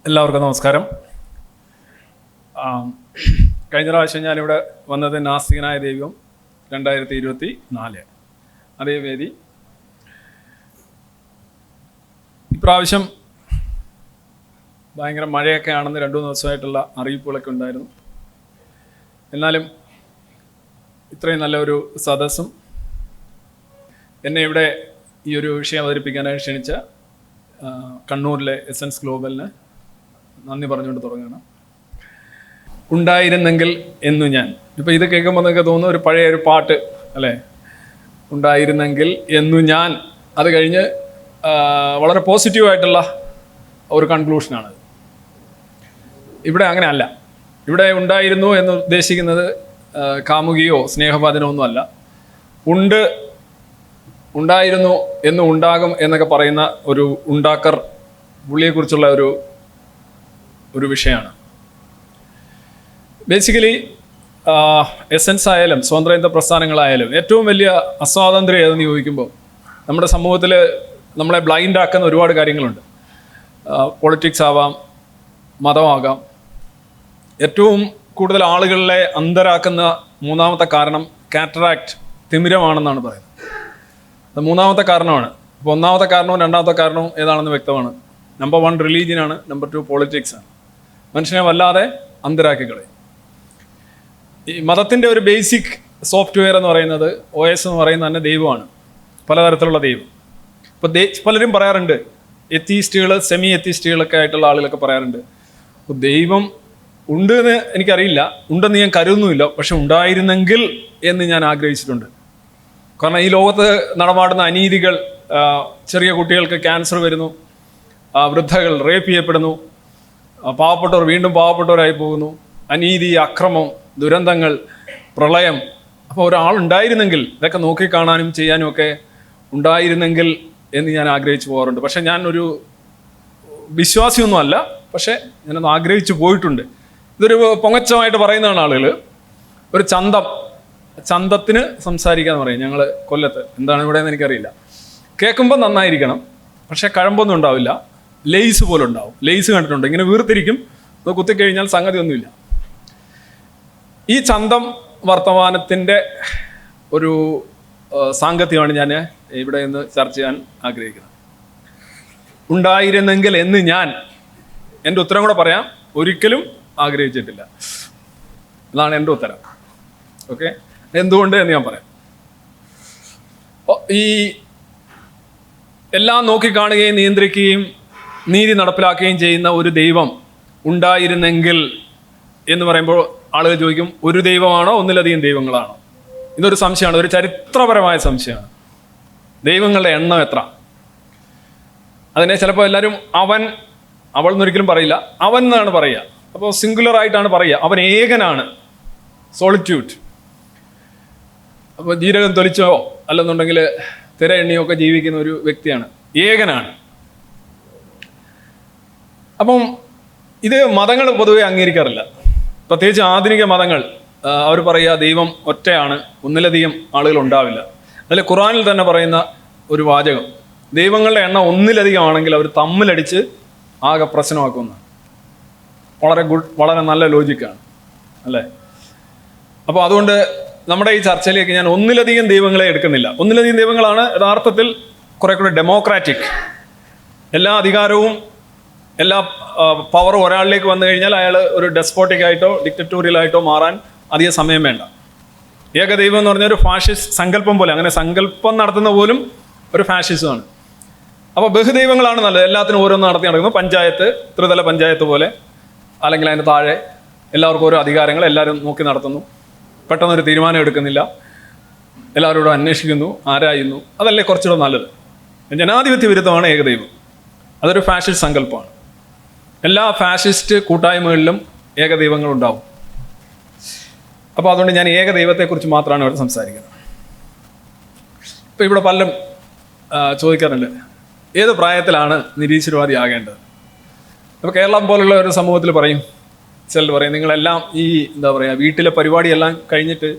എല്ലാവർക്കും നമസ്കാരം. കഴിഞ്ഞ പ്രാവശ്യം ഞാനിവിടെ വന്നത് നാസ്തികനായ ദൈവം 2024 അതേ വേദി. ഇപ്രാവശ്യം ഭയങ്കര മഴയൊക്കെ ആണെന്ന് 2-3 ദിവസമായിട്ടുള്ള അറിയിപ്പുകളൊക്കെ ഉണ്ടായിരുന്നു. എന്നാലും ഇത്രയും നല്ലൊരു സദസ്സും എന്നെ ഇവിടെ ഈ ഒരു വിഷയം അവതരിപ്പിക്കാനായി ക്ഷണിച്ച കണ്ണൂരിലെ എസൻസ് ഗ്ലോബലിന് നന്ദി പറഞ്ഞുകൊണ്ട് തുടങ്ങണം. ഉണ്ടായിരുന്നെങ്കിൽ എന്നു ഞാൻ. ഇപ്പോൾ ഇത് കേൾക്കുമ്പോൾ നിങ്ങൾക്ക് തോന്നുന്ന ഒരു പഴയ ഒരു പാട്ട് അല്ലേ? ഉണ്ടായിരുന്നെങ്കിൽ എന്നു ഞാൻ. അത് കഴിഞ്ഞ് വളരെ പോസിറ്റീവായിട്ടുള്ള ഒരു കൺക്ലൂഷനാണ്. ഇവിടെ അങ്ങനെ അല്ല. ഇവിടെ ഉണ്ടായിരുന്നു എന്ന് ഉദ്ദേശിക്കുന്നത് കാമുകിയോ സ്നേഹപാതനോ ഒന്നുമല്ല. ഉണ്ടായിരുന്നു എന്നും ഉണ്ടാകും എന്നൊക്കെ പറയുന്ന ഒരു ഉണ്ടാക്കർ പുള്ളിയെക്കുറിച്ചുള്ള ഒരു വിഷയമാണ്. ബേസിക്കലി എസൻസ് ആയാലും സ്വാതന്ത്ര്യ പ്രസ്ഥാനങ്ങളായാലും ഏറ്റവും വലിയ അസ്വാതന്ത്ര്യം ഏതെന്ന് ചോദിക്കുമ്പോൾ നമ്മുടെ സമൂഹത്തിൽ നമ്മളെ ബ്ലൈൻഡ് ആക്കുന്ന ഒരുപാട് കാര്യങ്ങളുണ്ട്. പൊളിറ്റിക്സ് ആവാം, മതമാകാം. ഏറ്റവും കൂടുതൽ ആളുകളെ അന്ധരാക്കുന്ന മൂന്നാമത്തെ കാരണം കാറ്ററാക്ട്, തിമിരമാണെന്നാണ് പറയുന്നത്. അത് മൂന്നാമത്തെ കാരണമാണ്. അപ്പോൾ ഒന്നാമത്തെ കാരണവും രണ്ടാമത്തെ കാരണവും ഏതാണെന്ന് വ്യക്തമാണ്. നമ്പർ 1 റിലീജിയനാണ്, നമ്പർ 2 പൊളിറ്റിക്സ് ആണ്. മനുഷ്യനെ വല്ലാതെ അന്ധരാക്കികളെ. ഈ മതത്തിൻ്റെ ഒരു ബേസിക് സോഫ്റ്റ്വെയർ എന്ന് പറയുന്നത് OS എന്ന് പറയുന്നത് തന്നെ ദൈവമാണ്, പലതരത്തിലുള്ള ദൈവം. ഇപ്പോൾ പലരും പറയാറുണ്ട്, എത്തീസ്റ്റുകൾ, സെമി എത്തീസ്റ്റുകളൊക്കെ ആയിട്ടുള്ള ആളുകളൊക്കെ പറയാറുണ്ട്, ദൈവം ഉണ്ട് എന്ന് എനിക്കറിയില്ല, ഉണ്ടെന്ന് ഞാൻ കരുതുന്നുമില്ല, പക്ഷെ ഉണ്ടായിരുന്നെങ്കിൽ എന്ന് ഞാൻ ആഗ്രഹിച്ചിട്ടുണ്ട്. കാരണം ഈ ലോകത്ത് നടമാടുന്ന അനീതികൾ, ചെറിയ കുട്ടികൾക്ക് ക്യാൻസർ വരുന്നു, വൃദ്ധകൾ റേപ്പ് ചെയ്യപ്പെടുന്നു, പാവപ്പെട്ടവർ വീണ്ടും പാവപ്പെട്ടവരായി പോകുന്നു, അനീതി, അക്രമം, ദുരന്തങ്ങൾ, പ്രളയം. അപ്പോൾ ഒരാളുണ്ടായിരുന്നെങ്കിൽ ഇതൊക്കെ നോക്കിക്കാണാനും ചെയ്യാനും ഒക്കെ ഉണ്ടായിരുന്നെങ്കിൽ എന്ന് ഞാൻ ആഗ്രഹിച്ചു പോകാറുണ്ട്. പക്ഷെ ഞാൻ ഒരു വിശ്വാസിയൊന്നുമല്ല, പക്ഷെ ഞാനൊന്ന് ആഗ്രഹിച്ചു പോയിട്ടുണ്ട്. ഇതൊരു പൊങ്ങച്ചമായിട്ട് പറയുന്നതാണ് ആളുകൾ. ഒരു ചന്തത്തിന് സംസാരിക്കാന്ന് പറയും ഞങ്ങൾ കൊല്ലത്ത്. എന്താണ് ഇവിടെ എന്ന് എനിക്കറിയില്ല. കേൾക്കുമ്പോൾ നന്നായിരിക്കണം, പക്ഷെ കഴമ്പൊന്നും ഉണ്ടാവില്ല. ലെയ്സ് പോലെ ഉണ്ടാവും. ലെയ്സ് കണ്ടിട്ടുണ്ട്, ഇങ്ങനെ വീർത്തിരിക്കും, അത് കുത്തിക്കഴിഞ്ഞാൽ സംഗതി ഒന്നുമില്ല. ഈ ചന്തം വർത്തമാനത്തിൻ്റെ ഒരു സാങ്കത്യമാണ് ഞാൻ ഇവിടെ നിന്ന് ചർച്ച ചെയ്യാൻ ആഗ്രഹിക്കുന്നത്. ഉണ്ടായിരുന്നെങ്കിൽ എന്ന് ഞാൻ എൻ്റെ ഉത്തരം കൂടെ പറയാം. ഒരിക്കലും ആഗ്രഹിച്ചിട്ടില്ല. അതാണ് എൻ്റെ ഉത്തരം. ഓക്കെ, എന്തുകൊണ്ട് എന്ന് ഞാൻ പറയാം. ഈ എല്ലാം നോക്കിക്കാണുകയും നിയന്ത്രിക്കുകയും നീതി നടപ്പിലാക്കുകയും ചെയ്യുന്ന ഒരു ദൈവം ഉണ്ടായിരുന്നെങ്കിൽ എന്ന് പറയുമ്പോൾ ആളുകൾ ചോദിക്കും, ഒരു ദൈവമാണോ ഒന്നിലധികം ദൈവങ്ങളാണോ? ഇതൊരു സംശയമാണ്, ഒരു ചരിത്രപരമായ സംശയമാണ്. ദൈവങ്ങളുടെ എണ്ണം എത്ര? അതിനെ ചിലപ്പോൾ എല്ലാവരും അവൾ എന്നൊരിക്കലും പറയില്ല, അവൻ എന്നാണ് പറയുക. അപ്പോൾ സിംഗുലർ ആയിട്ടാണ് പറയുക. അവൻ ഏകനാണ്, സോളിറ്റ്യൂഡ്. അപ്പോൾ ജീരകം തൊലിച്ചോ അല്ലെന്നുണ്ടെങ്കിൽ തിര എണ്ണിയോ ഒക്കെ ജീവിക്കുന്ന ഒരു വ്യക്തിയാണ്, ഏകനാണ്. അപ്പം ഇത് മതങ്ങൾ പൊതുവെ അംഗീകരിക്കാറില്ല, പ്രത്യേകിച്ച് ആധുനിക മതങ്ങൾ. അവർ പറയുക ദൈവം ഒറ്റയാണ്, ഒന്നിലധികം ആളുകൾ ഉണ്ടാവില്ല. അതിൽ ഖുറാനിൽ തന്നെ പറയുന്ന ഒരു വാചകം, ദൈവങ്ങളുടെ എണ്ണം ഒന്നിലധികം ആണെങ്കിൽ അവർ തമ്മിലടിച്ച് ആകെ പ്രശ്നമാക്കുന്നതാണ്. വളരെ നല്ല ലോജിക്കാണ് അല്ലേ? അപ്പോൾ അതുകൊണ്ട് നമ്മുടെ ഈ ചർച്ചയിലേക്ക് ഞാൻ ഒന്നിലധികം ദൈവങ്ങളെ എടുക്കുന്നില്ല. ഒന്നിലധികം ദൈവങ്ങളാണ് യഥാർത്ഥത്തിൽ കുറെ കൂടെ ഡെമോക്രാറ്റിക്. എല്ലാ അധികാരവും എല്ലാ പവറും ഒരാളിലേക്ക് വന്നു കഴിഞ്ഞാൽ അയാൾ ഒരു ഡെസ്പോട്ടിക് ആയിട്ടോ ഡിക്റ്ററ്റോറിയലായിട്ടോ മാറാൻ അധികം സമയം വേണ്ട. ഏകദൈവം എന്ന് പറഞ്ഞാൽ ഒരു ഫാഷിസ്റ്റ് സങ്കല്പം പോലെ, അങ്ങനെ സങ്കല്പം നടത്തുന്ന പോലും ഒരു ഫാഷിസമാണ്. അപ്പോൾ ബഹുദൈവങ്ങളാണ് നല്ലത്. എല്ലാത്തിനും ഓരോന്ന് നടക്കുന്നു. പഞ്ചായത്ത്, ത്രിതല പഞ്ചായത്ത് പോലെ, അല്ലെങ്കിൽ അതിന് താഴെ എല്ലാവർക്കും ഓരോ അധികാരങ്ങൾ എല്ലാവരും നോക്കി നടത്തുന്നു. പെട്ടെന്നൊരു തീരുമാനം എടുക്കുന്നില്ല, എല്ലാവരോടും അന്വേഷിക്കുന്നു, ആരായുന്നു. അതല്ലേ കുറച്ചുകൂടെ നല്ലത്. ജനാധിപത്യ വിരുദ്ധമാണ് ഏകദൈവം. അതൊരു ഫാഷിസ്റ്റ് സങ്കല്പമാണ്. എല്ലാ ഫാഷിസ്റ്റ് കൂട്ടായ്മകളിലും ഏകദൈവങ്ങളുണ്ടാവും. അപ്പോൾ അതുകൊണ്ട് ഞാൻ ഏകദൈവത്തെക്കുറിച്ച് മാത്രമാണ് ഇവിടെ സംസാരിക്കുന്നത്. ഇപ്പോൾ ഇവിടെ പലരും ചോദിക്കാറുണ്ട്, ഏത് പ്രായത്തിലാണ് നിരീശ്വരവാദി ആകേണ്ടത്? അപ്പോൾ കേരളം പോലുള്ള ഒരു സമൂഹത്തിൽ പറയും, ചിലർ പറയും, നിങ്ങളെല്ലാം ഈ വീട്ടിലെ പരിപാടിയെല്ലാം കഴിഞ്ഞിട്ട്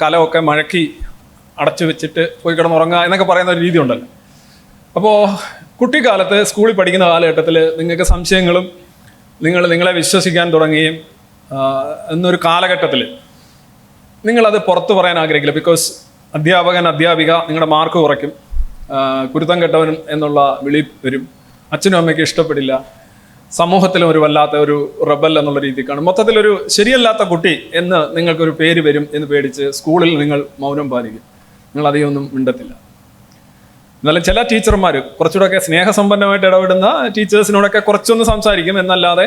കലമൊക്കെ മഴക്കി അടച്ചു വെച്ചിട്ട് പോയി കിടന്നുറങ്ങുക എന്നൊക്കെ പറയുന്ന ഒരു രീതി ഉണ്ടല്ലോ. അപ്പോൾ കുട്ടിക്കാലത്ത് സ്കൂളിൽ പഠിക്കുന്ന കാലഘട്ടത്തിൽ നിങ്ങൾക്ക് സംശയങ്ങളും നിങ്ങളെ വിശ്വസിക്കാൻ തുടങ്ങുകയും എന്നൊരു കാലഘട്ടത്തിൽ നിങ്ങളത് പുറത്തു പറയാൻ ആഗ്രഹിക്കില്ല. ബിക്കോസ് അധ്യാപിക നിങ്ങളുടെ മാർക്ക് കുറയ്ക്കും, കുരുത്തം കെട്ടവൻ എന്നുള്ള വിളി വരും, അച്ഛനും അമ്മയ്ക്ക് ഇഷ്ടപ്പെടില്ല, സമൂഹത്തിലും ഒരു വല്ലാത്ത ഒരു റബൽ എന്നുള്ള രീതി കാണും. മൊത്തത്തിലൊരു ശരിയല്ലാത്ത കുട്ടി എന്ന് നിങ്ങൾക്കൊരു പേര് വരും എന്ന് പേടിച്ച് സ്കൂളിൽ നിങ്ങൾ മൗനം പാലിക്കും, നിങ്ങൾ അധികം ഒന്നും മിണ്ടത്തില്ല. എന്നാലും ചില ടീച്ചർമാർ കുറച്ചുകൂടെയൊക്കെ സ്നേഹസമ്പന്നമായിട്ട് ഇടപെടുന്ന ടീച്ചേഴ്സിനോടൊക്കെ കുറച്ചൊന്ന് സംസാരിക്കും എന്നല്ലാതെ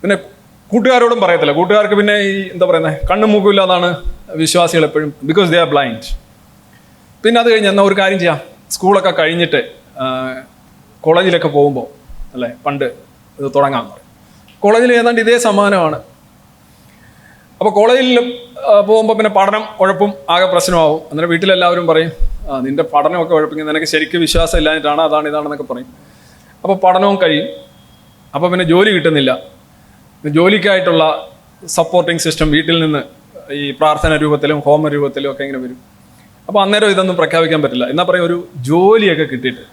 പിന്നെ കൂട്ടുകാരോടും പറയത്തില്ല. കൂട്ടുകാർക്ക് പിന്നെ ഈ എന്താ പറയുന്നത്, കണ്ണും മൂക്കില്ല എന്നാണ് വിശ്വാസികൾ എപ്പോഴും, ബിക്കോസ് ദേ ആർ ബ്ലൈൻഡ്. പിന്നെ അത് കഴിഞ്ഞ് എന്നാൽ ഒരു കാര്യം ചെയ്യാം, സ്കൂളൊക്കെ കഴിഞ്ഞിട്ട് കോളേജിലൊക്കെ പോകുമ്പോൾ അല്ലേ, പണ്ട് ഇത് തുടങ്ങാമെന്ന് പറയും. കോളേജിൽ ഏതാണ്ട് ഇതേ സമാനമാണ്. അപ്പോൾ കോളേജിൽ പോകുമ്പോൾ പിന്നെ പഠനം ഉഴപ്പും ആകെ പ്രശ്നമാവും. അന്നേരം വീട്ടിലെല്ലാവരും പറയും, നിന്റെ പഠനമൊക്കെ ഉഴപ്പിക്കും, നിനക്ക് ശരിക്കും വിശ്വാസം ഇല്ലാഞ്ഞിട്ടാണ്, ഇതാണെന്നൊക്കെ പറയും. അപ്പോൾ പഠനവും കഴിയും. അപ്പോൾ പിന്നെ ജോലി കിട്ടുന്നില്ല. ജോലിക്കായിട്ടുള്ള സപ്പോർട്ടിങ് സിസ്റ്റം വീട്ടിൽ നിന്ന് ഈ പ്രാർത്ഥന രൂപത്തിലും ഹോമ രൂപത്തിലും ഒക്കെ ഇങ്ങനെ വരും. അപ്പോൾ അന്നേരം ഇതൊന്നും പ്രഖ്യാപിക്കാൻ പറ്റില്ല. എന്നാൽ പറയും ഒരു ജോലിയൊക്കെ കിട്ടിയിട്ട്,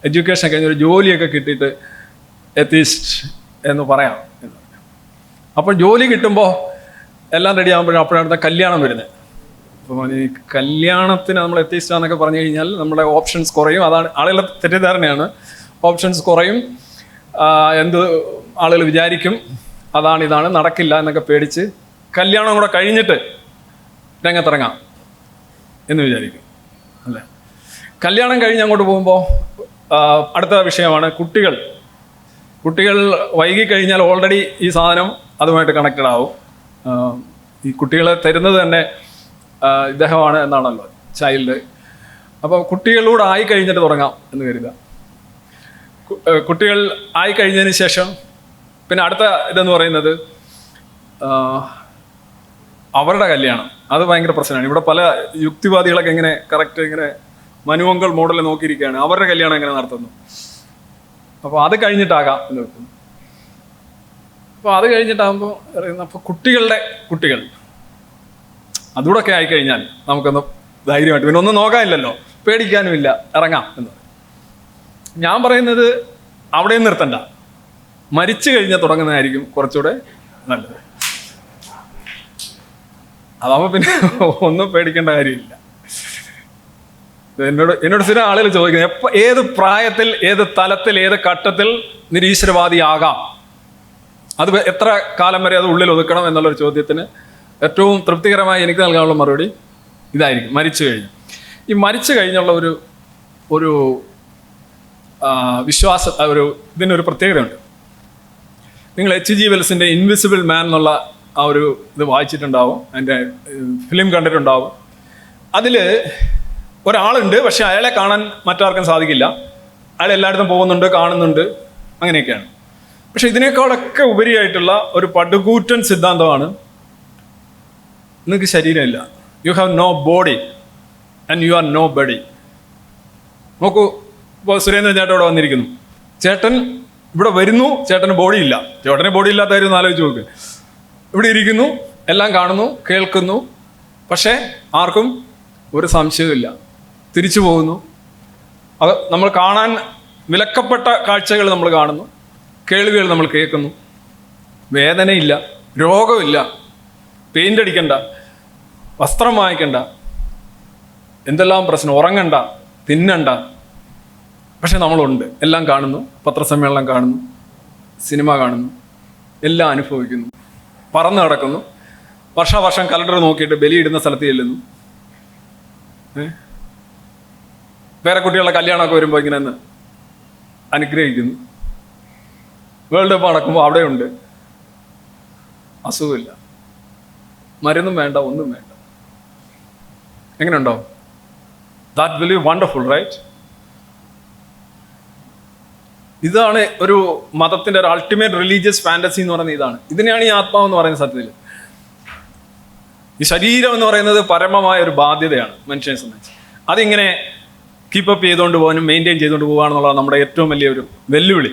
എഡ്യൂക്കേഷൻ കഴിഞ്ഞ ഒരു ജോലിയൊക്കെ കിട്ടിയിട്ട് എത്തിസ്റ്റ് എന്ന് പറയാം. അപ്പോൾ ജോലി കിട്ടുമ്പോൾ എല്ലാം റെഡി ആകുമ്പോഴും അപ്പോഴാണ് കല്യാണം വരുന്നത്. അപ്പോൾ ഈ കല്യാണത്തിന് നമ്മൾ എത്തിയിട്ടാന്നൊക്കെ പറഞ്ഞു കഴിഞ്ഞാൽ നമ്മുടെ ഓപ്ഷൻസ് കുറയും. അതാണ് ആളുകളുടെ തെറ്റിദ്ധാരണയാണ്. ഓപ്ഷൻസ് കുറയും, എന്ത് ആളുകൾ വിചാരിക്കും, ഇതാണ് നടക്കില്ല എന്നൊക്കെ പേടിച്ച് കല്യാണം കൂടെ കഴിഞ്ഞിട്ട് രംഗത്തിറങ്ങാം എന്ന് വിചാരിക്കും അല്ലേ. കല്യാണം കഴിഞ്ഞ് അങ്ങോട്ട് പോകുമ്പോൾ അടുത്ത വിഷയമാണ് കുട്ടികൾ. വൈകി കഴിഞ്ഞാൽ ഓൾറെഡി ഈ സാധനം അതുമായിട്ട് കണക്റ്റഡ് ആവും. ഈ കുട്ടികളെ തരുന്നത് തന്നെ ഇദ്ദേഹമാണ് എന്നാണല്ലോ, ചൈൽഡ്. അപ്പോൾ കുട്ടികളോട് ആയി കഴിഞ്ഞിട്ട് തുടങ്ങാം എന്ന് കരുതുക. കുട്ടികൾ ആയി കഴിഞ്ഞതിന് ശേഷം പിന്നെ അടുത്ത ഇതെന്ന് പറയുന്നത് അവരുടെ കല്യാണം. അത് ഭയങ്കര പ്രശ്നമാണ്. ഇവിടെ പല യുക്തിവാദികളൊക്കെ ഇങ്ങനെ കറക്റ്റ് ഇങ്ങനെ മനുവങ്കൾ മോഡൽ നോക്കിയിരിക്കുകയാണ്, അവരുടെ കല്യാണം എങ്ങനെ നടത്തുന്നു. അപ്പോൾ അത് കഴിഞ്ഞിട്ടാകാം എന്ന് വെക്കുന്നു. അപ്പോൾ അത് കഴിഞ്ഞിട്ടാകുമ്പോൾ അപ്പോൾ കുട്ടികൾ അതുകൂടെയൊക്കെ ആയിക്കഴിഞ്ഞാൽ നമുക്കൊന്ന് ധൈര്യമായിട്ട് പിന്നെ ഒന്നും നോക്കാനില്ലല്ലോ, പേടിക്കാനും ഇല്ല, ഇറങ്ങാം എന്ന്. ഞാൻ പറയുന്നത് അവിടെയും നിർത്തണ്ട, മരിച്ചു കഴിഞ്ഞാൽ തുടങ്ങുന്നതായിരിക്കും കുറച്ചുകൂടെ നല്ലത്. അതാവുമ്പോൾ പിന്നെ ഒന്നും പേടിക്കേണ്ട കാര്യമില്ല. എന്നോട് സ്ഥിരം ആളുകൾ ചോദിക്കുന്നത്, ഏത് പ്രായത്തിൽ, ഏത് തലത്തിൽ, ഏത് ഘട്ടത്തിൽ നിരീശ്വരവാദിയാകാം, അത് എത്ര കാലം വരെ അത് ഉള്ളിൽ ഒതുക്കണം എന്നുള്ളൊരു ചോദ്യത്തിന് ഏറ്റവും തൃപ്തികരമായി എനിക്ക് നൽകാനുള്ള മറുപടി ഇതായിരിക്കും, മരിച്ചു കഴിഞ്ഞു. ഈ മരിച്ചു കഴിഞ്ഞുള്ള ഒരു ഇതിനൊരു പ്രത്യേകതയുണ്ട്. നിങ്ങൾ H.G. വെൽസിൻ്റെ ഇൻവിസിബിൾ മാൻ എന്നുള്ള ആ ഒരു ഇത് വായിച്ചിട്ടുണ്ടാവും, അതിൻ്റെ ഫിലിം കണ്ടിട്ടുണ്ടാവും. അതിൽ ഒരാളുണ്ട്, പക്ഷെ അയാളെ കാണാൻ മറ്റാർക്കും സാധിക്കില്ല. അയാൾ എല്ലായിടത്തും പോകുന്നുണ്ട്, കാണുന്നുണ്ട്, അങ്ങനെയൊക്കെയാണ്. പക്ഷെ ഇതിനേക്കാളൊക്കെ ഉപരിയായിട്ടുള്ള ഒരു പടുകൂറ്റൻ സിദ്ധാന്തമാണ്, നിങ്ങൾക്ക് ശരീരമില്ല, you have no body and you are no buddy. നോക്കൂ, ഇപ്പോൾ സുരേന്ദ്രൻ ചേട്ടൻ ഇവിടെ വന്നിരിക്കുന്നു. ചേട്ടൻ ഇവിടെ വരുന്നു, ചേട്ടന് ബോഡി ഇല്ല. ചേട്ടന് ബോഡി ഇല്ലാത്തായിരുന്നു ആലോചിച്ച് നോക്ക്. ഇവിടെ ഇരിക്കുന്നു, എല്ലാം കാണുന്നു, കേൾക്കുന്നു, പക്ഷേ ആർക്കും ഒരു സംശയവുമില്ല. തിരിച്ചു പോകുന്നു. അത് നമ്മൾ കാണാൻ വിലക്കപ്പെട്ട കാഴ്ചകൾ നമ്മൾ കാണുന്നു, കേൾവികൾ നമ്മൾ കേൾക്കുന്നു. വേദനയില്ല, രോഗമില്ല, പെയിൻ്റ് അടിക്കണ്ട, വസ്ത്രം വാങ്ങിക്കണ്ട, എന്തെല്ലാം പ്രശ്നം, ഉറങ്ങണ്ട, തിന്നണ്ട, പക്ഷെ നമ്മളുണ്ട്. എല്ലാം കാണുന്നു, പത്രസമ്മേളനം കാണുന്നു, സിനിമ കാണുന്നു, എല്ലാം അനുഭവിക്കുന്നു, പറന്ന് നടക്കുന്നു, വർഷാവർഷം കലണ്ടർ നോക്കിയിട്ട് ബലിയിടുന്ന സ്ഥലത്ത് ചെല്ലുന്നു. വേറെ കുട്ടികളുടെ കല്യാണമൊക്കെ വരുമ്പോൾ ഇങ്ങനെ ഒന്ന് അനുഗ്രഹിക്കുന്നു. വേൾഡ് കപ്പ് നടക്കുമ്പോൾ അവിടെയുണ്ട്, അസുഖമില്ല, മരുന്നും വേണ്ട, ഒന്നും വേണ്ട. എങ്ങനെയുണ്ടോ? That will be wonderful, right? ഇതാണ് ഒരു മതത്തിൻ്റെ ഒരു അൾട്ടിമേറ്റ് റിലീജിയസ് ഫാൻറ്റസി എന്ന് പറയുന്നത്. ഇതിനെയാണ് ഈ ആത്മാവെന്ന് പറയുന്ന സത്യത്തിൽ. ഈ ശരീരം എന്ന് പറയുന്നത് പരമമായ ഒരു ബാധ്യതയാണ് മനുഷ്യനെ സംബന്ധിച്ച്. അതിങ്ങനെ കീപ്പപ്പ് ചെയ്തുകൊണ്ട് പോകാനും മെയിൻറ്റെയിൻ ചെയ്തുകൊണ്ട് പോകുകയാണെന്നുള്ളത് നമ്മുടെ ഏറ്റവും വലിയൊരു വെല്ലുവിളി.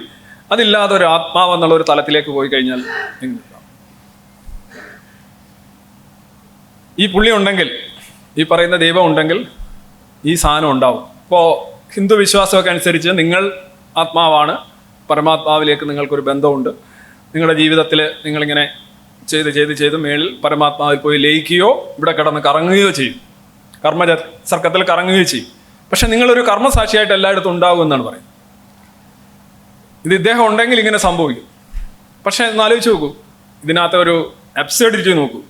അതില്ലാതെ ഒരു ആത്മാവ് എന്നുള്ള ഒരു തലത്തിലേക്ക് പോയി കഴിഞ്ഞാൽ ഈ പുള്ളി ഉണ്ടെങ്കിൽ, ഈ പറയുന്ന ദൈവം ഉണ്ടെങ്കിൽ ഈ സാധനം ഉണ്ടാവും. ഇപ്പോൾ ഹിന്ദു വിശ്വാസമൊക്കെ അനുസരിച്ച് നിങ്ങൾ ആത്മാവാണ്, പരമാത്മാവിലേക്ക് നിങ്ങൾക്കൊരു ബന്ധമുണ്ട്. നിങ്ങളുടെ ജീവിതത്തിൽ നിങ്ങളിങ്ങനെ ചെയ്ത് മേളിൽ പരമാത്മാവിൽ പോയി ലയിക്കുകയോ ഇവിടെ കിടന്ന് കറങ്ങുകയോ ചെയ്യും, സർക്കത്തിൽ കറങ്ങുകയോ ചെയ്യും. പക്ഷെ നിങ്ങളൊരു കർമ്മസാക്ഷിയായിട്ട് എല്ലായിടത്തും ഉണ്ടാകും എന്നാണ് പറയുന്നത്. ഇത് ഇദ്ദേഹം ഉണ്ടെങ്കിൽ ഇങ്ങനെ സംഭവിക്കും. പക്ഷെ എന്നാലോചിച്ച് നോക്കൂ, ഇതിനകത്ത് ഒരു അബ്സർഡിറ്റി നോക്കൂ.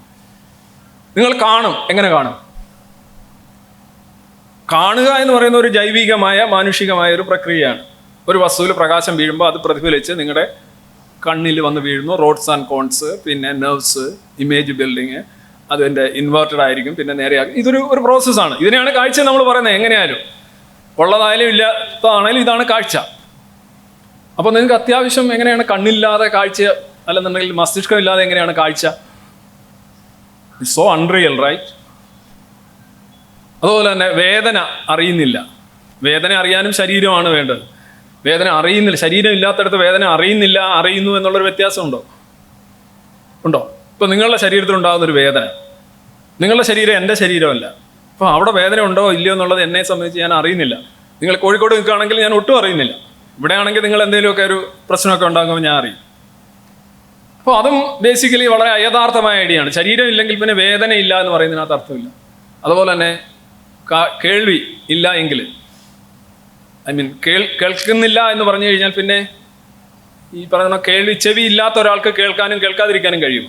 നിങ്ങൾ കാണും. എങ്ങനെ കാണും? കാണുക എന്ന് പറയുന്ന ഒരു ജൈവികമായ മാനുഷികമായ ഒരു പ്രക്രിയയാണ്. ഒരു വസ്തുവിൽ പ്രകാശം വീഴുമ്പോൾ അത് പ്രതിഫലിച്ച് നിങ്ങളുടെ കണ്ണിൽ വന്ന് വീഴുന്നു. റോഡ്സ് ആൻഡ് കോൺസ്, പിന്നെ നെർവ്സ്, ഇമേജ് ബിൽഡിങ്, അതിൻ്റെ ഇൻവേർട്ടഡ് ആയിരിക്കും, പിന്നെ നേരെയാകും. ഇതൊരു പ്രോസസ്സാണ്. ഇതിനെയാണ് കാഴ്ച നമ്മൾ പറയുന്നത്. എങ്ങനെയായാലും ഉള്ളതായാലും ഇല്ലാത്തതാണേലും ഇതാണ് കാഴ്ച. അപ്പോൾ നിങ്ങൾക്ക് അത്യാവശ്യം എങ്ങനെയാണ് കണ്ണില്ലാതെ കാഴ്ച, അല്ലെന്നുണ്ടെങ്കിൽ മസ്തിഷ്കം ഇല്ലാതെ എങ്ങനെയാണ് കാഴ്ച? It's so unreal, right? അതുപോലെ തന്നെ വേദന അറിയുന്നില്ല. വേദന അറിയാനും ശരീരമാണ് വേണ്ടത്. വേദന അറിയുന്നില്ല. ശരീരം ഇല്ലാത്തടത്ത് വേദന അറിയുന്നില്ല, അറിയുന്നു എന്നുള്ളൊരു വ്യത്യാസമുണ്ടോ? ഉണ്ടോ? ഇപ്പോൾ നിങ്ങളുടെ ശരീരത്തിലുണ്ടാകുന്നൊരു വേദന, നിങ്ങളുടെ ശരീരം എൻ്റെ ശരീരമല്ല. അപ്പോൾ അവിടെ വേദന ഉണ്ടോ ഇല്ലയോ എന്നുള്ളത് എന്നെ സംബന്ധിച്ച് ഞാൻ അറിയുന്നില്ല. നിങ്ങൾ കോഴിക്കോട് നിൽക്കുകയാണെങ്കിൽ ഞാൻ ഒട്ടും അറിയുന്നില്ല. ഇവിടെയാണെങ്കിൽ നിങ്ങൾ എന്തെങ്കിലുമൊക്കെ ഒരു പ്രശ്നമൊക്കെ ഉണ്ടാകുമ്പോൾ ഞാൻ അറിയും. അപ്പോൾ അതും ബേസിക്കലി വളരെ അയഥാർത്ഥമായ ഐഡിയയാണ്. ശരീരം ഇല്ലെങ്കിൽ പിന്നെ വേദന ഇല്ല എന്ന് പറയുന്നതിനകത്ത് അർത്ഥമില്ല. അതുപോലെ തന്നെ കേൾവി ഇല്ല എങ്കിൽ, കേൾക്കുന്നില്ല എന്ന് പറഞ്ഞു കഴിഞ്ഞാൽ പിന്നെ ഈ പറയുന്ന കേൾവി, ചെവി ഇല്ലാത്ത ഒരാൾക്ക് കേൾക്കാനും കേൾക്കാതിരിക്കാനും കഴിയും.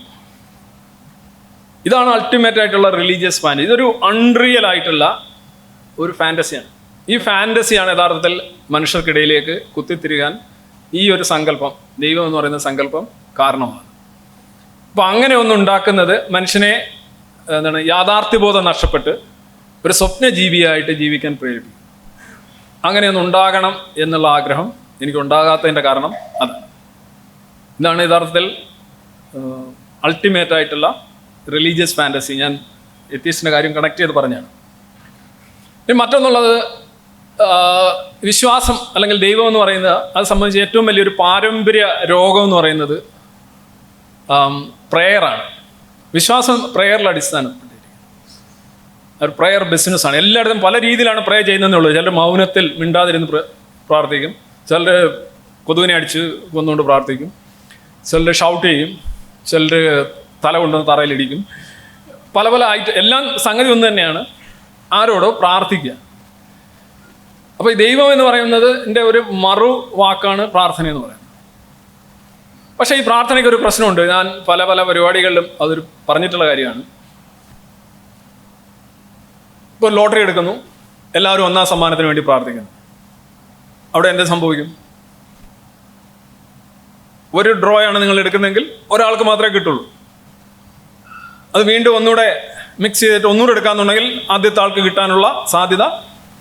ഇതാണ് അൾട്ടിമേറ്റ് ആയിട്ടുള്ള റിലീജിയസ് ഫാൻറ്റസി. ഇതൊരു അൺറിയൽ ആയിട്ടുള്ള ഒരു ഫാൻറ്റസിയാണ്. ഈ ഫാൻറ്റസിയാണ് യഥാർത്ഥത്തിൽ മനുഷ്യർക്കിടയിലേക്ക് കുത്തിത്തിരികാൻ ഈ ഒരു സങ്കല്പം, ദൈവം എന്ന് പറയുന്ന സങ്കല്പം കാരണമാണ്. അപ്പോൾ അങ്ങനെ ഒന്നുണ്ടാക്കുന്നത് മനുഷ്യനെ യാഥാർത്ഥ്യബോധം നഷ്ടപ്പെട്ട് ഒരു സ്വപ്നജീവിയായിട്ട് ജീവിക്കാൻ പ്രേരിപ്പിക്കും. അങ്ങനെയൊന്നും ഉണ്ടാകണം എന്നുള്ള ആഗ്രഹം എനിക്കുണ്ടാകാത്തതിൻ്റെ കാരണം അതാണ്. ഇതാണ് യഥാർത്ഥത്തിൽ അൾട്ടിമേറ്റ് ആയിട്ടുള്ള റിലീജിയസ് ഫാൻറ്റസി. ഞാൻ എത്തീസ്റ്റിൻ്റെ കാര്യം കണക്ട് ചെയ്ത് പറഞ്ഞാണ്. ഇനി മറ്റൊന്നുള്ളത്, വിശ്വാസം അല്ലെങ്കിൽ ദൈവം എന്ന് പറയുന്നത്, അത് സംബന്ധിച്ച് ഏറ്റവും വലിയൊരു പാരമ്പര്യ രോഗം എന്ന് പറയുന്നത് പ്രെയറാണ്. വിശ്വാസം പ്രെയറിൽ അടിസ്ഥാനപ്പെട്ടിരിക്കും. ഒരു പ്രെയർ ബിസിനസ്സാണ്. എല്ലായിടത്തും പല രീതിയിലാണ് പ്രേ ചെയ്യുന്നതെന്നേ ഉള്ളൂ. ചിലർ മൗനത്തിൽ മിണ്ടാതിരുന്ന് പ്രാർത്ഥിക്കും, ചിലർ കൊതുവിനെ അടിച്ച് കൊന്നുകൊണ്ട് പ്രാർത്ഥിക്കും, ചിലർ ഷൗട്ട് ചെയ്യും, ചിലർ തല കൊണ്ടുവന്ന് തറയിലിടിക്കും. പല ആയിട്ട് എല്ലാം സംഗതി ഒന്ന് തന്നെയാണ്, ആരോടോ പ്രാർത്ഥിക്കുക. അപ്പോൾ ഈ ദൈവം എന്ന് പറയുന്നത് എൻ്റെ ഒരു മറു വാക്കാണ് പ്രാർത്ഥന എന്ന് പറയുന്നത്. പക്ഷേ ഈ പ്രാർത്ഥനയ്ക്ക് ഒരു പ്രശ്നമുണ്ട്. ഞാൻ പല പരിപാടികളിലും അതൊരു പറഞ്ഞിട്ടുള്ള കാര്യമാണ്. ഇപ്പോൾ ലോട്ടറി എടുക്കുന്നു, എല്ലാവരും ഒന്നാം സമ്മാനത്തിന് വേണ്ടി പ്രാർത്ഥിക്കുന്നു. അവിടെ എന്ത് സംഭവിക്കും? ഒരു ഡ്രോയാണ് നിങ്ങൾ എടുക്കുന്നതെങ്കിൽ ഒരാൾക്ക് മാത്രമേ കിട്ടുള്ളൂ. അത് വീണ്ടും ഒന്നുകൂടെ മിക്സ് ചെയ്തിട്ട് ഒന്നുകൂടെ എടുക്കാന്നുണ്ടെങ്കിൽ ആദ്യത്തെ ആൾക്ക് കിട്ടാനുള്ള സാധ്യത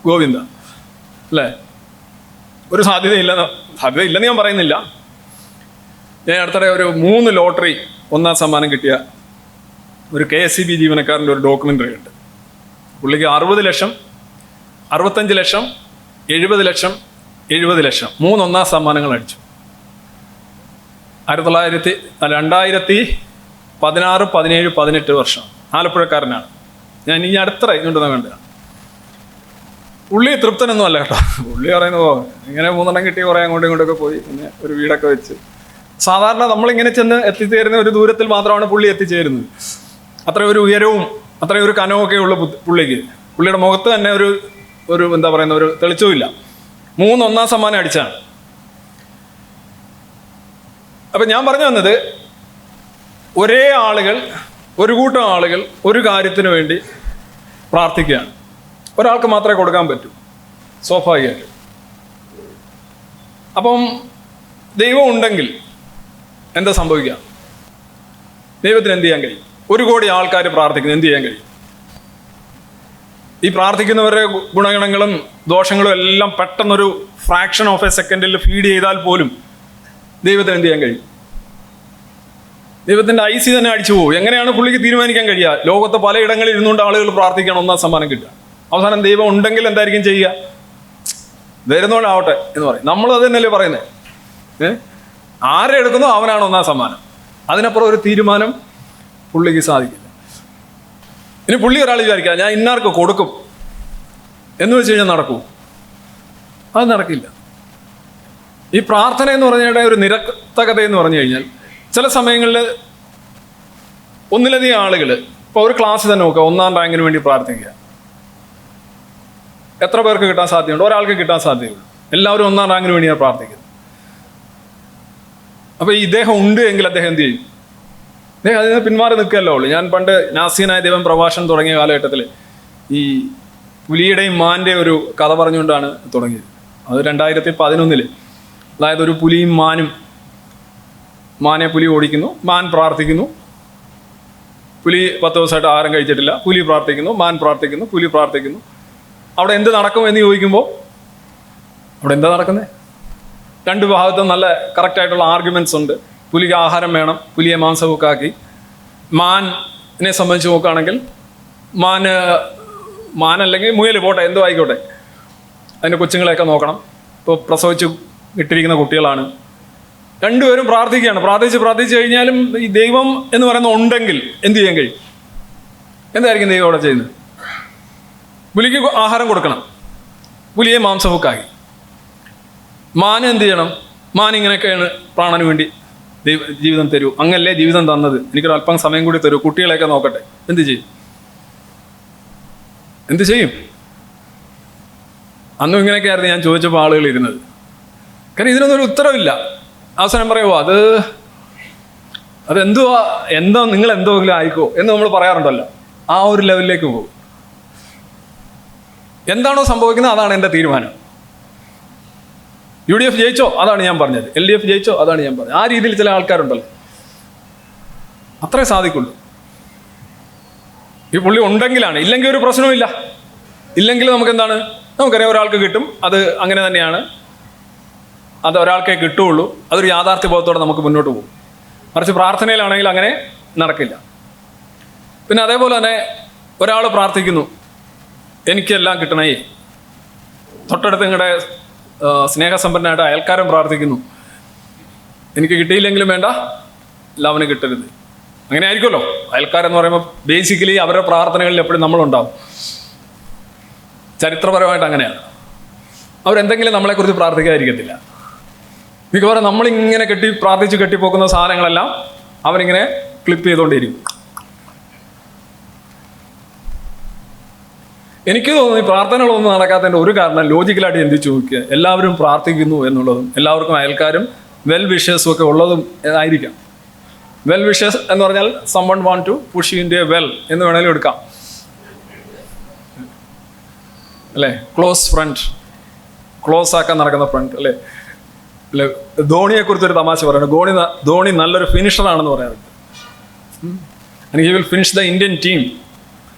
ഗോവിന്ദ, അല്ലേ? ഒരു സാധ്യതയില്ലെന്ന് ഞാൻ പറയുന്നില്ല. ഞാൻ അടുത്തിടെ ഒരു 3 ലോട്ടറി ഒന്നാം സമ്മാനം കിട്ടിയ ഒരു KSEB ജീവനക്കാരൻ്റെ ഒരു ഡോക്യുമെൻ്ററി ഉണ്ട്. പുള്ളിക്ക് 60 ലക്ഷം, 65 ലക്ഷം, 70 ലക്ഷം, 70 ലക്ഷം 3 ഒന്നാം സമ്മാനങ്ങൾ അടിച്ചു. 2016, 17, 18 വർഷം. ആലപ്പുഴക്കാരനാണ്. ഞാൻ ഈ അടുത്തിടെ ഇങ്ങോട്ട് കണ്ടതാണ്. പുള്ളി തൃപ്തനൊന്നും അല്ല കേട്ടോ. പുള്ളി പറയുന്നത് ഇങ്ങനെ 3 കിട്ടി, കുറേ അങ്ങോട്ടും ഇങ്ങോട്ടൊക്കെ പോയി, പിന്നെ ഒരു വീടൊക്കെ വെച്ച്. സാധാരണ നമ്മളിങ്ങനെ ചെന്ന് എത്തിച്ചേരുന്ന ഒരു ദൂരത്തിൽ മാത്രമാണ് പുള്ളി എത്തിച്ചേരുന്നത്. അത്രയും ഒരു ഉയരവും അത്രയും ഒരു കനമൊക്കെ ഉള്ളു പുള്ളിക്ക്. പുള്ളിയുടെ മുഖത്ത് തന്നെ ഒരു എന്താ പറയുന്ന ഒരു തെളിച്ചവും ഇല്ല. 3 ഒന്നാം സമ്മാനം അടിച്ചാണ്. അപ്പം ഞാൻ പറഞ്ഞു വന്നത്, ഒരു കൂട്ടം ആളുകൾ ഒരു കാര്യത്തിന് വേണ്ടി പ്രാർത്ഥിക്കുകയാണ്. ഒരാൾക്ക് മാത്രമേ കൊടുക്കാൻ പറ്റൂ, സ്വാഭാവികമായിട്ട്. അപ്പം ദൈവം ഉണ്ടെങ്കിൽ എന്താ സംഭവിക്കുക? ദൈവത്തിന് എന്ത് ചെയ്യാൻ കഴിയും? 1 കോടി ആൾക്കാർ പ്രാർത്ഥിക്കുന്നു, എന്ത് ചെയ്യാൻ കഴിയും? ഈ പ്രാർത്ഥിക്കുന്നവരുടെ ഗുണഗണങ്ങളും ദോഷങ്ങളും എല്ലാം പെട്ടെന്നൊരു ഫ്രാക്ഷൻ ഓഫ് എ സെക്കൻഡിൽ ഫീഡ് ചെയ്താൽ പോലും ദൈവത്തിന് എന്ത് ചെയ്യാൻ കഴിയും? ദൈവത്തിൻ്റെ IC തന്നെ അടിച്ചു പോകും. എങ്ങനെയാണ് പുള്ളിക്ക് തീരുമാനിക്കാൻ കഴിയുക? ലോകത്ത് പലയിടങ്ങളിൽ ഇരുന്നുകൊണ്ട് ആളുകൾ പ്രാർത്ഥിക്കണം, ഒന്നാം സമ്മാനം കിട്ടുക. അവസാനം ദൈവം ഉണ്ടെങ്കിൽ എന്തായിരിക്കും ചെയ്യുക? വരുന്നോണ്ടാവട്ടെ എന്ന് പറയും. നമ്മളത് തന്നെയല്ലേ പറയുന്നത്. ആരെ എടുക്കുന്നോ അവനാണ് ഒന്നാം സമ്മാനം. അതിനപ്പുറം ഒരു തീരുമാനം പുള്ളിക്ക് സാധിക്കില്ല. ഇനി പുള്ളി ഒരാൾ വിചാരിക്കുക, ഞാൻ ഇന്നാർക്ക് കൊടുക്കും എന്ന് വെച്ച് കഴിഞ്ഞാൽ നടക്കൂ? അത് നടക്കില്ല. ഈ പ്രാർത്ഥന എന്ന് പറഞ്ഞാൽ ഒരു നിരർത്ഥകത എന്ന് പറഞ്ഞു കഴിഞ്ഞാൽ ചില സമയങ്ങളിൽ ഒന്നിലധികം ആളുകൾ ഇപ്പോൾ ഒരു ക്ലാസ് തന്നെ നോക്കുക, 1ാം റാങ്കിന് വേണ്ടി പ്രാർത്ഥിക്കുക. എത്ര പേർക്ക് കിട്ടാൻ സാധ്യതയുണ്ട്? ഒരാൾക്ക് കിട്ടാൻ സാധ്യതയുള്ളൂ. എല്ലാവരും 1ാം റാങ്കിന് വേണ്ടിയാണ് പ്രാർത്ഥിക്കുന്നത്. അപ്പോൾ ഇദ്ദേഹം ഉണ്ട് എങ്കിൽ അദ്ദേഹം എന്ത് ചെയ്യും? അദ്ദേഹം അതിൽ നിന്ന് പിന്മാറി നിൽക്കുകയല്ലോ ഉള്ളൂ. ഞാൻ പണ്ട് നാസീനായ ദൈവം പ്രഭാഷണം തുടങ്ങിയ കാലഘട്ടത്തിൽ ഈ പുലിയുടെയും മാൻ്റെ ഒരു കഥ പറഞ്ഞുകൊണ്ടാണ് തുടങ്ങിയത്. അത് 2011. അതായത് ഒരു പുലിയും മാനും, മാനെ പുലി ഓടിക്കുന്നു, മാൻ പ്രാർത്ഥിക്കുന്നു. പുലി 10 ദിവസമായിട്ട് ആഹാരം കഴിച്ചിട്ടില്ല. പുലി പ്രാർത്ഥിക്കുന്നു, മാൻ പ്രാർത്ഥിക്കുന്നു, പുലി പ്രാർത്ഥിക്കുന്നു. അവിടെ എന്ത് നടക്കും എന്ന് ചോദിക്കുമ്പോൾ അവിടെ എന്താ നടക്കുന്നത്? രണ്ട് ഭാഗത്തും നല്ല കറക്റ്റായിട്ടുള്ള ആർഗ്യുമെൻറ്റ്സ് ഉണ്ട്. പുലിക്ക് ആഹാരം വേണം, പുലിയെ മാംസമൊക്കെ ആക്കി. മാനിനെ സംബന്ധിച്ച് നോക്കുകയാണെങ്കിൽ മാനല്ലെങ്കിൽ മുയൽ പോട്ടെ, എന്തോ ആയിക്കോട്ടെ, അതിൻ്റെ കൊച്ചുങ്ങളെയൊക്കെ നോക്കണം. ഇപ്പോൾ പ്രസവിച്ച് ഇട്ടിരിക്കുന്ന കുട്ടികളാണ്. രണ്ടുപേരും പ്രാർത്ഥിക്കുകയാണ്. പ്രാർത്ഥിച്ച് കഴിഞ്ഞാലും ഈ ദൈവം എന്ന് പറയുന്നത് ഉണ്ടെങ്കിൽ എന്ത് ചെയ്യാൻ കഴിയും? എന്തായിരിക്കും ദൈവം അവിടെ ചെയ്യുന്നത്? പുലിക്ക് ആഹാരം കൊടുക്കണം, പുലിയെ മാംസമൊക്കാക്കി. മാന് എന്ത് ചെയ്യണം? മാൻ ഇങ്ങനെയൊക്കെയാണ് പ്രാണന് വേണ്ടി ജീവിതം തരൂ, അങ്ങനല്ലേ ജീവിതം തന്നത്, എനിക്കൊരു അല്പം സമയം കൂടി തരൂ, കുട്ടികളെയൊക്കെ നോക്കട്ടെ. എന്ത് ചെയ്യും? അന്നും ഇങ്ങനെയൊക്കെയായിരുന്നു ഞാൻ ചോദിച്ചപ്പോൾ ആളുകൾ ഇരുന്നത്. കാരണം ഇതിനൊന്നും ഒരു ഉത്തരവില്ല. അവസാനം പറയുമോ അതെന്തുവാ, നിങ്ങൾ എന്തെങ്കിലും ആയിക്കോ എന്ന് നമ്മൾ പറയാറുണ്ടല്ലോ. ആ ഒരു ലെവലിലേക്ക് പോകും. എന്താണോ സംഭവിക്കുന്നത് അതാണ് എൻ്റെ തീരുമാനം. UDF ജയിച്ചോ അതാണ് ഞാൻ പറഞ്ഞത്, LDF ജയിച്ചോ അതാണ് ഞാൻ പറഞ്ഞത്. ആ രീതിയിൽ ചില ആൾക്കാരുണ്ടല്ലോ, അത്രേ സാധിക്കുള്ളൂ. ഈ പുള്ളി ഉണ്ടെങ്കിലാണ്, ഇല്ലെങ്കിൽ ഒരു പ്രശ്നവുമില്ല. ഇല്ലെങ്കിൽ നമുക്കെന്താണ്? നമുക്കറിയാം ഒരാൾക്ക് കിട്ടും, അത് അങ്ങനെ തന്നെയാണ്, അത് ഒരാൾക്കേ കിട്ടുകയുള്ളൂ. അതൊരു യാഥാർത്ഥ്യബോധത്തോടെ നമുക്ക് മുന്നോട്ട് പോകും. മറിച്ച് പ്രാർത്ഥനയിലാണെങ്കിൽ അങ്ങനെ നടക്കില്ല. പിന്നെ അതേപോലെ തന്നെ ഒരാൾ പ്രാർത്ഥിക്കുന്നു, എനിക്കെല്ലാം കിട്ടണേ. തൊട്ടടുത്ത് നിങ്ങളുടെ സ്നേഹസമ്പന്നനായിട്ട് അയൽക്കാരൻ പ്രാർത്ഥിക്കുന്നു, എനിക്ക് കിട്ടിയില്ലെങ്കിലും വേണ്ട, എല്ലാം അവന് കിട്ടരുത്. അങ്ങനെ ആയിരിക്കുമല്ലോ. അയൽക്കാരെന്ന് പറയുമ്പോൾ ബേസിക്കലി അവരുടെ പ്രാർത്ഥനകളിൽ എപ്പോഴും നമ്മളുണ്ടാവും. ചരിത്രപരമായിട്ട് അങ്ങനെയാണ്. അവരെന്തെങ്കിലും നമ്മളെക്കുറിച്ച് പ്രാർത്ഥിക്കാതിരിക്കത്തില്ല. മിക്കവാറും നമ്മളിങ്ങനെ കെട്ടിപ്പോക്കുന്ന സാധനങ്ങളെല്ലാം അവനിങ്ങനെ ക്ലിപ്പ് ചെയ്തുകൊണ്ടിരിക്കും. എനിക്ക് തോന്നുന്നു ഈ പ്രാർത്ഥനകളൊന്നും നടക്കാത്തതിൻ്റെ ഒരു കാരണം ലോജിക്കലായിട്ട് ചിന്തിച്ച് നോക്കിയാൽ എല്ലാവരും പ്രാർത്ഥിക്കുന്നു എന്നുള്ളതും എല്ലാവർക്കും അയൽക്കാരും വെൽ വിഷേഴ്സും ഒക്കെ ഉള്ളതും ആയിരിക്കാം. വെൽ വിഷേഴ്സ് എന്ന് പറഞ്ഞാൽ someone want to push you into a well എന്ന് വേണമെങ്കിലും എടുക്കാം, അല്ലേ? ക്ലോസ് ഫ്രണ്ട്, ക്ലോസ് ആക്കാൻ നടക്കുന്ന ഫ്രണ്ട്, അല്ലേ? ധോണിയെക്കുറിച്ചൊരു തമാശ പറയുന്നത്, ധോണി നല്ലൊരു ഫിനിഷറാണെന്ന് പറയാറുണ്ട്. And he will finish the Indian team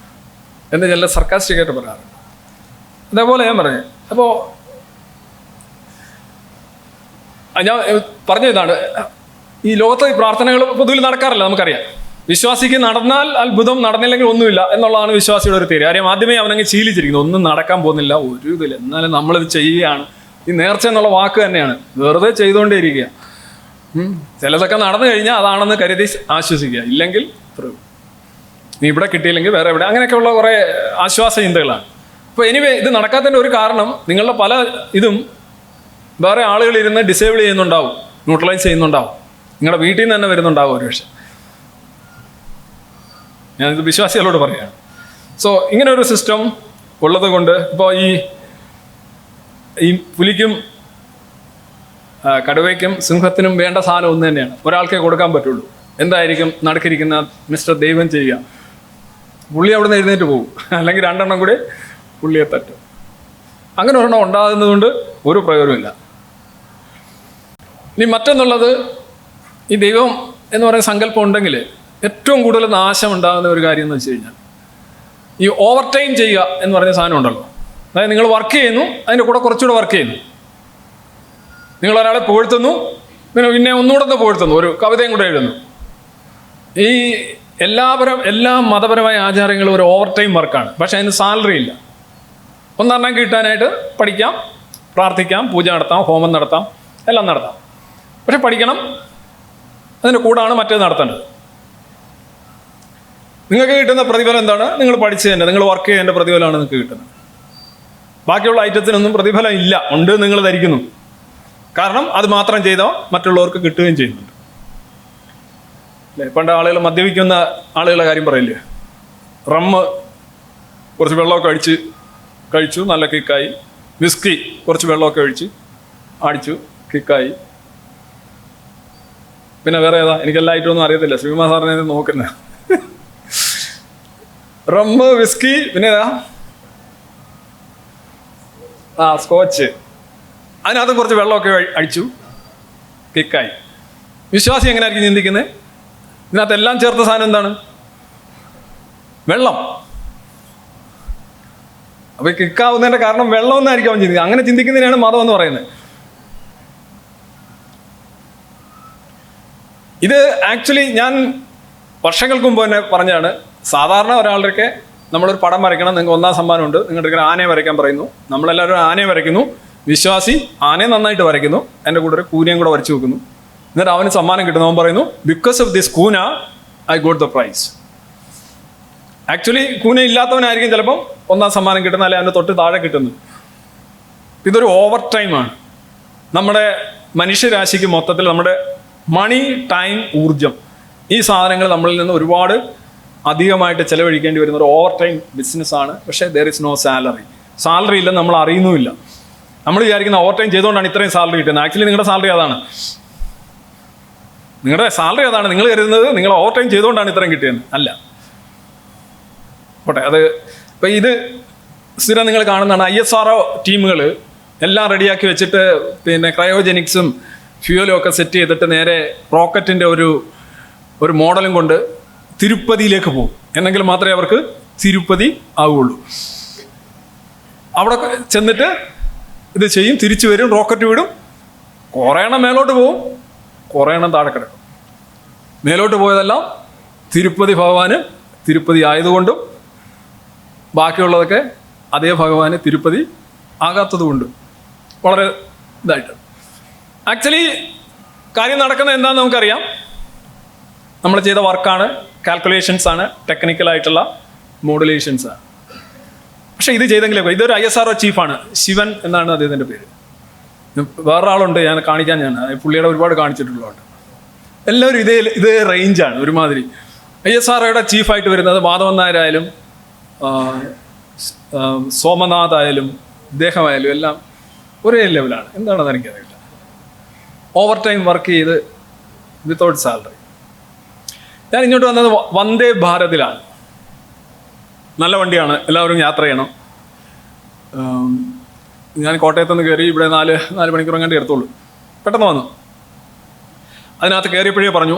എന്ന് ചില സർക്കാസ്റ്റിക് ആയിട്ട് പറയാറുണ്ട്. അതേപോലെ ഞാൻ പറഞ്ഞു. അപ്പോൾ ഞാൻ പറഞ്ഞ ഇതാണ്, ഈ ലോകത്ത് ഈ പ്രാർത്ഥനകൾ പൊതുവിൽ നടക്കാറില്ല, നമുക്കറിയാം. വിശ്വാസിക്ക് നടന്നാൽ അത്ഭുതം, നടന്നില്ലെങ്കിൽ ഒന്നുമില്ല എന്നുള്ളതാണ് വിശ്വാസിയുടെ ഒരു തീരുമാനം. കാര്യം ആദ്യമേ അവനങ്ങ് ശീലിച്ചിരിക്കുന്നു, ഒന്നും നടക്കാൻ പോകുന്നില്ല, ഒരു ഇതില്ല, എന്നാലും നമ്മളിത് ചെയ്യുകയാണ്. ഈ നേർച്ച എന്നുള്ള വാക്ക് തന്നെയാണ്, വെറുതെ ചെയ്തുകൊണ്ടേയിരിക്കുക. ചിലതൊക്കെ നടന്നു കഴിഞ്ഞാൽ അതാണെന്ന് കരുതി ആശ്വസിക്കുക, ഇല്ലെങ്കിൽ നീ ഇവിടെ കിട്ടിയില്ലെങ്കിൽ വേറെ എവിടെ, അങ്ങനെയൊക്കെയുള്ള കുറേ ആശ്വാസ ചിന്തകളാണ്. അപ്പോൾ എനിവേ ഇത് നടക്കാത്തതിൻ്റെ ഒരു കാരണം നിങ്ങളുടെ പല ഇതും വേറെ ആളുകൾ ഇരുന്ന് ഡിസേബിൾ ചെയ്യുന്നുണ്ടാവും, ന്യൂട്രലൈസ് ചെയ്യുന്നുണ്ടാവും, നിങ്ങളുടെ വീട്ടിൽ നിന്ന് തന്നെ വരുന്നുണ്ടാവും ഒരു പക്ഷേ. ഞാനിത് വിശ്വാസികളോട് പറയുകയാണ്. സോ ഇങ്ങനെ ഒരു സിസ്റ്റം ഉള്ളത് കൊണ്ട് ഇപ്പോൾ ഈ പുലിക്കും കടുവയ്ക്കും സിംഹത്തിനും വേണ്ട സാധനം ഒന്ന് തന്നെയാണ്, ഒരാൾക്കേ കൊടുക്കാൻ പറ്റുള്ളൂ. എന്തായിരിക്കും? നടുക്കിരിക്കുന്ന മിസ്റ്റർ ദൈവം ചെയ്യുക. പുള്ളി അവിടെ നിന്ന് എഴുന്നേറ്റ് പോകും, അല്ലെങ്കിൽ രണ്ടെണ്ണം കൂടി പുള്ളിയെ തട്ടും. അങ്ങനെ ഒരെണ്ണം ഉണ്ടാകുന്നതുകൊണ്ട് ഒരു പ്രയോജനമില്ല. ഇനി മറ്റൊന്നുള്ളത്, ഈ ദൈവം എന്ന് പറയുന്ന സങ്കല്പം ഉണ്ടെങ്കിൽ ഏറ്റവും കൂടുതൽ നാശം ഉണ്ടാകുന്ന ഒരു കാര്യം എന്ന് വെച്ച് കഴിഞ്ഞാൽ ഈ ഓവർ ടൈം ചെയ്യുക എന്ന് പറഞ്ഞ സാധനം ഉണ്ടല്ലോ. അതായത് നിങ്ങൾ വർക്ക് ചെയ്യുന്നു, അതിൻ്റെ കൂടെ കുറച്ചുകൂടെ വർക്ക് ചെയ്യുന്നു. നിങ്ങൾ ഒരാളെ പുകഴ്ത്തുന്നു, പിന്നെ ഒന്നുകൂടെ പുകഴ്ത്തുന്നു, ഒരു കവിതയും കൂടെ എഴുതുന്നു. ഈ എല്ലാ മതപരമായ ആചാരങ്ങളും ഒരു ഓവർ ടൈം വർക്കാണ്. പക്ഷേ അതിന് സാലറി ഇല്ല. ഒന്നെണ്ണം കിട്ടാനായിട്ട് പഠിക്കാം, പ്രാർത്ഥിക്കാം, പൂജ നടത്താം, ഹോമം നടത്താം, എല്ലാം നടത്താം. പക്ഷെ പഠിക്കണം, അതിൻ്റെ കൂടാണ് മറ്റേത് നടത്തേണ്ടത്. നിങ്ങൾക്ക് കിട്ടുന്ന പ്രതിഫലം എന്താണ്? നിങ്ങൾ പഠിച്ചതിൻ്റെ, നിങ്ങൾ വർക്ക് ചെയ്തതിൻ്റെ പ്രതിഫലമാണ് നിങ്ങൾക്ക് കിട്ടുന്നത്. ബാക്കിയുള്ള ഐറ്റത്തിനൊന്നും പ്രതിഫലം ഇല്ല, ഉണ്ട് നിങ്ങൾ ധരിക്കുന്നു. കാരണം അത് മാത്രം ചെയ്താൽ മറ്റുള്ളവർക്ക് കിട്ടുകയും ചെയ്യുന്നുണ്ട്. അല്ലേ? പണ്ട് ആളുകൾ മദ്യപിക്കുന്ന ആളുകളുടെ കാര്യം പറയില്ലേ, റമ്മ് കുറച്ച് വെള്ളമൊക്കെ കഴിച്ചു, നല്ല കിക്കായി. വിസ്കി കുറച്ച് വെള്ളമൊക്കെ അടിച്ചു, കിക്കായി. പിന്നെ വേറെ ഏതാ, എനിക്കെല്ലാം ഐറ്റമൊന്നും അറിയത്തില്ല, ശ്രീകുമാർ സാറിനെ നോക്കുന്നത്. റമ്മ്, വിസ്കി, പിന്നെ ഏതാ, സ്കോച്ച്. അതിനകത്ത് കുറച്ച് വെള്ളമൊക്കെ അടിച്ചു, കിക്കായി. വിശ്വാസി എങ്ങനെയായിരിക്കും ചിന്തിക്കുന്നത്? ഇതിനകത്ത് എല്ലാം ചേർത്ത സാധനം എന്താണ്? വെള്ളം. അപ്പൊ കിക്കാവുന്നതിന്റെ കാരണം വെള്ളം എന്നായിരിക്കും അവൻ ചിന്തിക്കുന്നത്. അങ്ങനെ ചിന്തിക്കുന്നതിനാണ് മതം എന്ന് പറയുന്നത്. ഇത് ആക്ച്വലി ഞാൻ വർഷങ്ങൾക്ക് മുമ്പ് തന്നെ പറഞ്ഞാണ്. സാധാരണ ഒരാളുടെ നമ്മളൊരു പടം വരയ്ക്കണം, നിങ്ങൾക്ക് 1ാം സമ്മാനമുണ്ട്, നിങ്ങളുടെ ആനയെ വരയ്ക്കാൻ പറയുന്നു. നമ്മളെല്ലാവരും ആനയെ വരയ്ക്കുന്നു. വിശ്വാസി ആനയെ നന്നായിട്ട് വരയ്ക്കുന്നു, എൻ്റെ കൂടെ ഒരു കൂനയും കൂടെ വരച്ചു വെക്കുന്നു. എന്നിട്ട് അവന് സമ്മാനം കിട്ടുന്നു. അവൻ പറയുന്നു, ബിക്കോസ് ഓഫ് ദിസ് കൂന I got the prize. Actually കൂന ഇല്ലാത്തവനായിരിക്കും ചിലപ്പം 1ാം സമ്മാനം കിട്ടുന്ന, അല്ലെങ്കിൽ അതിൻ്റെ തൊട്ട് താഴെ കിട്ടുന്നത്. ഇതൊരു ഓവർ ടൈമാണ്. നമ്മുടെ മനുഷ്യരാശിക്ക് മൊത്തത്തിൽ നമ്മുടെ മണി, ടൈം, ഊർജം, ഈ സാധനങ്ങൾ നമ്മളിൽ നിന്ന് ഒരുപാട് അധികമായിട്ട് ചിലവഴിക്കേണ്ടി വരുന്ന ഒരു ഓവർ ടൈം ബിസിനസ്സാണ്. പക്ഷേ ദർ ഇസ് നോ സാലറി ഇല്ലെന്ന് നമ്മൾ അറിയുന്നുമില്ല. നമ്മൾ വിചാരിക്കുന്ന ഓവർ ടൈം ചെയ്തുകൊണ്ടാണ് ഇത്രയും സാലറി കിട്ടുന്നത്. ആക്ച്വലി നിങ്ങളുടെ സാലറി അതാണ്. നിങ്ങൾ കരുതുന്നത് നിങ്ങൾ ഓവർ ടൈം ചെയ്തുകൊണ്ടാണ് ഇത്രയും കിട്ടിയെന്ന്. അല്ല. പോട്ടെ, അത് ഇപ്പം ഇത് സ്ഥിരം നിങ്ങൾ കാണുന്നതാണ്. ISRO ടീമുകൾ എല്ലാം റെഡിയാക്കി വെച്ചിട്ട് പിന്നെ ക്രയോജനിക്സും ഫ്യൂവലും ഒക്കെ സെറ്റ് ചെയ്തിട്ട് നേരെ റോക്കറ്റിൻ്റെ ഒരു മോഡലും കൊണ്ട് തിരുപ്പതിയിലേക്ക് പോകും. എന്നെങ്കിൽ മാത്രമേ അവർക്ക് തിരുപ്പതി ആവുകയുള്ളൂ. അവിടെ ചെന്നിട്ട് ഇത് ചെയ്യും, തിരിച്ചു വരും, റോക്കറ്റ് വിടും. കുറേ എണ്ണം മേലോട്ട് പോവും, കുറേ എണ്ണം താഴെ കിടക്കും. മേലോട്ട് പോയതെല്ലാം തിരുപ്പതി ഭഗവാന് തിരുപ്പതി ആയതുകൊണ്ടും ബാക്കിയുള്ളതൊക്കെ അതേ ഭഗവാന് തിരുപ്പതി ആകാത്തത് കൊണ്ടും വളരെ ഇതായിട്ട്. ആക്ച്വലി കാര്യം നടക്കുന്നത് എന്താണെന്ന് നമുക്കറിയാം. നമ്മൾ ചെയ്ത വർക്കാണ്, കാൽക്കുലേഷൻസ് ആണ്, ടെക്നിക്കലായിട്ടുള്ള മോഡുലേഷൻസ് ആണ്. പക്ഷേ ഇത് ചെയ്തെങ്കിലേ ഇതൊരു ISRO ചീഫാണ്, ശിവൻ എന്നാണ് അദ്ദേഹത്തിൻ്റെ പേര്. വേറൊരാളുണ്ട്, ഞാൻ പുള്ളിയുടെ ഒരുപാട് കാണിച്ചിട്ടുള്ളതുകൊണ്ട്. എല്ലാവരും ഇതേ റേഞ്ചാണ് ഒരുമാതിരി. ISROയുടെ ചീഫായിട്ട് വരുന്നത് മാധവൻ നായരായാലും സോമനാഥ് ആയാലും ഇദ്ദേഹമായാലും എല്ലാം ഒരേ ലെവലാണ്. എന്താണെന്ന് എനിക്കറിയില്ല. ഓവർ ടൈം വർക്ക് ചെയ്ത് വിത്തൗട്ട് സാലറി. ഞാൻ ഇങ്ങോട്ട് വന്നത് വന്ദേ ഭാരതിലാണ്. നല്ല വണ്ടിയാണ്, എല്ലാവരും യാത്ര ചെയ്യണം. ഞാൻ കോട്ടയത്തുനിന്ന് കയറി ഇവിടെ 4 മണിക്കൂർ കണ്ടി എടുത്തോളൂ. പെട്ടെന്ന് വന്നു. അതിനകത്ത് കയറിയപ്പോഴേ പറഞ്ഞു,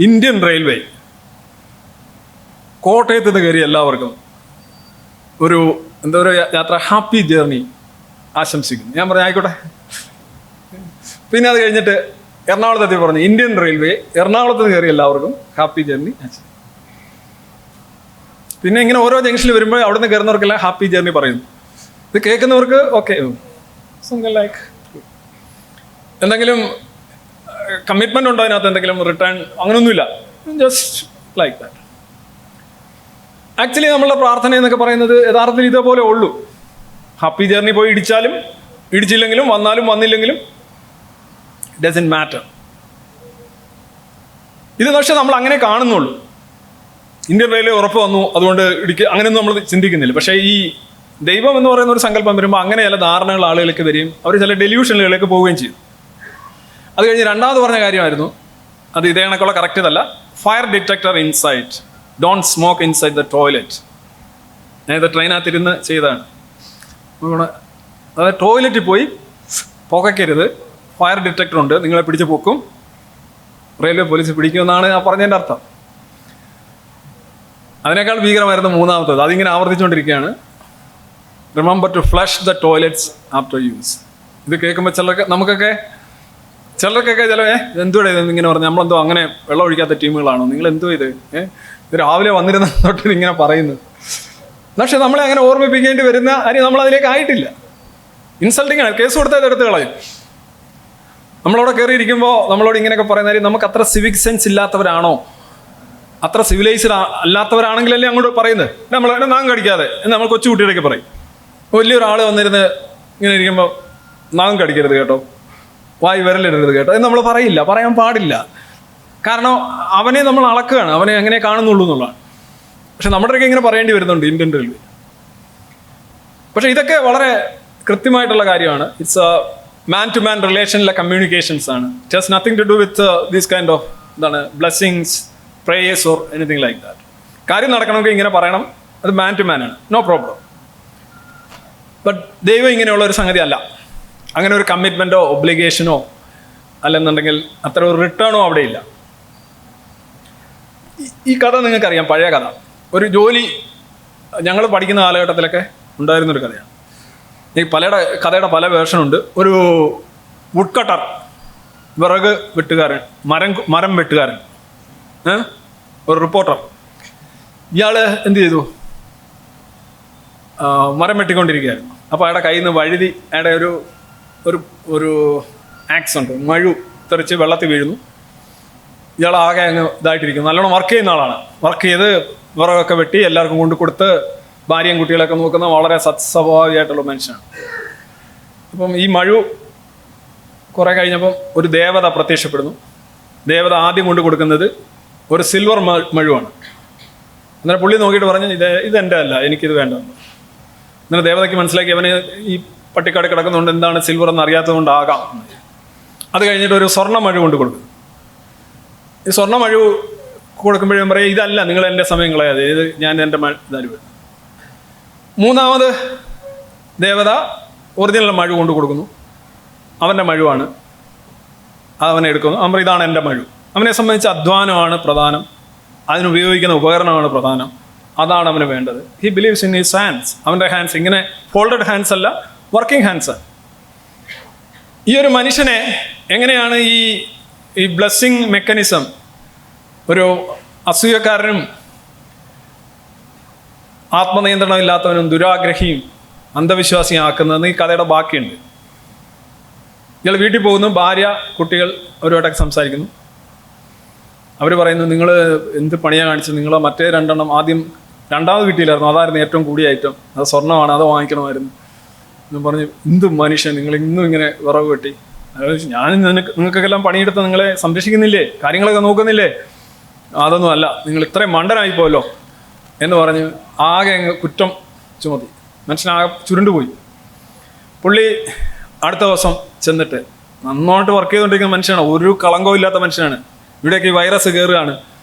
ഇന്ത്യൻ റെയിൽവേ കോട്ടയത്ത് നിന്ന് കയറി എല്ലാവർക്കും ഒരു യാത്ര, ഹാപ്പി ജേർണി ആശംസിക്കുന്നു. ഞാൻ പറഞ്ഞു ആയിക്കോട്ടെ. പിന്നെ അത് കഴിഞ്ഞിട്ട് എറണാകുളത്തെത്തി പറഞ്ഞു, ഇന്ത്യൻ റെയിൽവേ എറണാകുളത്ത് നിന്ന് കയറി എല്ലാവർക്കും ഹാപ്പി ജേർണി. പിന്നെ ഇങ്ങനെ ഓരോ ജംഗ്ഷനിൽ വരുമ്പോൾ അവിടെ നിന്ന് കയറുന്നവർക്കെല്ലാം ഹാപ്പി ജേർണി പറയുന്നു. ഇത് കേൾക്കുന്നവർക്ക് ഓക്കെ, ലൈക്ക് എന്തെങ്കിലും കമ്മിറ്റ്മെന്റ് ഉണ്ടോ അതിനകത്ത്, എന്തെങ്കിലും റിട്ടേൺ, അങ്ങനെയൊന്നുമില്ല. Just like that. ആക്ച്വലി നമ്മളുടെ പ്രാർത്ഥന എന്നൊക്കെ പറയുന്നത് യഥാർത്ഥത്തിൽ ഇതേപോലെ ഉള്ളൂ. ഹാപ്പി ജേർണി പോയി ഇടിച്ചാലും ഇടിച്ചില്ലെങ്കിലും, വന്നാലും വന്നില്ലെങ്കിലും, ഡസൻറ്റ് മാറ്റർ. ഇത് പക്ഷേ നമ്മൾ അങ്ങനെ കാണുന്നുള്ളൂ. ഇന്ത്യൻ റെയിൽവേ ഉറപ്പ് വന്നു അതുകൊണ്ട് അങ്ങനെയൊന്നും നമ്മൾ ചിന്തിക്കുന്നില്ല. പക്ഷേ ഈ ദൈവം എന്ന് പറയുന്ന ഒരു സങ്കല്പം വരുമ്പോൾ അങ്ങനെ ചില ധാരണകൾ ആളുകൾക്ക് വരികയും അവർ ചില ഡെല്യൂഷനുകളിലേക്ക് പോവുകയും ചെയ്യും. അത് കഴിഞ്ഞ് രണ്ടാമത് പറഞ്ഞ കാര്യമായിരുന്നു, അത് ഇതേ കണക്കുള്ള കറക്റ്റ് അല്ല, fire detector inside, don't smoke inside the toilet. ഞാൻ ഇത് ട്രെയിനകത്തിരുന്ന് ചെയ്തതാണ്. അതായത് ടോയ്ലറ്റിൽ പോയി പുകയ്ക്കരുത്, ഫയർ ഡിറ്റക്ടർ ഉണ്ട്, നിങ്ങളെ പിടിച്ച് പൊക്കും, റെയിൽവേ പോലീസ് പിടിക്കുമെന്നാണ് ആ പറഞ്ഞതിൻ്റെ അർത്ഥം. അതിനേക്കാൾ ഭീകരമായിരുന്നു മൂന്നാമത്തത്. അതിങ്ങനെ ആവർത്തിച്ചുകൊണ്ടിരിക്കുകയാണ്, remember to flush the toilets after use. ഇത് കേൾക്കുമ്പോൾ ചിലർക്കൊക്കെ എന്തുകൂടെ ഇങ്ങനെ പറഞ്ഞു, നമ്മളെന്തോ അങ്ങനെ വെള്ളം ഒഴിക്കാത്ത ടീമുകളാണോ, നിങ്ങൾ എന്തോ ഇത് രാവിലെ വന്നിരുന്ന തൊട്ട് ഇങ്ങനെ പറയുന്നത്. പക്ഷെ നമ്മളെ അങ്ങനെ ഓർമ്മിപ്പിക്കേണ്ടി വരുന്ന കാര്യം നമ്മൾ അതിലേക്ക് ആയിട്ടില്ല. ഇൻസൾട്ടിങ് ആണ്, കേസ് കൊടുത്താൽ എടുത്ത് കളയും. നമ്മളവിടെ കയറിയിരിക്കുമ്പോൾ നമ്മളോട് ഇങ്ങനെയൊക്കെ പറയുന്ന കാര്യം, നമുക്ക് അത്ര സിവിക് സെൻസ് ഇല്ലാത്തവരാണോ, അത്ര സിവിലൈസ്ഡ് അല്ലാത്തവരാണെങ്കിലല്ലേ അങ്ങോട്ട് പറയുന്നത്. നമ്മൾ നാം കടിക്കാതെ എന്ന് നമ്മൾ കൊച്ചുകുട്ടികളൊക്കെ പറയും. വലിയൊരാൾ വന്നിരുന്ന് ഇങ്ങനെ ഇരിക്കുമ്പോൾ നാം കടിക്കരുത് കേട്ടോ, വായി വിരലിടരുത് കേട്ടോ എന്ന് നമ്മൾ പറയില്ല, പറയാൻ പാടില്ല. കാരണം അവനെ നമ്മൾ അളക്കുകയാണ്, അവനെ അങ്ങനെ കാണുന്നുള്ളൂ എന്നുള്ളതാണ്. പക്ഷെ നമ്മുടെയൊക്കെ ഇങ്ങനെ പറയേണ്ടി വരുന്നുണ്ട് ഇന്ത്യൻ റെയിൽവേ. പക്ഷെ ഇതൊക്കെ വളരെ കൃത്യമായിട്ടുള്ള കാര്യമാണ്. It's a man to man റിലേഷനിലെ കമ്മ്യൂണിക്കേഷൻസ് ആണ്. It has nothing to do with these kind of blessings, prayers or anything like that. കാര്യം നടക്കണമെങ്കിൽ ഇങ്ങനെ പറയണം, അത് മാൻ ടു മാൻ ആണ്, നോ പ്രോബ്ലം. ബട്ട് ദൈവം ഇങ്ങനെയുള്ള ഒരു സംഗതി അല്ല. അങ്ങനെ ഒരു കമ്മിറ്റ്മെൻറ്റോ ഒബ്ലിഗേഷനോ അല്ലെന്നുണ്ടെങ്കിൽ അത്ര ഒരു റിട്ടേണോ അവിടെ ഇല്ല. ഈ കഥ നിങ്ങൾക്കറിയാം, പഴയ കഥ. ഒരു ജോലി ഞങ്ങൾ പഠിക്കുന്ന കാലഘട്ടത്തിലൊക്കെ ഉണ്ടായിരുന്നൊരു കഥയാണ്. ഈ കഥയുടെ പല വേർഷനുണ്ട്. ഒരു വുഡ് കട്ടർ, വിറക് വെട്ടുകാരൻ, മരം വെട്ടുകാരൻ, ഒരു റിപ്പോർട്ടർ. ഇയാൾ എന്ത് ചെയ്തു? മരം വെട്ടിക്കൊണ്ടിരിക്കുകയായിരുന്നു. അപ്പോൾ അയാളുടെ കയ്യിൽ നിന്ന് വഴുതി അയാളുടെ ഒരു ആക്സ് ഉണ്ട്, മഴു തെറിച്ച് വെള്ളത്തിൽ വീഴുന്നു. ഇയാൾ ആകെ അങ്ങ് ഇതായിട്ടിരിക്കുന്നു. നല്ലോണം വർക്ക് ചെയ്യുന്ന ആളാണ്. വർക്ക് ചെയ്ത് വിറകൊക്കെ വെട്ടി എല്ലാവർക്കും കൊണ്ട് കൊടുത്ത് ഭാര്യയും കുട്ടികളൊക്കെ നോക്കുന്ന വളരെ സത്സ്വഭാവിയായിട്ടുള്ള മനുഷ്യനാണ്. അപ്പം ഈ മഴു കുറേ കഴിഞ്ഞപ്പം ഒരു ദേവത പ്രത്യക്ഷപ്പെടുന്നു. ദേവത ആദ്യം കൊണ്ട് കൊടുക്കുന്നത് ഒരു സിൽവർ മഴുവാണ്. അന്നേരം പുള്ളി നോക്കിയിട്ട് പറഞ്ഞു, ഇതെൻ്റെ അല്ല, എനിക്കിത് വേണ്ട. അന്നേരം ദേവതയ്ക്ക് മനസ്സിലാക്കി അവന് ഈ പട്ടിക്കാട് കിടക്കുന്നതുകൊണ്ട് എന്താണ് സിൽവർ എന്ന് അറിയാത്തത് കൊണ്ടാകാം. അത് കഴിഞ്ഞിട്ട് ഒരു സ്വർണ്ണ മഴു കൊണ്ട് കൊടുക്കും. ഈ സ്വർണ്ണ മഴു കൊടുക്കുമ്പോഴും പറയും, ഇതല്ല, നിങ്ങൾ എൻ്റെ സമയം കളയാതെ, ഇത് ഞാൻ എൻ്റെ ഇതാരും. മൂന്നാമത് ദേവത ഒറിജിനൽ മഴു കൊണ്ട് കൊടുക്കുന്നു. അവൻ്റെ മഴുവാണ്, അവനെ എടുക്കുന്നു. അവൻ പറയും, ഇതാണ് എൻ്റെ മഴു. അവനെ സംബന്ധിച്ച് അധ്വാനമാണ് പ്രധാനം, അതിനുപയോഗിക്കുന്ന ഉപകരണമാണ് പ്രധാനം, അതാണ് അവന് വേണ്ടത്. He believes in his hands. അവൻ്റെ ഹാൻഡ്സ് ഇങ്ങനെ ഫോൾഡഡ് ഹാൻഡ്സ് അല്ല, വർക്കിംഗ് ഹാൻഡ്സ്. ഈ ഒരു മനുഷ്യനെ എങ്ങനെയാണ് ഈ ബ്ലെസ്സിങ് മെക്കാനിസം ഒരു അസൂയക്കാരനും ആത്മനിയന്ത്രണം ഇല്ലാത്തവനും ദുരാഗ്രഹിയും അന്ധവിശ്വാസിയും ആക്കുന്നതെന്ന് ഈ കഥയുടെ ബാക്കിയുണ്ട്. ഇയാൾ വീട്ടിൽ പോകുന്നു, ഭാര്യ കുട്ടികൾ അവരുമായിട്ടൊക്കെ സംസാരിക്കുന്നു. അവർ പറയുന്നു, നിങ്ങൾ എന്ത് പണിയാണ് കാണിച്ചത്? നിങ്ങൾ മറ്റേ രണ്ടെണ്ണം രണ്ടാമത് കിട്ടിയില്ലായിരുന്നു, അതായിരുന്നു ഏറ്റവും കൂടിയ ഐറ്റം, അത് സ്വർണ്ണമാണ്, അത് വാങ്ങിക്കണമായിരുന്നു എന്ന് പറഞ്ഞ്. എന്ത് മനുഷ്യൻ, നിങ്ങൾ ഇന്നും ഇങ്ങനെ വിറവ് വെട്ടി? ഞാൻ നിങ്ങൾക്കെല്ലാം പണിയെടുത്ത് നിങ്ങളെ സംരക്ഷിക്കുന്നില്ലേ, കാര്യങ്ങളൊക്കെ നോക്കുന്നില്ലേ? അതൊന്നും അല്ല, നിങ്ങൾ ഇത്രയും മണ്ടനായിപ്പോയല്ലോ എന്ന് പറഞ്ഞ് ആകെ അങ്ങ് കുറ്റം ചുമത്തി. മനുഷ്യനാകെ ചുരുണ്ടുപോയി. പുള്ളി അടുത്ത ദിവസം ചെന്നിട്ട് നന്നായിട്ട് വർക്ക് ചെയ്തുകൊണ്ടിരിക്കുന്ന മനുഷ്യനാണ്, ഒരു കളങ്കവും ഇല്ലാത്ത മനുഷ്യനാണ്. ഇവിടേക്ക് ഈ വൈറസ് കയറുകയാണ്.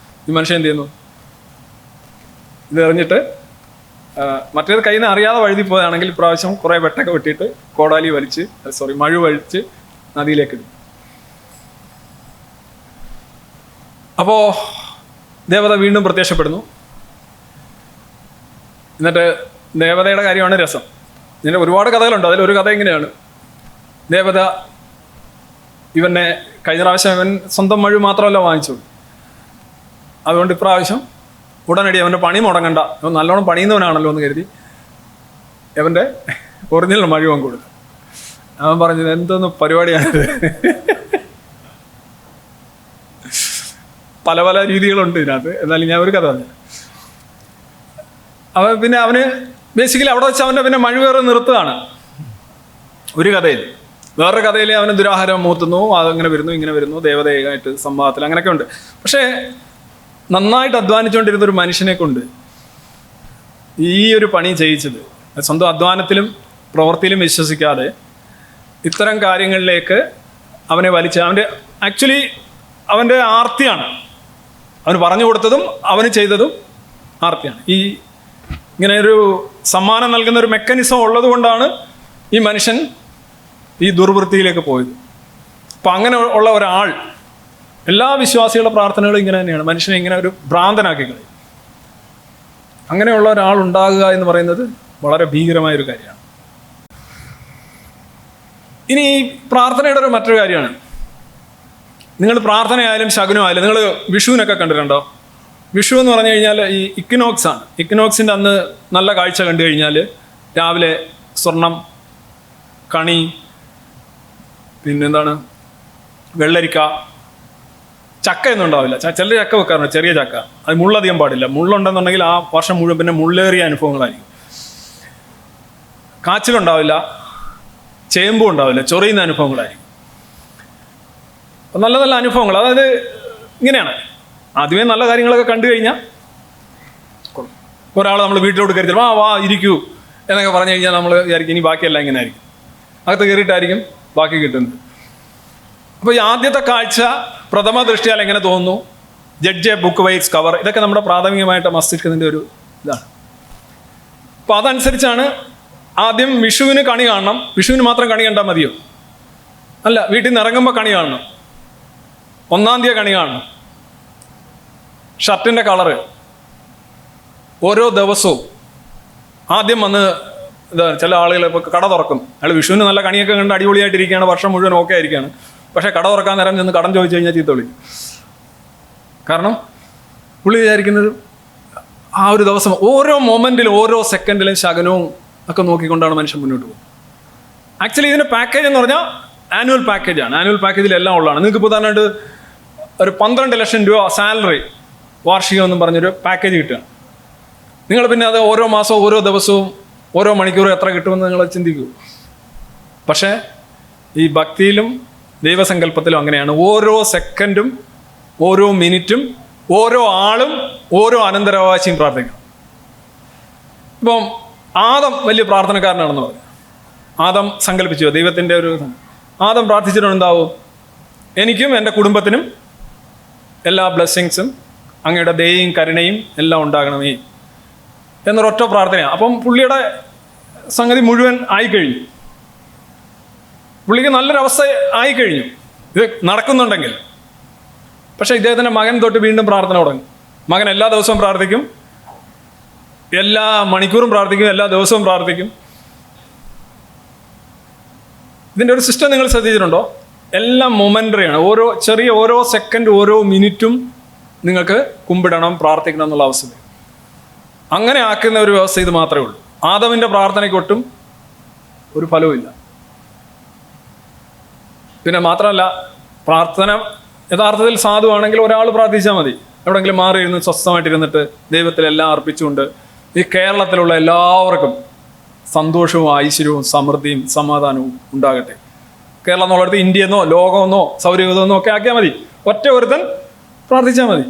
ഈ മനുഷ്യൻ എന്ത് ചെയ്യുന്നു? ഇത് എറിഞ്ഞിട്ട് മറ്റേത് കയ്യിൽ നിന്ന് അറിയാതെ വഴുതി പോയതാണെങ്കിൽ ഇപ്രാവശ്യം കുറേ വെട്ടൊക്കെ വെട്ടിയിട്ട് കോടാലി മഴു വലിച്ച് നദിയിലേക്ക് ഇടും. അപ്പോൾ ദേവത വീണ്ടും പ്രത്യക്ഷപ്പെടുന്നു. എന്നിട്ട് ദേവതയുടെ കാര്യമാണ് രസം. ഇതിൻ്റെ ഒരുപാട് കഥകളുണ്ട്. അതിലൊരു കഥ ഇങ്ങനെയാണ്. ദേവത ഇവനെ കഴിഞ്ഞ പ്രാവശ്യം ഇവൻ സ്വന്തം മഴു മാത്രമല്ല വാങ്ങിച്ചോളൂ, അതുകൊണ്ട് ഇപ്രാവശ്യം ഉടനടി അവൻ്റെ പണി മുടങ്ങണ്ട, അവൻ നല്ലോണം പണിയുന്നവനാണല്ലോ എന്ന് കരുതി അവൻ്റെ ഒറിജിനൽ മഴുവൻ കൊടുക്കും. അവൻ പറഞ്ഞത്, എന്തോന്ന് പരിപാടിയാണിത്? പല പല രീതികളുണ്ട് ഇതിനകത്ത്. എന്നാലും ഞാൻ ഒരു കഥ പറഞ്ഞു. അവന് ബേസിക്കലി അവിടെ വെച്ച് അവൻ്റെ പിന്നെ മഴുവേറെ നിർത്തുകയാണ് ഒരു കഥയിൽ. വേറൊരു കഥയിൽ അവന് ദുരാഹാരം മൂത്തുന്നു, അതങ്ങനെ വരുന്നു, ഇങ്ങനെ വരുന്നു, ദേവതയായിട്ട് സംവാദത്തിൽ അങ്ങനെയൊക്കെ ഉണ്ട്. പക്ഷേ നന്നായിട്ട് അധ്വാനിച്ചുകൊണ്ടിരുന്ന ഒരു മനുഷ്യനെ കൊണ്ട് ഈ ഒരു പണി ചെയ്യിച്ചത്, സ്വന്തം അധ്വാനത്തിലും പ്രവൃത്തിയിലും വിശ്വസിക്കാതെ ഇത്തരം കാര്യങ്ങളിലേക്ക് അവനെ വലിച്ച് അവൻ്റെ ആർത്തിയാണ്. അവന് പറഞ്ഞു കൊടുത്തതും അവന് ചെയ്തതും ആർത്തിയാണ്. ഇങ്ങനെ ഒരു സമ്മാനം നൽകുന്ന ഒരു മെക്കാനിസം ഉള്ളത് കൊണ്ടാണ് ഈ മനുഷ്യൻ ഈ ദുർവൃത്തിയിലേക്ക് പോയത്. അപ്പം അങ്ങനെ ഉള്ള ഒരാൾ, എല്ലാ വിശ്വാസികളുടെ പ്രാർത്ഥനകളും ഇങ്ങനെ തന്നെയാണ്, മനുഷ്യനെ ഇങ്ങനെ ഒരു ഭ്രാന്തനാക്കി കളയും. അങ്ങനെയുള്ള ഒരാൾ ഉണ്ടാകുക എന്ന് പറയുന്നത് വളരെ ഭീകരമായൊരു കാര്യമാണ്. ഇനി ഈ പ്രാർത്ഥനയുടെ മറ്റൊരു കാര്യമാണ്. നിങ്ങൾ പ്രാർത്ഥനയായാലും ശകുനമായാലും, നിങ്ങൾ വിഷുവിനൊക്കെ കണ്ടിട്ടുണ്ടോ? വിഷു എന്ന് പറഞ്ഞു കഴിഞ്ഞാൽ ഈ ഇക്വിനോക്സ് ആണ്. ഇക്വിനോക്സിൻ്റെ അന്ന് നല്ല കാഴ്ച കണ്ടു കഴിഞ്ഞാൽ രാവിലെ സ്വർണം, കണി, പിന്നെന്താണ്, വെള്ളരിക്ക, ചക്കയൊന്നും ഉണ്ടാവില്ല. ചില ചക്ക വെക്കാറുണ്ട്, ചെറിയ ചക്ക, അത് മുള്ളധികം പാടില്ല. മുള്ളുണ്ടെന്നുണ്ടെങ്കിൽ ആ വർഷം മുഴുവൻ പിന്നെ മുള്ളേറിയ അനുഭവങ്ങളായിരിക്കും. കാച്ചിലുണ്ടാവില്ല, ചേമ്പും ഉണ്ടാവില്ല, ചൊറിയുന്ന അനുഭവങ്ങളായിരിക്കും. നല്ല നല്ല അനുഭവങ്ങൾ. അതായത് ഇങ്ങനെയാണ്, ആദ്യമേ നല്ല കാര്യങ്ങളൊക്കെ കണ്ടു കഴിഞ്ഞാൽ ഒരാൾ നമ്മൾ വീട്ടിലോട്ട് കയറി വാ ഇരിക്കൂ എന്നൊക്കെ പറഞ്ഞു കഴിഞ്ഞാൽ നമ്മൾ വിചാരിക്കും ഇനി ബാക്കിയെല്ലാം ഇങ്ങനെ ആയിരിക്കും. അകത്ത് കയറിയിട്ടായിരിക്കും ബാക്കി കിട്ടുന്നത്. അപ്പോൾ ഈ ആദ്യത്തെ കാഴ്ച പ്രഥമ ദൃഷ്ടിയാൽ എങ്ങനെ തോന്നുന്നു? Judge a book by its cover. ഇതൊക്കെ നമ്മുടെ പ്രാഥമികമായിട്ട് മസ്തിഷ്കത്തിൻ്റെ ഒരു ഇതാണ്. അപ്പോൾ അതനുസരിച്ചാണ് ആദ്യം വിഷുവിന് കണി കാണണം. വിഷുവിന് മാത്രം കണി കണ്ടാൽ മതിയോ? അല്ല, വീട്ടിൽ നിന്ന് ഇറങ്ങുമ്പോൾ കണി കാണണം. 1-ാം തീയതി കണി കാണണം. ഷർട്ടിൻ്റെ കളറ് ഓരോ ദിവസവും ആദ്യം വന്ന് ചില ആളുകൾ ഇപ്പോൾ കട തുറക്കും. അയാൾ വിഷുവിന് നല്ല കണിയൊക്കെ കണ്ട് അടിപൊളിയായിട്ടിരിക്കുകയാണ്, വർഷം മുഴുവൻ ഓക്കെ ആയിരിക്കുകയാണ്. പക്ഷേ കട തുറക്കാൻ നേരം ചെന്ന് കടം ചോദിച്ചു കഴിഞ്ഞാൽ ചീത്ത വിളിക്കും. കാരണം പുള്ളി വിചാരിക്കുന്നത് ആ ഒരു ദിവസം ഓരോ മൊമെൻറ്റിലും ഓരോ സെക്കൻഡിലും ശകനവും ഒക്കെ നോക്കിക്കൊണ്ടാണ് മനുഷ്യൻ മുന്നോട്ട് പോകുന്നത്. ആക്ച്വലി ഇതിൻ്റെ പാക്കേജ് എന്ന് പറഞ്ഞാൽ ആനുവൽ പാക്കേജാണ്. ആനുവൽ പാക്കേജിൽ എല്ലാം ഉള്ളതാണ്. നിങ്ങൾക്ക് ഇപ്പോൾ ഉദാഹരണമായിട്ട് ഒരു 12 ലക്ഷം രൂപ സാലറി വാർഷികം എന്നും പറഞ്ഞൊരു പാക്കേജ് കിട്ടുകയാണ്. നിങ്ങൾ പിന്നെ അത് ഓരോ മാസവും ഓരോ ദിവസവും ഓരോ മണിക്കൂറും എത്ര കിട്ടുമെന്ന് നിങ്ങൾ ചിന്തിക്കൂ. പക്ഷേ ഈ ഭക്തിയിലും ദൈവസങ്കല്പത്തിലും അങ്ങനെയാണ്. ഓരോ സെക്കൻഡും ഓരോ മിനിറ്റും ഓരോ ആളും ഓരോ അനന്തരാവകാശിയും പ്രാർത്ഥിക്കണം. ഇപ്പം ആദം വലിയ പ്രാർത്ഥനക്കാരനാണെന്ന് പറഞ്ഞു. ആദം സങ്കല്പിച്ചു ദൈവത്തിൻ്റെ ഒരു ആദം പ്രാർത്ഥിച്ചിട്ടുണ്ടാവും, എനിക്കും എൻ്റെ കുടുംബത്തിനും എല്ലാ ബ്ലെസ്സിങ്സും അങ്ങയുടെ ദയയും കരുണയും എല്ലാം ഉണ്ടാകണമേ എന്നൊരൊറ്റ പ്രാർത്ഥനയാണ്. അപ്പം പുള്ളിയുടെ സംഗതി മുഴുവൻ ആയിക്കഴിഞ്ഞു. പുള്ളിക്ക് നല്ലൊരവസ്ഥ ആയിക്കഴിഞ്ഞു ഇത് നടക്കുന്നുണ്ടെങ്കിൽ. പക്ഷേ ഇദ്ദേഹത്തിൻ്റെ മകൻ തൊട്ട് വീണ്ടും പ്രാർത്ഥന തുടങ്ങും. മകൻ എല്ലാ ദിവസവും പ്രാർത്ഥിക്കും, എല്ലാ മണിക്കൂറും പ്രാർത്ഥിക്കും, എല്ലാ ദിവസവും പ്രാർത്ഥിക്കും. ഇതിൻ്റെ ഒരു സിസ്റ്റം നിങ്ങൾ ശ്രദ്ധിച്ചിട്ടുണ്ടോ? എല്ലാം മൊമെൻ്ററിയാണ്. ഓരോ സെക്കൻഡ് ഓരോ മിനിറ്റും നിങ്ങൾക്ക് കുമ്പിടണം, പ്രാർത്ഥിക്കണം എന്നുള്ള അവസ്ഥ. അങ്ങനെ ആക്കുന്ന ഒരു വ്യവസ്ഥ ഇത് മാത്രമേ ഉള്ളൂ. ആദമിൻ്റെ പ്രാർത്ഥനയ്ക്കൊട്ടും ഒരു ഫലവുമില്ല. പിന്നെ മാത്രമല്ല, പ്രാർത്ഥന യഥാർത്ഥത്തിൽ സാധുവാണെങ്കിൽ ഒരാൾ പ്രാർത്ഥിച്ചാൽ മതി. എവിടെയെങ്കിലും മാറി ഇരുന്ന് സ്വസ്ഥമായിട്ടിരുന്നിട്ട് ദൈവത്തിലെല്ലാം അർപ്പിച്ചുകൊണ്ട് ഈ കേരളത്തിലുള്ള എല്ലാവർക്കും സന്തോഷവും ഐശ്വര്യവും സമൃദ്ധിയും സമാധാനവും ഉണ്ടാകട്ടെ. കേരളം എന്നുള്ളിടത്ത് ഇന്ത്യയെന്നോ ലോകമെന്നോ സൗരയൂഥമെന്നോ ഒക്കെ ആക്കിയാൽ മതി. ഒറ്റ ഒരുത്തൻ പ്രാർത്ഥിച്ചാൽ മതി.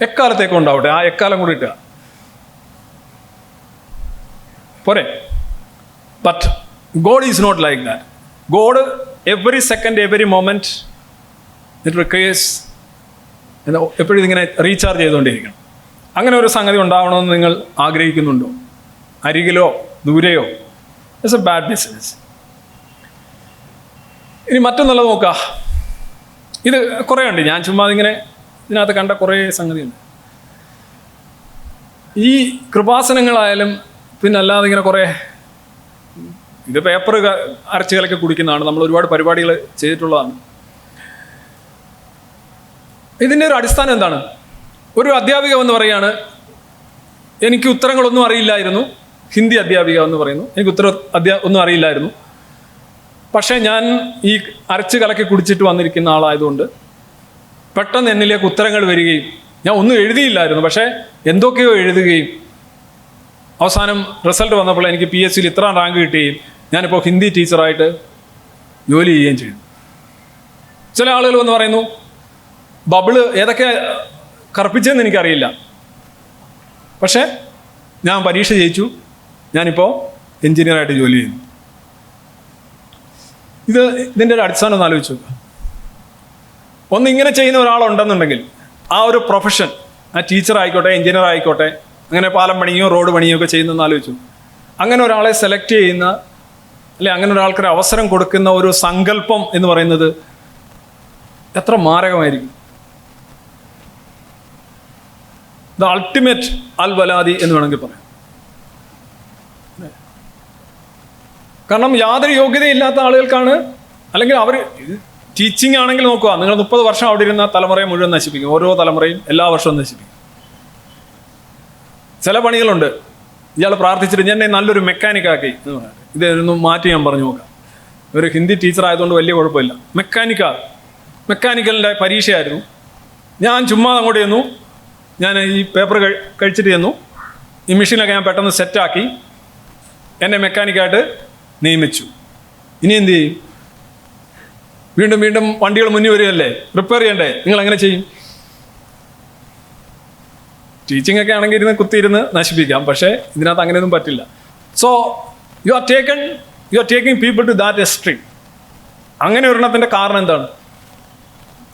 എക്കാലത്തേക്കും ഉണ്ടാവട്ടെ. ആ എക്കാലം കൂടി ഇട്ടുക പോരെ. But God is not like that. God every second every moment it requires എപ്പോഴും ഇതിങ്ങനെ റീചാർജ് ചെയ്തുകൊണ്ടിരിക്കണം. അങ്ങനെ ഒരു സംഗതി ഉണ്ടാവണമെന്ന് നിങ്ങൾ ആഗ്രഹിക്കുന്നുണ്ടോ? അരികിലോ ദൂരെയോ? It's a bad business. ഇനി മറ്റൊന്നുള്ളത് നോക്കുക. ഇത് കുറേ ഉണ്ട്. ഞാൻ ചുമ്മാ ഇങ്ങനെ ഇതിനകത്ത് കണ്ട കുറേ സംഗതിയുണ്ട്. ഈ കൃപാസനങ്ങളായാലും പിന്നെ അല്ലാതെ ഇങ്ങനെ കുറേ ഇത് പേപ്പർ അരച്ച് കലക്കി കുടിക്കുന്നതാണ്. നമ്മൾ ഒരുപാട് പരിപാടികൾ ചെയ്തിട്ടുള്ളതാണ്. ഇതിൻ്റെ ഒരു അടിസ്ഥാനം എന്താണ്? ഒരു അധ്യാപിക എന്ന് പറയുകയാണ്, എനിക്ക് ഉത്തരങ്ങളൊന്നും അറിയില്ലായിരുന്നു. ഹിന്ദി അധ്യാപിക എന്ന് പറയുന്നു, എനിക്ക് ഒന്നും അറിയില്ലായിരുന്നു. പക്ഷേ ഞാൻ ഈ അരച്ച് കലക്കി കുടിച്ചിട്ട് വന്നിരിക്കുന്ന ആളായതുകൊണ്ട് പെട്ടെന്ന് എന്നിലേക്ക് ഉത്തരങ്ങൾ വരികയും ഞാൻ ഒന്നും എഴുതിയില്ലായിരുന്നു, പക്ഷേ എന്തൊക്കെയോ എഴുതുകയും അവസാനം റിസൾട്ട് വന്നപ്പോൾ എനിക്ക് PSCയിൽ ഇത്ര റാങ്ക് കിട്ടുകയും ഞാനിപ്പോൾ ഹിന്ദി ടീച്ചറായിട്ട് ജോലി ചെയ്യുകയും ചെയ്തു. ചില ആളുകൾ വന്ന് പറയുന്നു, ബബിള് ഏതൊക്കെ കറുപ്പിച്ചതെന്ന് എനിക്കറിയില്ല, പക്ഷേ ഞാൻ പരീക്ഷ ജയിച്ചു, ഞാനിപ്പോൾ എൻജിനീയറായിട്ട് ജോലി ചെയ്യുന്നു. ഇതിൻ്റെ ഒരു അടിസ്ഥാനം ഒന്ന് ആലോചിച്ചു. ഒന്നിങ്ങനെ ചെയ്യുന്ന ഒരാളുണ്ടെന്നുണ്ടെങ്കിൽ ആ ഒരു പ്രൊഫഷൻ, ആ ടീച്ചർ ആയിക്കോട്ടെ എൻജിനീയർ ആയിക്കോട്ടെ, അങ്ങനെ പാലം പണിയോ റോഡ് പണിയോ ഒക്കെ ചെയ്യുന്നതെന്ന് ആലോചിച്ചു. അങ്ങനെ ഒരാളെ സെലക്ട് ചെയ്യുന്ന, അല്ലെ അങ്ങനെ ഒരാൾക്കൊരു അവസരം കൊടുക്കുന്ന ഒരു സങ്കല്പം എന്ന് പറയുന്നത് എത്ര മാരകമായിരിക്കും. ദ അൾട്ടിമേറ്റ് അൽ വലാദി എന്ന് വേണമെങ്കിൽ പറയാം. കാരണം യാതൊരു യോഗ്യതയില്ലാത്ത ആളുകൾക്കാണ്, അല്ലെങ്കിൽ അവർ ടീച്ചിങ് ആണെങ്കിൽ നോക്കുക, നിങ്ങൾ 30 വർഷം അവിടെ ഇരുന്ന തലമുറയെ മുഴുവൻ നശിപ്പിക്കും. ഓരോ തലമുറയും എല്ലാ വർഷവും നശിപ്പിക്കും. ചില പണികളുണ്ട്, ഇയാൾ പ്രാർത്ഥിച്ചിട്ട് ഞാൻ നല്ലൊരു മെക്കാനിക്കാക്കി എന്ന് പറയാം. ഇതൊന്നും മാറ്റി ഞാൻ പറഞ്ഞു നോക്കാം. ഒരു ഹിന്ദി ടീച്ചർ ആയതുകൊണ്ട് വലിയ കുഴപ്പമില്ല. മെക്കാനിക്കലിൻ്റെ പരീക്ഷയായിരുന്നു. ഞാൻ ചുമ്മാ അങ്ങോട്ട് ചെന്നു, ഞാൻ ഈ പേപ്പർ കഴിച്ചിട്ട് ചെന്നു, ഈ മെഷീനൊക്കെ ഞാൻ പെട്ടെന്ന് സെറ്റാക്കി എന്നെ മെക്കാനിക്കായിട്ട് നിയമിച്ചു. ഇനി എന്ത് ചെയ്യും? വീണ്ടും വീണ്ടും വണ്ടികൾ മുന്നിൽ വരികയല്ലേ, റിപ്പയർ ചെയ്യണ്ടേ? നിങ്ങൾ എങ്ങനെ ചെയ്യും? ടീച്ചിങ് ഒക്കെ ആണെങ്കിൽ ഇരുന്ന് കുത്തിയിരുന്ന് നശിപ്പിക്കാം, പക്ഷേ ഇതിനകത്ത് അങ്ങനെയൊന്നും പറ്റില്ല. So you are taking people to that extreme. അങ്ങനെ ഒരെണ്ണത്തിൻ്റെ കാരണം എന്താണ്?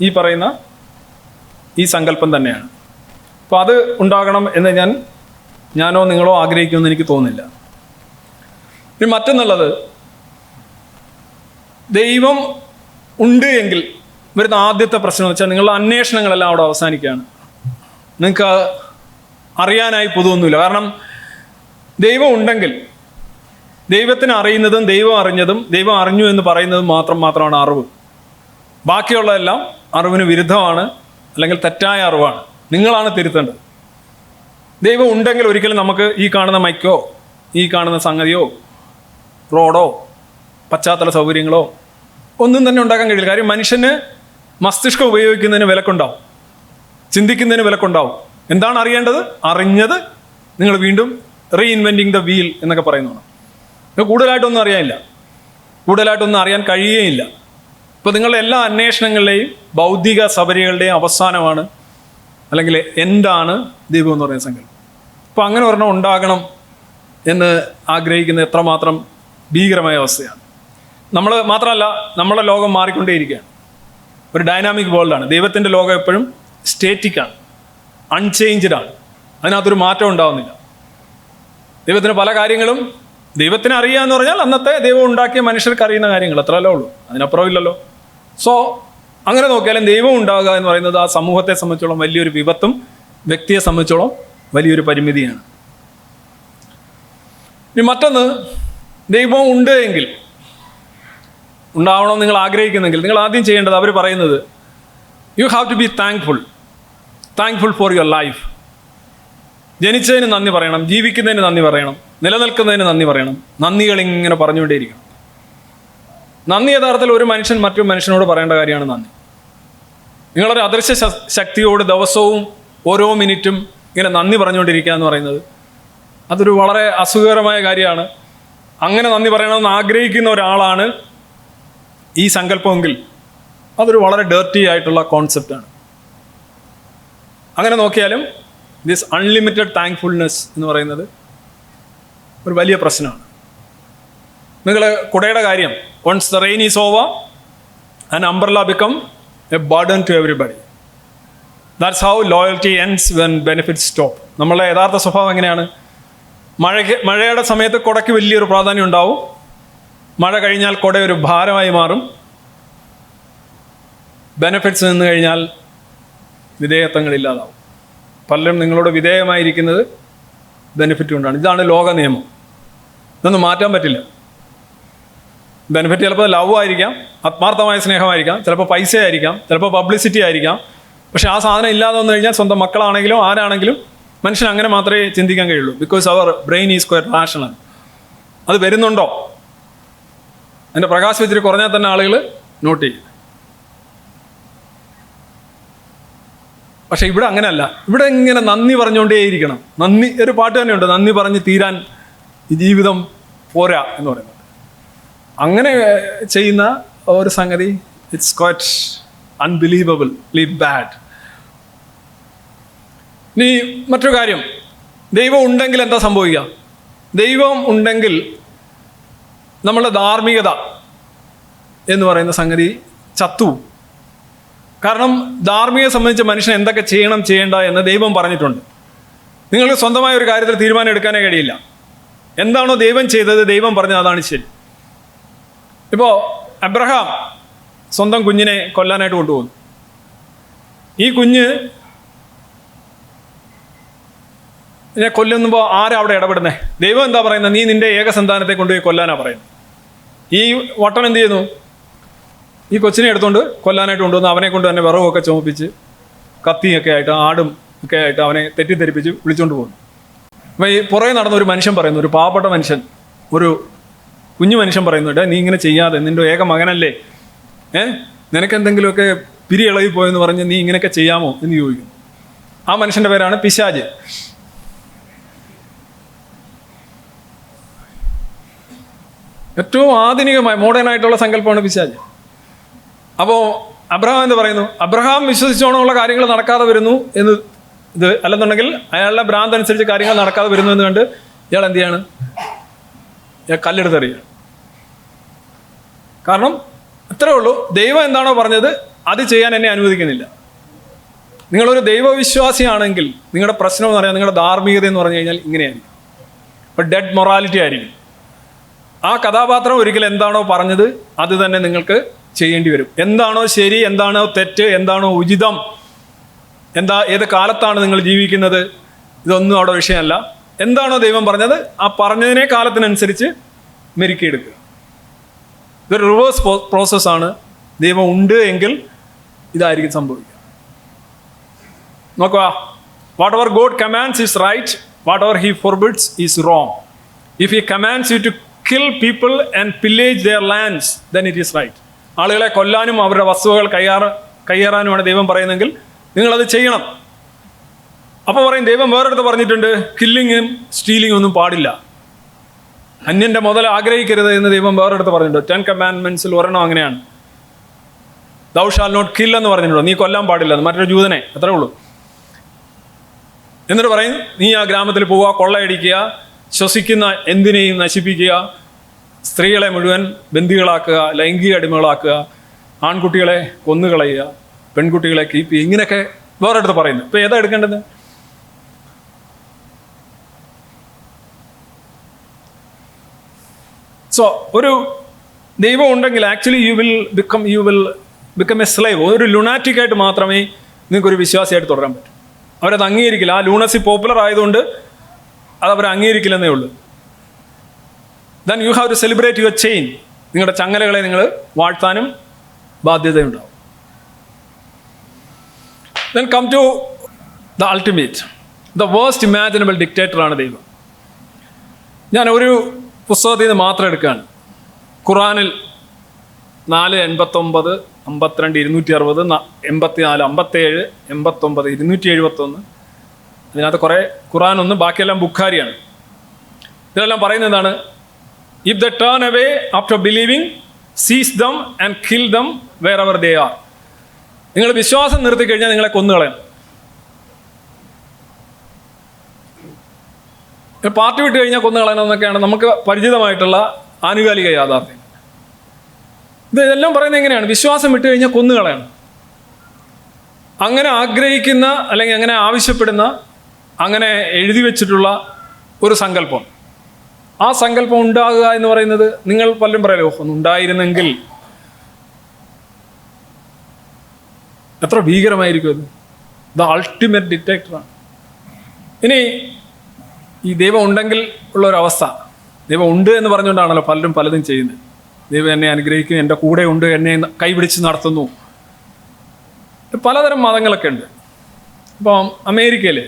ഈ പറയുന്ന ഈ സങ്കല്പം തന്നെയാണ്. അപ്പോൾ അത് ഉണ്ടാകണം എന്ന് ഞാനോ നിങ്ങളോ ആഗ്രഹിക്കുമെന്ന് എനിക്ക് തോന്നുന്നില്ല. ഇനി മറ്റൊന്നുള്ളത്, ദൈവം ഉണ്ട് എങ്കിൽ വരുന്ന ആദ്യത്തെ പ്രശ്നം എന്ന് വെച്ചാൽ നിങ്ങളുടെ അന്വേഷണങ്ങളെല്ലാം അവിടെ അവസാനിക്കുകയാണ്. നിങ്ങൾക്ക് അറിയാനായി പൊതുവൊന്നുമില്ല. കാരണം ദൈവം ഉണ്ടെങ്കിൽ ദൈവത്തിന് അറിയുന്നതും ദൈവം അറിഞ്ഞതും ദൈവം അറിഞ്ഞു എന്ന് പറയുന്നതും മാത്രമാണ് അറിവ്. ബാക്കിയുള്ളതെല്ലാം അറിവിന് വിരുദ്ധമാണ്, അല്ലെങ്കിൽ തെറ്റായ അറിവാണ്. നിങ്ങളാണ് തിരുത്തേണ്ടത്. ദൈവം ഉണ്ടെങ്കിൽ ഒരിക്കലും നമുക്ക് ഈ കാണുന്ന മൈക്കോ ഈ കാണുന്ന സംഗതിയോ റോഡോ പശ്ചാത്തല സൗകര്യങ്ങളോ ഒന്നും തന്നെ ഉണ്ടാക്കാൻ കഴിയില്ല. കാര്യം മനുഷ്യന് മസ്തിഷ്കം ഉപയോഗിക്കുന്നതിന് വിലക്കുണ്ടാവും, ചിന്തിക്കുന്നതിന് വിലക്കുണ്ടാവും. എന്താണ് അറിയേണ്ടത്? അറിഞ്ഞത് നിങ്ങൾ വീണ്ടും റീഇൻവെൻറ്റിങ് ദ വീൽ എന്നൊക്കെ പറയുന്നതാണ്. കൂടുതലായിട്ടൊന്നും അറിയാനില്ല, കൂടുതലായിട്ടൊന്നും അറിയാൻ കഴിയുകയില്ല. ഇപ്പോൾ നിങ്ങളുടെ എല്ലാ അന്വേഷണങ്ങളുടെയും ബൗദ്ധിക സബരികളുടെയും അവസാനമാണ്, അല്ലെങ്കിൽ എന്താണ് ദൈവം എന്ന് പറയുന്ന സങ്കല്പം. അപ്പോൾ അങ്ങനെ ഒരെണ്ണം ഉണ്ടാകണം എന്ന് ആഗ്രഹിക്കുന്നത് എത്രമാത്രം ഭീകരമായ അവസ്ഥയാണ്. നമ്മൾ മാത്രമല്ല, നമ്മുടെ ലോകം മാറിക്കൊണ്ടേയിരിക്കുകയാണ്. ഒരു ഡൈനാമിക് വേൾഡാണ്. ദൈവത്തിൻ്റെ ലോകം എപ്പോഴും സ്റ്റേറ്റിക്കാണ്, അൺചേഞ്ച്ഡ് ആണ്. അതിനകത്തൊരു മാറ്റം ഉണ്ടാവുന്നില്ല. ദൈവത്തിന് പല കാര്യങ്ങളും ദൈവത്തിന് അറിയുക എന്ന് പറഞ്ഞാൽ അന്നത്തെ ദൈവം ഉണ്ടാക്കിയ മനുഷ്യർക്ക് അറിയുന്ന കാര്യങ്ങൾ അത്രയല്ലേ ഉള്ളൂ, അതിനപ്പുറം ഇല്ലല്ലോ. സോ അങ്ങനെ നോക്കിയാലും ദൈവം ഉണ്ടാകുക എന്ന് പറയുന്നത് ആ സമൂഹത്തെ സംബന്ധിച്ചോളം വലിയൊരു വിപത്തും വ്യക്തിയെ സംബന്ധിച്ചോളം വലിയൊരു പരിമിതിയാണ്. ഇനി മറ്റൊന്ന്, ദൈവം ഉണ്ട് എങ്കിൽ, ഉണ്ടാവണമെന്ന് നിങ്ങൾ ആഗ്രഹിക്കുന്നെങ്കിൽ നിങ്ങൾ ആദ്യം ചെയ്യേണ്ടത്, അവർ പറയുന്നത് you have to be thankful for your life. ജനിച്ചതിന് നന്ദി പറയണം, ജീവിക്കുന്നതിന് നന്ദി പറയണം, നിലനിൽക്കുന്നതിന് നന്ദി പറയണം. നന്ദികൾ ഇങ്ങനെ പറഞ്ഞുകൊണ്ടേയിരിക്കണം. നന്ദി യഥാർത്ഥത്തിൽ ഒരു മനുഷ്യൻ മറ്റൊരു മനുഷ്യനോട് പറയേണ്ട കാര്യമാണ് നന്ദി. നിങ്ങളൊരു അദൃശ്യ ശക്തിയോട് ദിവസവും ഓരോ മിനിറ്റും ഇങ്ങനെ നന്ദി പറഞ്ഞുകൊണ്ടിരിക്കുക എന്ന് പറയുന്നത് അതൊരു വളരെ അസുഖകരമായ കാര്യമാണ്. അങ്ങനെ നന്ദി പറയണമെന്ന് ആഗ്രഹിക്കുന്ന ഒരാളാണ് ഈ സങ്കല്പമെങ്കിൽ അതൊരു വളരെ ഡേർട്ടി ആയിട്ടുള്ള കോൺസെപ്റ്റാണ്. അങ്ങനെ നോക്കിയാലും ദിസ് അൺലിമിറ്റഡ് താങ്ക്ഫുൾനെസ് എന്ന് പറയുന്നത് ഒരു വലിയ പ്രശ്നമാണ്. നിങ്ങൾ കുടയുടെ കാര്യം, once the rain is over and umbrella become a burden to everybody. That's how loyalty ends when benefits stop. നമ്മളുടെ യഥാർത്ഥ സ്വഭാവം എങ്ങനെയാണ്? മഴയുടെ സമയത്ത് കുടയ്ക്ക് വലിയൊരു പ്രാധാന്യം ഉണ്ടാവും. മഴ കഴിഞ്ഞാൽ കുട ഒരു ഭാരമായി മാറും. ബെനിഫിറ്റ്സ് നിന്ന് കഴിഞ്ഞാൽ വിധേയത്വങ്ങളില്ലാതാവും. പലരും നിങ്ങളോട് വിധേയമായിരിക്കുന്നത് ബെനിഫിറ്റ് കൊണ്ടാണ്. ഇതാണ് ലോക നിയമം. ഇതൊന്നും മാറ്റാൻ പറ്റില്ല. ബെനിഫിറ്റ് ചിലപ്പോൾ ലവ് ആയിരിക്കാം, ആത്മാർത്ഥമായ സ്നേഹമായിരിക്കാം, ചിലപ്പോൾ പൈസ ആയിരിക്കാം, ചിലപ്പോൾ പബ്ലിസിറ്റി ആയിരിക്കാം. പക്ഷെ ആ സാധനം ഇല്ലാതെ വന്നു കഴിഞ്ഞാൽ സ്വന്തം മക്കളാണെങ്കിലും ആരാണെങ്കിലും മനുഷ്യൻ അങ്ങനെ മാത്രമേ ചിന്തിക്കാൻ കഴിയുള്ളൂ. ബിക്കോസ് അവർ ബ്രെയിൻ ഈസ് ക്വയറ്റ് റാഷണൽ. അത് വരുന്നുണ്ടോ? അതിൻ്റെ പ്രകാശം ഇച്ചിരി കുറഞ്ഞാൽ തന്നെ ആളുകൾ നോട്ട് ചെയ്യും. പക്ഷെ ഇവിടെ അങ്ങനെയല്ല. ഇവിടെ ഇങ്ങനെ നന്ദി പറഞ്ഞുകൊണ്ടേയിരിക്കണം. നന്ദി, ഒരു പാട്ട് തന്നെയുണ്ട്, നന്ദി പറഞ്ഞ് തീരാൻ ഈ ജീവിതം പോരാ എന്ന് പറയുന്നത്. അങ്ങനെ ചെയ്യുന്ന ഒരു സംഗതി ഇറ്റ്സ് ക്വൈറ്റ് അൺബിലീവബിൾലി ബാഡ്. ഇനി മറ്റൊരു കാര്യം, ദൈവം ഉണ്ടെങ്കിൽ എന്താ സംഭവിക്കുക? ദൈവം ഉണ്ടെങ്കിൽ നമ്മളുടെ ധാർമ്മികത എന്ന് പറയുന്ന സംഗതി ചത്തു. കാരണം ധാർമ്മികത സംബന്ധിച്ച് മനുഷ്യൻ എന്തൊക്കെ ചെയ്യണം ചെയ്യേണ്ട എന്ന് ദൈവം പറഞ്ഞിട്ടുണ്ട്. നിങ്ങൾക്ക് സ്വന്തമായ ഒരു കാര്യത്തിൽ തീരുമാനം എടുക്കാനേ കഴിയില്ല. എന്താണോ ദൈവം ചെയ്തത്, ദൈവം പറഞ്ഞത് അതാണ് ശരി. ഇപ്പോൾ അബ്രഹാം സ്വന്തം കുഞ്ഞിനെ കൊല്ലാനായിട്ട് കൊണ്ടുപോകുന്നു. ഈ കുഞ്ഞിനെ കൊല്ലുമ്പോൾ ആരാ അവിടെ ഇടപെടുന്നത്? ദൈവം എന്താ പറയുന്നത്? നീ നിന്റെ ഏകസന്താനത്തെ കൊണ്ടുപോയി കൊല്ലാനാണ് പറയുന്നത്. ഈ വട്ടൻ എന്ത് ചെയ്യുന്നു? ഈ കൊച്ചിനെ എടുത്തുകൊണ്ട് കൊല്ലാനായിട്ട് കൊണ്ടുവന്ന് അവനെ കൊണ്ട് തന്നെ വിറകൊക്കെ ചുമപ്പിച്ച് കത്തിയൊക്കെ ആയിട്ട് ആടും ഒക്കെ ആയിട്ട് അവനെ തെറ്റിദ്ധരിപ്പിച്ച് വിളിച്ചുകൊണ്ട് പോകുന്നു. അപ്പോൾ ഈ പുറകെ നടന്ന ഒരു മനുഷ്യൻ പറയുന്നു, ഒരു പാവപ്പെട്ട മനുഷ്യൻ, ഒരു കുഞ്ഞു മനുഷ്യൻ പറയുന്നുണ്ട്, നീ ഇങ്ങനെ ചെയ്യാതെ, നിൻ്റെ ഏക മകനല്ലേ, നിനക്കെന്തെങ്കിലുമൊക്കെ പിരി ഇളകിപ്പോയെന്ന് പറഞ്ഞ് നീ ഇങ്ങനെയൊക്കെ ചെയ്യാമോ എന്ന് ചോദിക്കുന്നു. ആ മനുഷ്യൻ്റെ പേരാണ് പിശാച്. ഏറ്റവും ആധുനികമായ മോഡേൺ ആയിട്ടുള്ള സങ്കല്പമാണ് പിശാച്. അപ്പോൾ അബ്രഹാം എന്ന് പറയുന്നു, അബ്രഹാം വിശ്വസിച്ചോണമുള്ള കാര്യങ്ങൾ നടക്കാതെ വരുന്നു എന്ന്, ഇത് അല്ലെന്നുണ്ടെങ്കിൽ അയാളുടെ ഭ്രാന്ത് അനുസരിച്ച് കാര്യങ്ങൾ നടക്കാതെ വരുന്നു എന്ന് കണ്ട് ഇയാൾ എന്ത് ചെയ്യാണ്? ഇയാൾ കല്ലെടുത്തെറിയാണ്. കാരണം ഇത്രേ ഉള്ളൂ, ദൈവം എന്താണോ പറഞ്ഞത് അത് ചെയ്യാൻ എന്നെ അനുവദിക്കുന്നില്ല. നിങ്ങളൊരു ദൈവവിശ്വാസിയാണെങ്കിൽ നിങ്ങളുടെ പ്രശ്നം എന്ന് പറഞ്ഞാൽ, നിങ്ങളുടെ ധാർമ്മികത എന്ന് പറഞ്ഞു കഴിഞ്ഞാൽ ഇങ്ങനെയായിരിക്കും. ഇപ്പം ഡെഡ് മൊറാലിറ്റി ആയിരിക്കും. ആ കഥാപാത്രം ഒരിക്കലും എന്താണോ പറഞ്ഞത് അത് തന്നെ നിങ്ങൾക്ക് ചെയ്യേണ്ടി വരും. എന്താണോ ശരി, എന്താണോ തെറ്റ്, എന്താണോ ഉചിതം, ഏത് കാലത്താണ് നിങ്ങൾ ജീവിക്കുന്നത്, ഇതൊന്നും അവിടെ വിഷയമല്ല. എന്താണോ ദൈവം പറഞ്ഞത് ആ പറഞ്ഞതിനെ കാലത്തിനനുസരിച്ച് മെരുക്കിയെടുക്കുക. ഇതൊരു റിവേഴ്സ് പ്രോസസ്സാണ്. ദൈവം ഉണ്ട് എങ്കിൽ ഇതായിരിക്കും സംഭവിക്കുക. നോക്കുക, whatever God commands is right, whatever he forbids is wrong. If he commands you to kill people and pillage their lands, then it is right. ആളുകളെ കൊല്ലാനും അവരുടെ വസ്തുവകൾ കയ്യേറാനുമാണ് ദൈവം പറയുന്നതെങ്കിൽ നിങ്ങളത് ചെയ്യണം. അപ്പോൾ പറയും, ദൈവം വേറെടുത്ത് പറഞ്ഞിട്ടുണ്ട് കില്ലിങ്ങും സ്റ്റീലിങ്ങും ഒന്നും പാടില്ല, അന്യൻ്റെ മുതൽ ആഗ്രഹിക്കരുത് എന്ന് ദൈവം വേറെടുത്ത് പറഞ്ഞിട്ടുണ്ട്. 10 കമാൻഡ്മെന്റ്സിൽ ഒരെണ്ണം അങ്ങനെയാണ്. ദൗ ഷാൽ നോട്ട് കിൽ എന്ന് പറഞ്ഞിട്ടുണ്ടോ, നീ കൊല്ലാൻ പാടില്ല, മറ്റൊരു ജൂതനെ, അത്രേ ഉള്ളൂ. എന്നിട്ട് പറയും, നീ ആ ഗ്രാമത്തിൽ പോവുക, കൊള്ളയടിക്കുക, ശ്വസിക്കുന്ന എന്തിനേയും നശിപ്പിക്കുക, സ്ത്രീകളെ മുഴുവൻ ബന്ദികളാക്കുക, ലൈംഗിക അടിമകളാക്കുക, ആൺകുട്ടികളെ കൊന്നുകളയുക, പെൺകുട്ടികളെ കീപ്പ് ചെയ്യുക, ഇങ്ങനെയൊക്കെ വേറെടുത്ത് പറയുന്നു. ഇപ്പം ഏതാ എടുക്കേണ്ടത്? സോ ഒരു ദൈവം ഉണ്ടെങ്കിൽ actually you will become A slave. ഒരു ലുണാറ്റിക് ആയിട്ട് മാത്രമേ നിങ്ങൾക്കൊരു വിശ്വാസിയായിട്ട് തുടരാൻ പറ്റൂ. അവരത് അംഗീകരിക്കില്ല. ആ ലൂണസി പോപ്പുലർ ആയതുകൊണ്ട് അത് അവർ അംഗീകരിക്കില്ലെന്നേ ഉള്ളൂ. Then you have to celebrate your chain. നിങ്ങളുടെ ചങ്ങലകളെ നിങ്ങൾ വാഴ്ത്താനും ബാധ്യതയുണ്ടാവും. Then come to the ultimate, the worst imaginable ഡിക്റ്റേറ്ററാണ് ദൈവം. ഞാൻ ഒരു പുസ്തകത്തിൽ നിന്ന് മാത്രം എടുക്കുകയാണ്. ഖുറാനിൽ 4, 89, 52, 260, 84, 57, 89, 271. അതിനകത്ത് കുറേ ഖുറാനൊന്നും, ബാക്കിയെല്ലാം ബുഖാരിയാണ്. ഇതിലെല്ലാം പറയുന്നത് എന്താണ്? If they turn away after believing, seize them and kill them wherever they are. നിങ്ങൾ വിശ്വാസം നിർത്തി കഴിഞ്ഞാൽ നിങ്ങളെ കൊന്നുകളയണം. പാർട്ടി വിട്ട് കഴിഞ്ഞാൽ കൊന്നുകളയണം എന്നൊക്കെയാണ് നമുക്ക് പരിചിതമായിട്ടുള്ള ആനുകാലിക യാഥാർത്ഥ്യം. ഇതെല്ലാം പറയുന്നത് എങ്ങനെയാണ്? വിശ്വാസം വിട്ട് കഴിഞ്ഞാൽ കൊന്നുകളയണം. അങ്ങനെ ആഗ്രഹിക്കുന്ന, അല്ലെങ്കിൽ അങ്ങനെ ആവശ്യപ്പെടുന്ന, അങ്ങനെ എഴുതി വെച്ചിട്ടുള്ള ഒരു സങ്കല്പം. ആ സങ്കല്പം ഉണ്ടാകുക എന്ന് പറയുന്നത്, നിങ്ങൾ പലരും പറയലോ, ഒന്നുണ്ടായിരുന്നെങ്കിൽ എത്ര ഭീകരമായിരിക്കും അത്. ദ അൾട്ടിമേറ്റ് ഡിക്റ്റേറ്ററാണ്. ഇനി ഈ ദൈവം ഉണ്ടെങ്കിൽ ഉള്ളൊരവസ്ഥ, ദൈവം ഉണ്ട് എന്ന് പറഞ്ഞുകൊണ്ടാണല്ലോ പലരും പലതും ചെയ്യുന്നത്. ദൈവം എന്നെ അനുഗ്രഹിക്കും, എൻ്റെ കൂടെ ഉണ്ട്, എന്നെ കൈപിടിച്ച് നടത്തുന്നു. പലതരം മതങ്ങളൊക്കെ ഉണ്ട്. ഇപ്പം അമേരിക്കയിൽ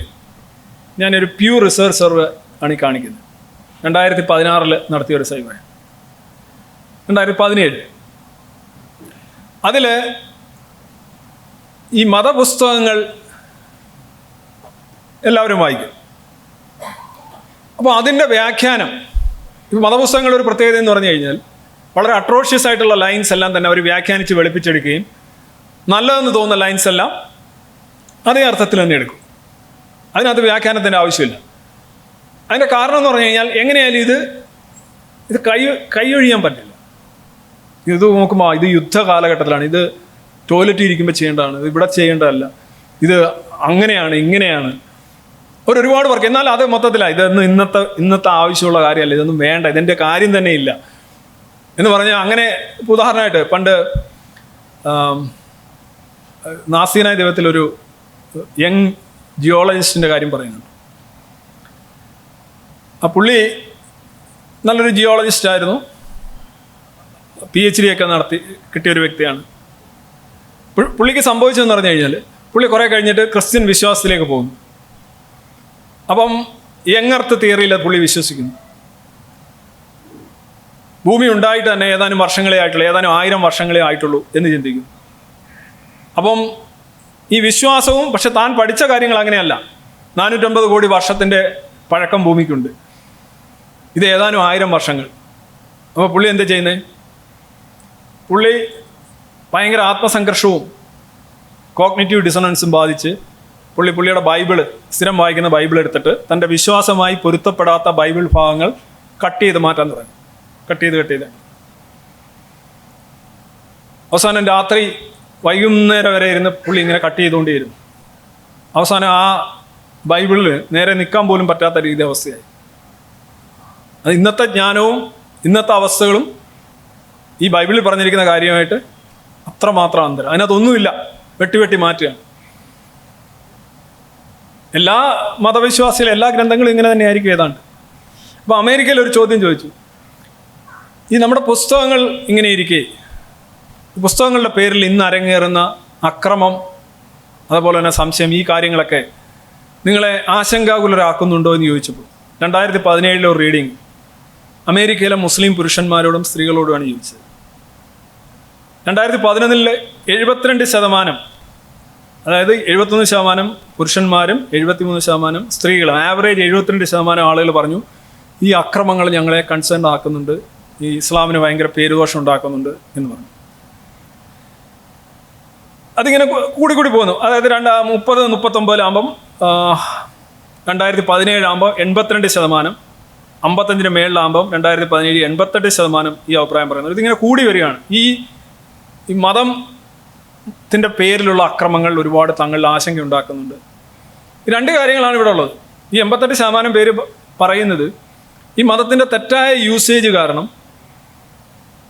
ഞാനൊരു പ്യൂ റിസർച്ച് സർവേ ആണ് ഈ കാണിക്കുന്നത്. 2016 നടത്തിയൊരു സർവേ, 2017. അതിൽ ഈ മതപുസ്തകങ്ങൾ എല്ലാവരും വായിക്കും. അപ്പോൾ അതിൻ്റെ വ്യാഖ്യാനം, ഈ മതപുസ്തകങ്ങളുടെ ഒരു പ്രത്യേകത എന്ന് പറഞ്ഞു കഴിഞ്ഞാൽ വളരെ അട്രോഷ്യസ് ആയിട്ടുള്ള ലൈൻസ് എല്ലാം തന്നെ അവർ വ്യാഖ്യാനിച്ച് വെളുപ്പിച്ചെടുക്കുകയും നല്ലതെന്ന് തോന്നുന്ന ലൈൻസ് എല്ലാം അതേ അർത്ഥത്തിൽ തന്നെ എടുക്കും. അതിനകത്ത് വ്യാഖ്യാനത്തിൻ്റെ ആവശ്യമില്ല. അതിൻ്റെ കാരണം എന്ന് പറഞ്ഞു കഴിഞ്ഞാൽ എങ്ങനെയായാലും ഇത് കൈയൊഴിയാൻ പറ്റില്ല. ഇത് നോക്കുമ്പോൾ ഇത് യുദ്ധ കാലഘട്ടത്തിലാണ്, ഇത് ടോയ്ലറ്റിൽ ഇരിക്കുമ്പോൾ ചെയ്യേണ്ടതാണ്, ഇത് ഇവിടെ ചെയ്യേണ്ടതല്ല, ഇത് അങ്ങനെയാണ് ഇങ്ങനെയാണ്, ഒരുപാട് പേർക്ക്. എന്നാൽ അത് മൊത്തത്തിലാണ്, ഇതൊന്നും ഇന്നത്തെ ആവശ്യമുള്ള കാര്യമല്ല, ഇതൊന്നും വേണ്ട, ഇതിൻ്റെ കാര്യം തന്നെ ഇല്ല എന്ന് പറഞ്ഞാൽ അങ്ങനെ. ഉദാഹരണമായിട്ട് പണ്ട് നാസീനായ ദൈവത്തിലൊരു യങ് ജിയോളജിസ്റ്റിൻ്റെ കാര്യം പറയുന്നുണ്ട്. ആ പുള്ളി നല്ലൊരു ജിയോളജിസ്റ്റ് ആയിരുന്നു, PhD ഒക്കെ നടത്തി കിട്ടിയൊരു വ്യക്തിയാണ്. പുള്ളിക്ക് സംഭവിച്ചതെന്ന് പറഞ്ഞു കഴിഞ്ഞാൽ പുള്ളി കുറേ കഴിഞ്ഞിട്ട് ക്രിസ്ത്യൻ വിശ്വാസത്തിലേക്ക് പോകുന്നു. അപ്പം യങ് എർത്ത് തിയറിയിൽ പുള്ളി വിശ്വസിക്കുന്നു. ഭൂമി ഉണ്ടായിട്ട് തന്നെ ഏതാനും വർഷങ്ങളെ ആയിട്ടുള്ളൂ, ഏതാനും 1000 വർഷങ്ങളെ ആയിട്ടുള്ളൂ എന്ന് ചിന്തിക്കുന്നു. അപ്പം ഈ വിശ്വാസവും, പക്ഷെ താൻ പഠിച്ച കാര്യങ്ങൾ അങ്ങനെയല്ല. 450 കോടി വർഷത്തിൻ്റെ പഴക്കം ഭൂമിക്കുണ്ട്, ഇത് ഏതാനും 1000 വർഷങ്ങൾ. അപ്പോൾ പുള്ളി എന്താ ചെയ്യുന്നത്? പുള്ളി ഭയങ്കര ആത്മസംഘർഷവും കോഗ്നിറ്റീവ് ഡിസണൻസും ബാധിച്ച് പുള്ളിയുടെ ബൈബിള്, സ്ഥിരം വായിക്കുന്ന ബൈബിൾ എടുത്തിട്ട് തൻ്റെ വിശ്വാസമായി പൊരുത്തപ്പെടാത്ത ബൈബിൾ ഭാഗങ്ങൾ കട്ട് ചെയ്ത് മാറ്റാൻ തുടങ്ങി. കട്ട് ചെയ്ത് അവസാനം രാത്രി വൈകുന്നേരം വരെ ഇരുന്ന് പുള്ളി ഇങ്ങനെ കട്ട് ചെയ്തുകൊണ്ടേയിരുന്നു. അവസാനം ആ ബൈബിളിൽ നേരെ നിൽക്കാൻ പോലും പറ്റാത്ത രീതി അവസ്ഥയായി. അത് ഇന്നത്തെ ജ്ഞാനവും ഇന്നത്തെ അവസ്ഥകളും ഈ ബൈബിളിൽ പറഞ്ഞിരിക്കുന്ന കാര്യമായിട്ട് അത്രമാത്രം അന്തരം. അതിനകത്തൊന്നുമില്ല, വെട്ടി മാറ്റുകയാണ്. എല്ലാ മതവിശ്വാസികളും എല്ലാ ഗ്രന്ഥങ്ങളും ഇങ്ങനെ തന്നെയായിരിക്കും ഏതാണ്ട്. അപ്പോൾ അമേരിക്കയിൽ ഒരു ചോദ്യം ചോദിച്ചു, ഈ നമ്മുടെ പുസ്തകങ്ങൾ ഇങ്ങനെ ഇരിക്കെ പുസ്തകങ്ങളുടെ പേരിൽ ഇന്ന് അരങ്ങേറുന്ന അക്രമം, അതുപോലെ തന്നെ സംശയം, ഈ കാര്യങ്ങളൊക്കെ നിങ്ങളെ ആശങ്കാകുലരാക്കുന്നുണ്ടോ എന്ന് ചോദിച്ചപ്പോൾ 2017 ഒരു റീഡിങ് അമേരിക്കയിലെ മുസ്ലിം പുരുഷന്മാരോടും സ്ത്രീകളോടുമാണ് ചോദിച്ചത്. 2011 72%, അതായത് 71% പുരുഷന്മാരും 73% സ്ത്രീകളും, ആവറേജ് 72% ആളുകൾ പറഞ്ഞു ഈ അക്രമങ്ങൾ ഞങ്ങളെ കൺസേൺ ആക്കുന്നുണ്ട്, ഈ ഇസ്ലാമിന് ഭയങ്കര പേരുദോഷം ഉണ്ടാക്കുന്നുണ്ട് എന്ന് പറഞ്ഞു. അതിങ്ങനെ കൂടി പോകുന്നു. അതായത് 30-39 2017 ആകുമ്പോൾ 82%, 55-ന് മേളിലാകുമ്പം 2017 88% ഈ അഭിപ്രായം പറയുന്നത്. ഇതിങ്ങനെ കൂടി വരികയാണ്. ഈ മതത്തിൻ്റെ പേരിലുള്ള അക്രമങ്ങൾ ഒരുപാട് തങ്ങളിൽ ആശങ്ക ഉണ്ടാക്കുന്നുണ്ട്. ഈ രണ്ട് കാര്യങ്ങളാണ് ഇവിടെ ഉള്ളത്. ഈ 88% പേര് പറയുന്നത് ഈ മതത്തിൻ്റെ തെറ്റായ യൂസേജ് കാരണം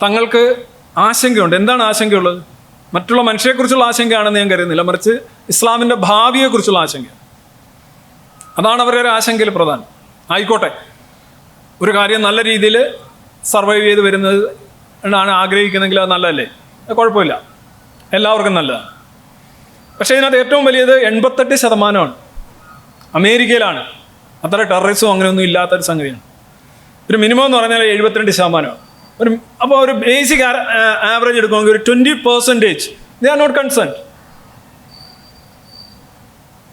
തങ്ങൾക്ക് ആശങ്കയുണ്ട്. എന്താണ് ആശങ്കയുള്ളത്? മറ്റുള്ള മനുഷ്യരെക്കുറിച്ചുള്ള ആശങ്കയാണെന്ന് ഞാൻ കരുതുന്നില്ല, മറിച്ച് ഇസ്ലാമിൻ്റെ ഭാവിയെക്കുറിച്ചുള്ള ആശങ്കയാണ്. അതാണ് അവരുടെ ആശങ്കയിൽ പ്രധാനം. ആയിക്കോട്ടെ, ഒരു കാര്യം നല്ല രീതിയിൽ സർവൈവ് ചെയ്ത് വരുന്നത് എന്നാണ് ആഗ്രഹിക്കുന്നതെങ്കിൽ അത് നല്ലതല്ലേ, കുഴപ്പമില്ല, എല്ലാവർക്കും നല്ലതാണ്. പക്ഷേ ഇതിനകത്ത് ഏറ്റവും വലിയത് 88% അമേരിക്കയിലാണ്. അത്ര ടെററിസവും അങ്ങനെയൊന്നും ഇല്ലാത്തൊരു സംഗതിയാണ്. ഒരു മിനിമം എന്ന് പറഞ്ഞാൽ 72%. അപ്പോൾ ഒരു ബേസിക് ആവറേജ് എടുക്കുകയാണെങ്കിൽ ഒരു 20% ദേ ആർ നോട്ട് കൺസേൺഡ്.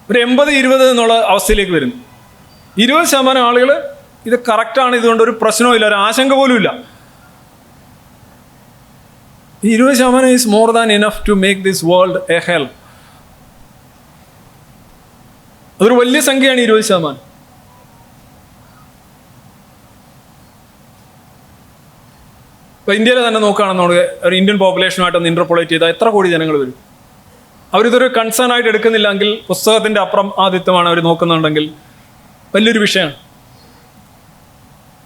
ഒരു 80-20 എന്നുള്ള അവസ്ഥയിലേക്ക് വരുന്നു. 20% ആളുകൾ ഇത് കറക്റ്റാണ്, ഇതുകൊണ്ട് ഒരു പ്രശ്നവും ഇല്ല, ഒരു ആശങ്ക പോലും ഇല്ല. 20% is more than enough to make this world a hell. അതൊരു വലിയ സംഖ്യയാണ് 20%. ഇപ്പോൾ ഇന്ത്യയിൽ തന്നെ നോക്കുകയാണെന്നുണ്ടെങ്കിൽ ഒരു ഇന്ത്യൻ പോപ്പുലേഷനുമായിട്ടൊന്ന് ഇൻ്റർപോളേറ്റ് ചെയ്താൽ എത്ര കോടി ജനങ്ങൾ വരും? അവരിതൊരു കൺസേൺ ആയിട്ട് എടുക്കുന്നില്ലെങ്കിൽ, പുസ്തകത്തിൻ്റെ അപ്പുറം ആദിത്യമാണ് അവർ നോക്കുന്നുണ്ടെങ്കിൽ വലിയൊരു വിഷയമാണ്.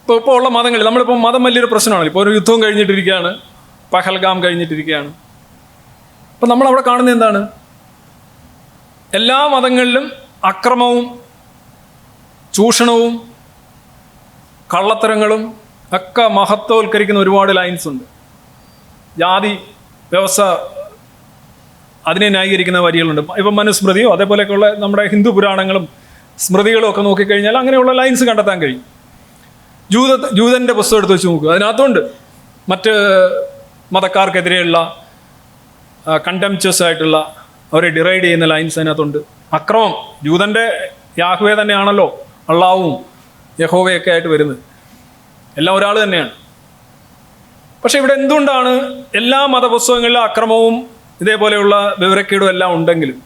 ഇപ്പോൾ ഉള്ള മതങ്ങളിൽ നമ്മളിപ്പോൾ മതം വലിയൊരു പ്രശ്നമാണ്. ഇപ്പോൾ ഒരു യുദ്ധവും കഴിഞ്ഞിട്ടിരിക്കുകയാണ്, പഹൽഗാം കഴിഞ്ഞിട്ടിരിക്കുകയാണ്. അപ്പം നമ്മളവിടെ കാണുന്നത് എന്താണ്? എല്ലാ മതങ്ങളിലും അക്രമവും ചൂഷണവും കള്ളത്തരങ്ങളും ഒക്കെ മഹത്വവൽക്കരിക്കുന്ന ഒരുപാട് ലൈൻസ് ഉണ്ട്. ജാതി വ്യവസ്ഥ അതിനെ ന്യായീകരിക്കുന്ന വരികളുണ്ട്. ഇപ്പം മനുസ്മൃതിയോ അതേപോലെയൊക്കെയുള്ള നമ്മുടെ ഹിന്ദു പുരാണങ്ങളും സ്മൃതികളും ഒക്കെ നോക്കിക്കഴിഞ്ഞാൽ അങ്ങനെയുള്ള ലൈൻസ് കണ്ടെത്താൻ കഴിയും. ജൂതൻ്റെ പുസ്തകം എടുത്ത് വെച്ച് നോക്കുക, അതിനകത്തുണ്ട് മറ്റ് മതക്കാർക്കെതിരെയുള്ള കണ്ടംപ്ച്വസ് ആയിട്ടുള്ള അവരെ ഡിറൈഡ് ചെയ്യുന്ന ലൈൻസ് അതിനകത്തുണ്ട്. അക്രമം, ജൂതൻ്റെ യാഹ്വേ തന്നെയാണല്ലോ അള്ളാവും യഹോവയൊക്കെ ആയിട്ട് വരുന്നത്, എല്ലാം ഒരാൾ തന്നെയാണ്. പക്ഷെ ഇവിടെ എന്തുകൊണ്ടാണ് എല്ലാ മതപുസ്തകങ്ങളിലും അക്രമവും ഇതേപോലെയുള്ള വിവരക്കേടും എല്ലാം ഉണ്ടെങ്കിലും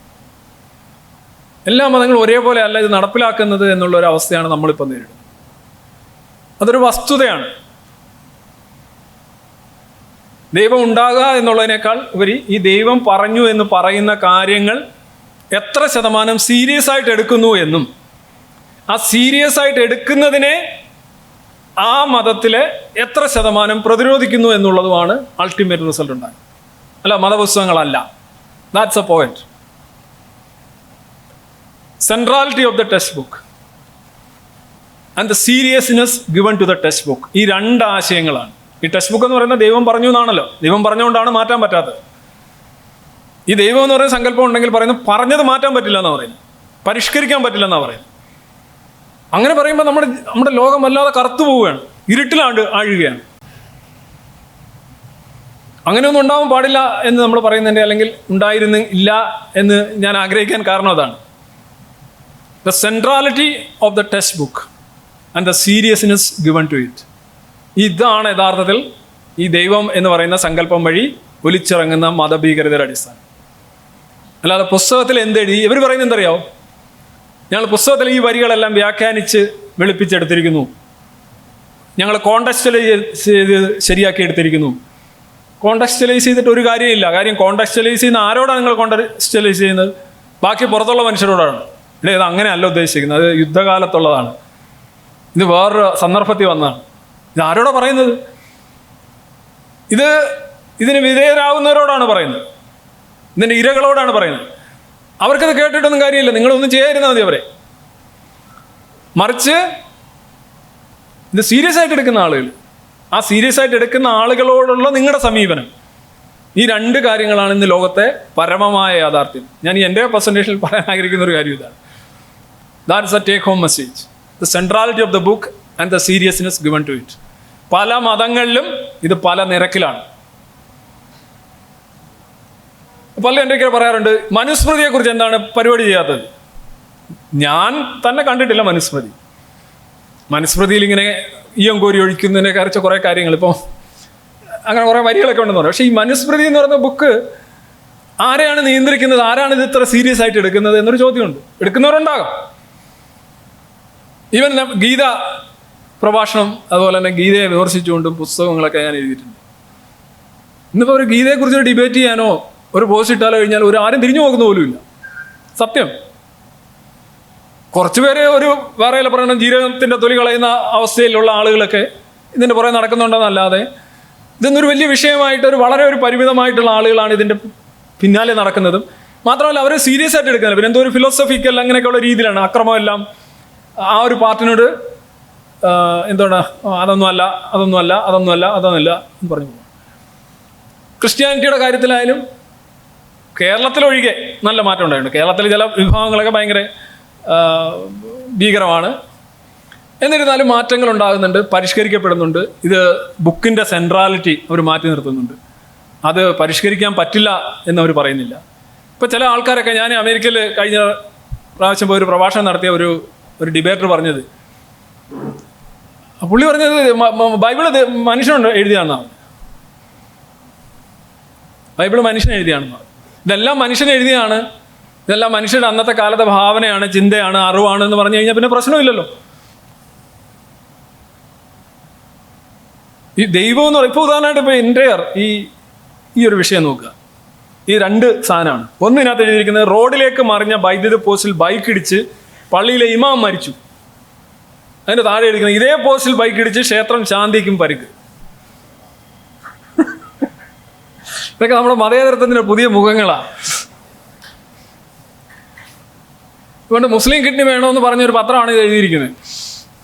എല്ലാ മതങ്ങളും ഒരേപോലെ അല്ല ഇത് നടപ്പിലാക്കുന്നത് എന്നുള്ളൊരു അവസ്ഥയാണ് നമ്മളിപ്പോൾ നേരിടുന്നത്. അതൊരു വസ്തുതയാണ്. ദൈവം ഉണ്ടാകുക എന്നുള്ളതിനേക്കാൾ ഉപരി ഈ ദൈവം പറഞ്ഞു എന്ന് പറയുന്ന കാര്യങ്ങൾ എത്ര ശതമാനം സീരിയസ് ആയിട്ട് എടുക്കുന്നു എന്നും ആ സീരിയസ് ആയിട്ട് എടുക്കുന്നതിനെ ആ മതത്തിലെ എത്ര ശതമാനം പ്രതിരോധിക്കുന്നു എന്നുള്ളതുമാണ് അൾട്ടിമേറ്റ് റിസൾട്ട് ഉണ്ടാകുന്നത്, അല്ല മതപുസ്തകങ്ങളല്ല. That's a point. Centrality of the text book and the seriousness given to the text book, ഈ രണ്ട് ആശയങ്ങളാണ്. ഈ ടെക്സ്റ്റ് ബുക്ക് എന്ന് പറയുന്നത് ദൈവം പറഞ്ഞു എന്നാണല്ലോ, ദൈവം പറഞ്ഞുകൊണ്ടാണ് മാറ്റാൻ പറ്റാത്തത്. ഈ ദൈവം എന്ന് പറയുന്ന സങ്കല്പം ഉണ്ടെങ്കിൽ പറയുന്നത് പറഞ്ഞത് മാറ്റാൻ പറ്റില്ല എന്നാണ് പറയുന്നത്, പരിഷ്കരിക്കാൻ പറ്റില്ല എന്നാണ് പറയുന്നത്. അങ്ങനെ പറയുമ്പോൾ നമ്മുടെ ലോകം വല്ലാതെ കറുത്തു പോവുകയാണ്, ഇരുട്ടിലാണ്ട് ആഴുകയാണ്. അങ്ങനെയൊന്നും ഉണ്ടാവാൻ പാടില്ല എന്ന് നമ്മൾ പറയുന്നതിൻ്റെ, അല്ലെങ്കിൽ ഉണ്ടായിരുന്നില്ല എന്ന് ഞാൻ ആഗ്രഹിക്കാൻ കാരണം അതാണ്. The centrality of the text book and the seriousness given to it. ഇതാണ് യഥാർത്ഥത്തിൽ ഈ ദൈവം എന്ന് പറയുന്ന സങ്കല്പം വഴി ഒലിച്ചിറങ്ങുന്ന മതഭീകരതയുടെ അടിസ്ഥാനം. അല്ലാതെ പുസ്തകത്തിൽ എന്തെഴുതി ഇവർ പറയുന്നത് എന്തറിയാവോ? ഞങ്ങൾ പുസ്തകത്തിൽ ഈ വരികളെല്ലാം വ്യാഖ്യാനിച്ച് വെളുപ്പിച്ചെടുത്തിരിക്കുന്നു, ഞങ്ങൾ കോണ്ടക്സ്റ്റലൈസ് ചെയ്ത് ശരിയാക്കി എടുത്തിരിക്കുന്നു. കോണ്ടക്സ്റ്റലൈസ് ചെയ്തിട്ട് ഒരു കാര്യമില്ല. കാര്യം കോണ്ടക്സ്റ്റലൈസ് ചെയ്യുന്ന ആരോടാണ് നിങ്ങൾ കോണ്ടക്സ്റ്റലൈസ് ചെയ്യുന്നത്? ബാക്കി പുറത്തുള്ള മനുഷ്യരോടാണ്. ഇത് അങ്ങനെയല്ല ഉദ്ദേശിക്കുന്നത്. അത് യുദ്ധകാലത്തുള്ളതാണ്. ഇത് വേറൊരു സന്ദർഭത്തിൽ വന്നതാണ്. ഇത് ആരോടാ പറയുന്നത്? ഇതിന് വിധേയരാകുന്നവരോടാണ് പറയുന്നത്. ഇതിൻ്റെ ഇരകളോടാണ് പറയുന്നത്. അവർക്കത് കേട്ടിട്ടൊന്നും കാര്യമില്ല. നിങ്ങളൊന്നും ചെയ്യാതിരുന്നാൽ മതി അവരെ. മറിച്ച് ഇത് സീരിയസ് ആയിട്ട് എടുക്കുന്ന ആളുകൾ, ആ സീരിയസ് ആയിട്ട് എടുക്കുന്ന ആളുകളോടുള്ള നിങ്ങളുടെ സമീപനം, ഈ രണ്ട് കാര്യങ്ങളാണ് ഇന്ന് ലോകത്തെ പരമമായ യാഥാർത്ഥ്യം. ഞാൻ ഈ എൻ്റെ പ്രസൻറ്റേഷനിൽ പറയാൻ ആഗ്രഹിക്കുന്ന ഒരു കാര്യം ഇതാണ്. That's a take home message, the centrality of the book and the seriousness given to it. പല മതങ്ങളിലും ഇത് പല നിരക്കിലാണ്. പലരും എൻ്റെ പറയാറുണ്ട്, മനുസ്മൃതിയെക്കുറിച്ച് എന്താണ് പരിപാടി ചെയ്യാത്തത്? ഞാൻ തന്നെ കണ്ടിട്ടില്ല മനുസ്മൃതി. മനുസ്മൃതിയിൽ ഇങ്ങനെ ഈയം കോരി ഒഴിക്കുന്നതിനെ കുറിച്ച് കുറേ കാര്യങ്ങൾ, ഇപ്പോൾ അങ്ങനെ കുറേ വരികളൊക്കെ ഉണ്ടെന്ന് പറയും. പക്ഷേ ഈ മനുസ്മൃതി എന്ന് പറയുന്ന ബുക്ക് ആരെയാണ് നിയന്ത്രിക്കുന്നത്? ആരാണ് ഇത് ഇത്ര സീരിയസ് ആയിട്ട് എടുക്കുന്നത് എന്നൊരു ചോദ്യമുണ്ട്. എടുക്കുന്നവരുണ്ടാകാം. ഈവൻ ഗീത പ്രഭാഷണം, അതുപോലെ തന്നെ ഗീതയെ വിമർശിച്ചുകൊണ്ടും പുസ്തകങ്ങളൊക്കെ ഞാൻ എഴുതിയിട്ടുണ്ട്. ഇന്നിപ്പോൾ ഒരു ഗീതയെക്കുറിച്ച് ഡിബേറ്റ് ചെയ്യാനോ ഒരു പോസ്റ്റ് ഇട്ടാലോ കഴിഞ്ഞാൽ ആരും തിരിഞ്ഞു നോക്കുന്ന പോലുമില്ല. സത്യം. കുറച്ചുപേരെ ഒരു വേറെ പറയുന്ന ജീരകത്തിൻ്റെ തൊലി കളയുന്ന അവസ്ഥയിലുള്ള ആളുകളൊക്കെ ഇതിൻ്റെ പുറകെ നടക്കുന്നുണ്ടെന്നല്ലാതെ ഇതൊന്നൊരു വലിയ വിഷയമായിട്ട് വളരെ പരിമിതമായിട്ടുള്ള ആളുകളാണ് ഇതിൻ്റെ പിന്നാലെ നടക്കുന്നതും. മാത്രമല്ല അവർ സീരിയസ് ആയിട്ട് എടുക്കുന്നില്ല. പിന്നെ എന്തോ ഒരു ഫിലോസഫിക്കൽ അങ്ങനെയൊക്കെയുള്ള രീതിയിലാണ് അക്രമമെല്ലാം. ആ ഒരു പാർട്ടിനോട് എന്താണ് അതൊന്നുമല്ല എന്ന് പറഞ്ഞു പോകും. ക്രിസ്ത്യാനിറ്റിയുടെ കാര്യത്തിലായാലും കേരളത്തിലൊഴികെ നല്ല മാറ്റം ഉണ്ടായിട്ടുണ്ട്. കേരളത്തിൽ ചില വിഭാഗങ്ങളൊക്കെ ഭയങ്കര ഭീകരമാണ്. എന്നിരുന്നാലും മാറ്റങ്ങൾ ഉണ്ടാകുന്നുണ്ട്, പരിഷ്കരിക്കപ്പെടുന്നുണ്ട്. ഇത് ബുക്കിൻ്റെ സെൻട്രാലിറ്റി അവർ മാറ്റി നിർത്തുന്നുണ്ട്. അത് പരിഷ്കരിക്കാൻ പറ്റില്ല എന്നവർ പറയുന്നില്ല. ഇപ്പോൾ ചില ആൾക്കാരൊക്കെ, ഞാൻ അമേരിക്കയിൽ കഴിഞ്ഞ പ്രാവശ്യം പോയി ഒരു പ്രഭാഷണം നടത്തിയ ഒരു ഡിബേറ്റർ പറഞ്ഞത്, പുള്ളി പറഞ്ഞത് ബൈബിള് മനുഷ്യനുണ്ട് എഴുതിയാണെന്നാണ്. ബൈബിള് മനുഷ്യൻ എഴുതിയാണെന്നാണ്. ഇതെല്ലാം മനുഷ്യൻ എഴുതിയാണ്, ഇതെല്ലാം മനുഷ്യരുടെ അന്നത്തെ കാലത്തെ ഭാവനയാണ്, ചിന്തയാണ്, അറിവാണ് എന്ന് പറഞ്ഞു കഴിഞ്ഞാൽ പിന്നെ പ്രശ്നമില്ലല്ലോ. ഈ ദൈവം എന്ന് പറയും, ഇപ്പോൾ ഉദാഹരണമായിട്ട് ഇപ്പോൾ എൻ്റെയർ ഈ ഒരു വിഷയം നോക്കുക. ഈ രണ്ട് സാധനമാണ്. ഒന്നിനകത്ത് എഴുതിയിരിക്കുന്നത്, റോഡിലേക്ക് മറിഞ്ഞ വൈദ്യുത പോസ്റ്റിൽ ബൈക്ക് ഇടിച്ച് പള്ളിയിലെ ഇമാം മരിച്ചു. അതിൻ്റെ താഴെ എഴുതിക്കുന്നത്, ഇതേ പോസ്റ്റിൽ ബൈക്ക് ഇടിച്ച് ക്ഷേത്രം ശാന്തിക്കും പരിക്ക്. ഇതൊക്കെ നമ്മുടെ മതേതരത്വത്തിൻ്റെ പുതിയ മുഖങ്ങളാണ്. അതുകൊണ്ട് മുസ്ലിം കിഡ്നി വേണമെന്ന് പറഞ്ഞൊരു പത്രമാണ് ഇത് എഴുതിയിരിക്കുന്നത്.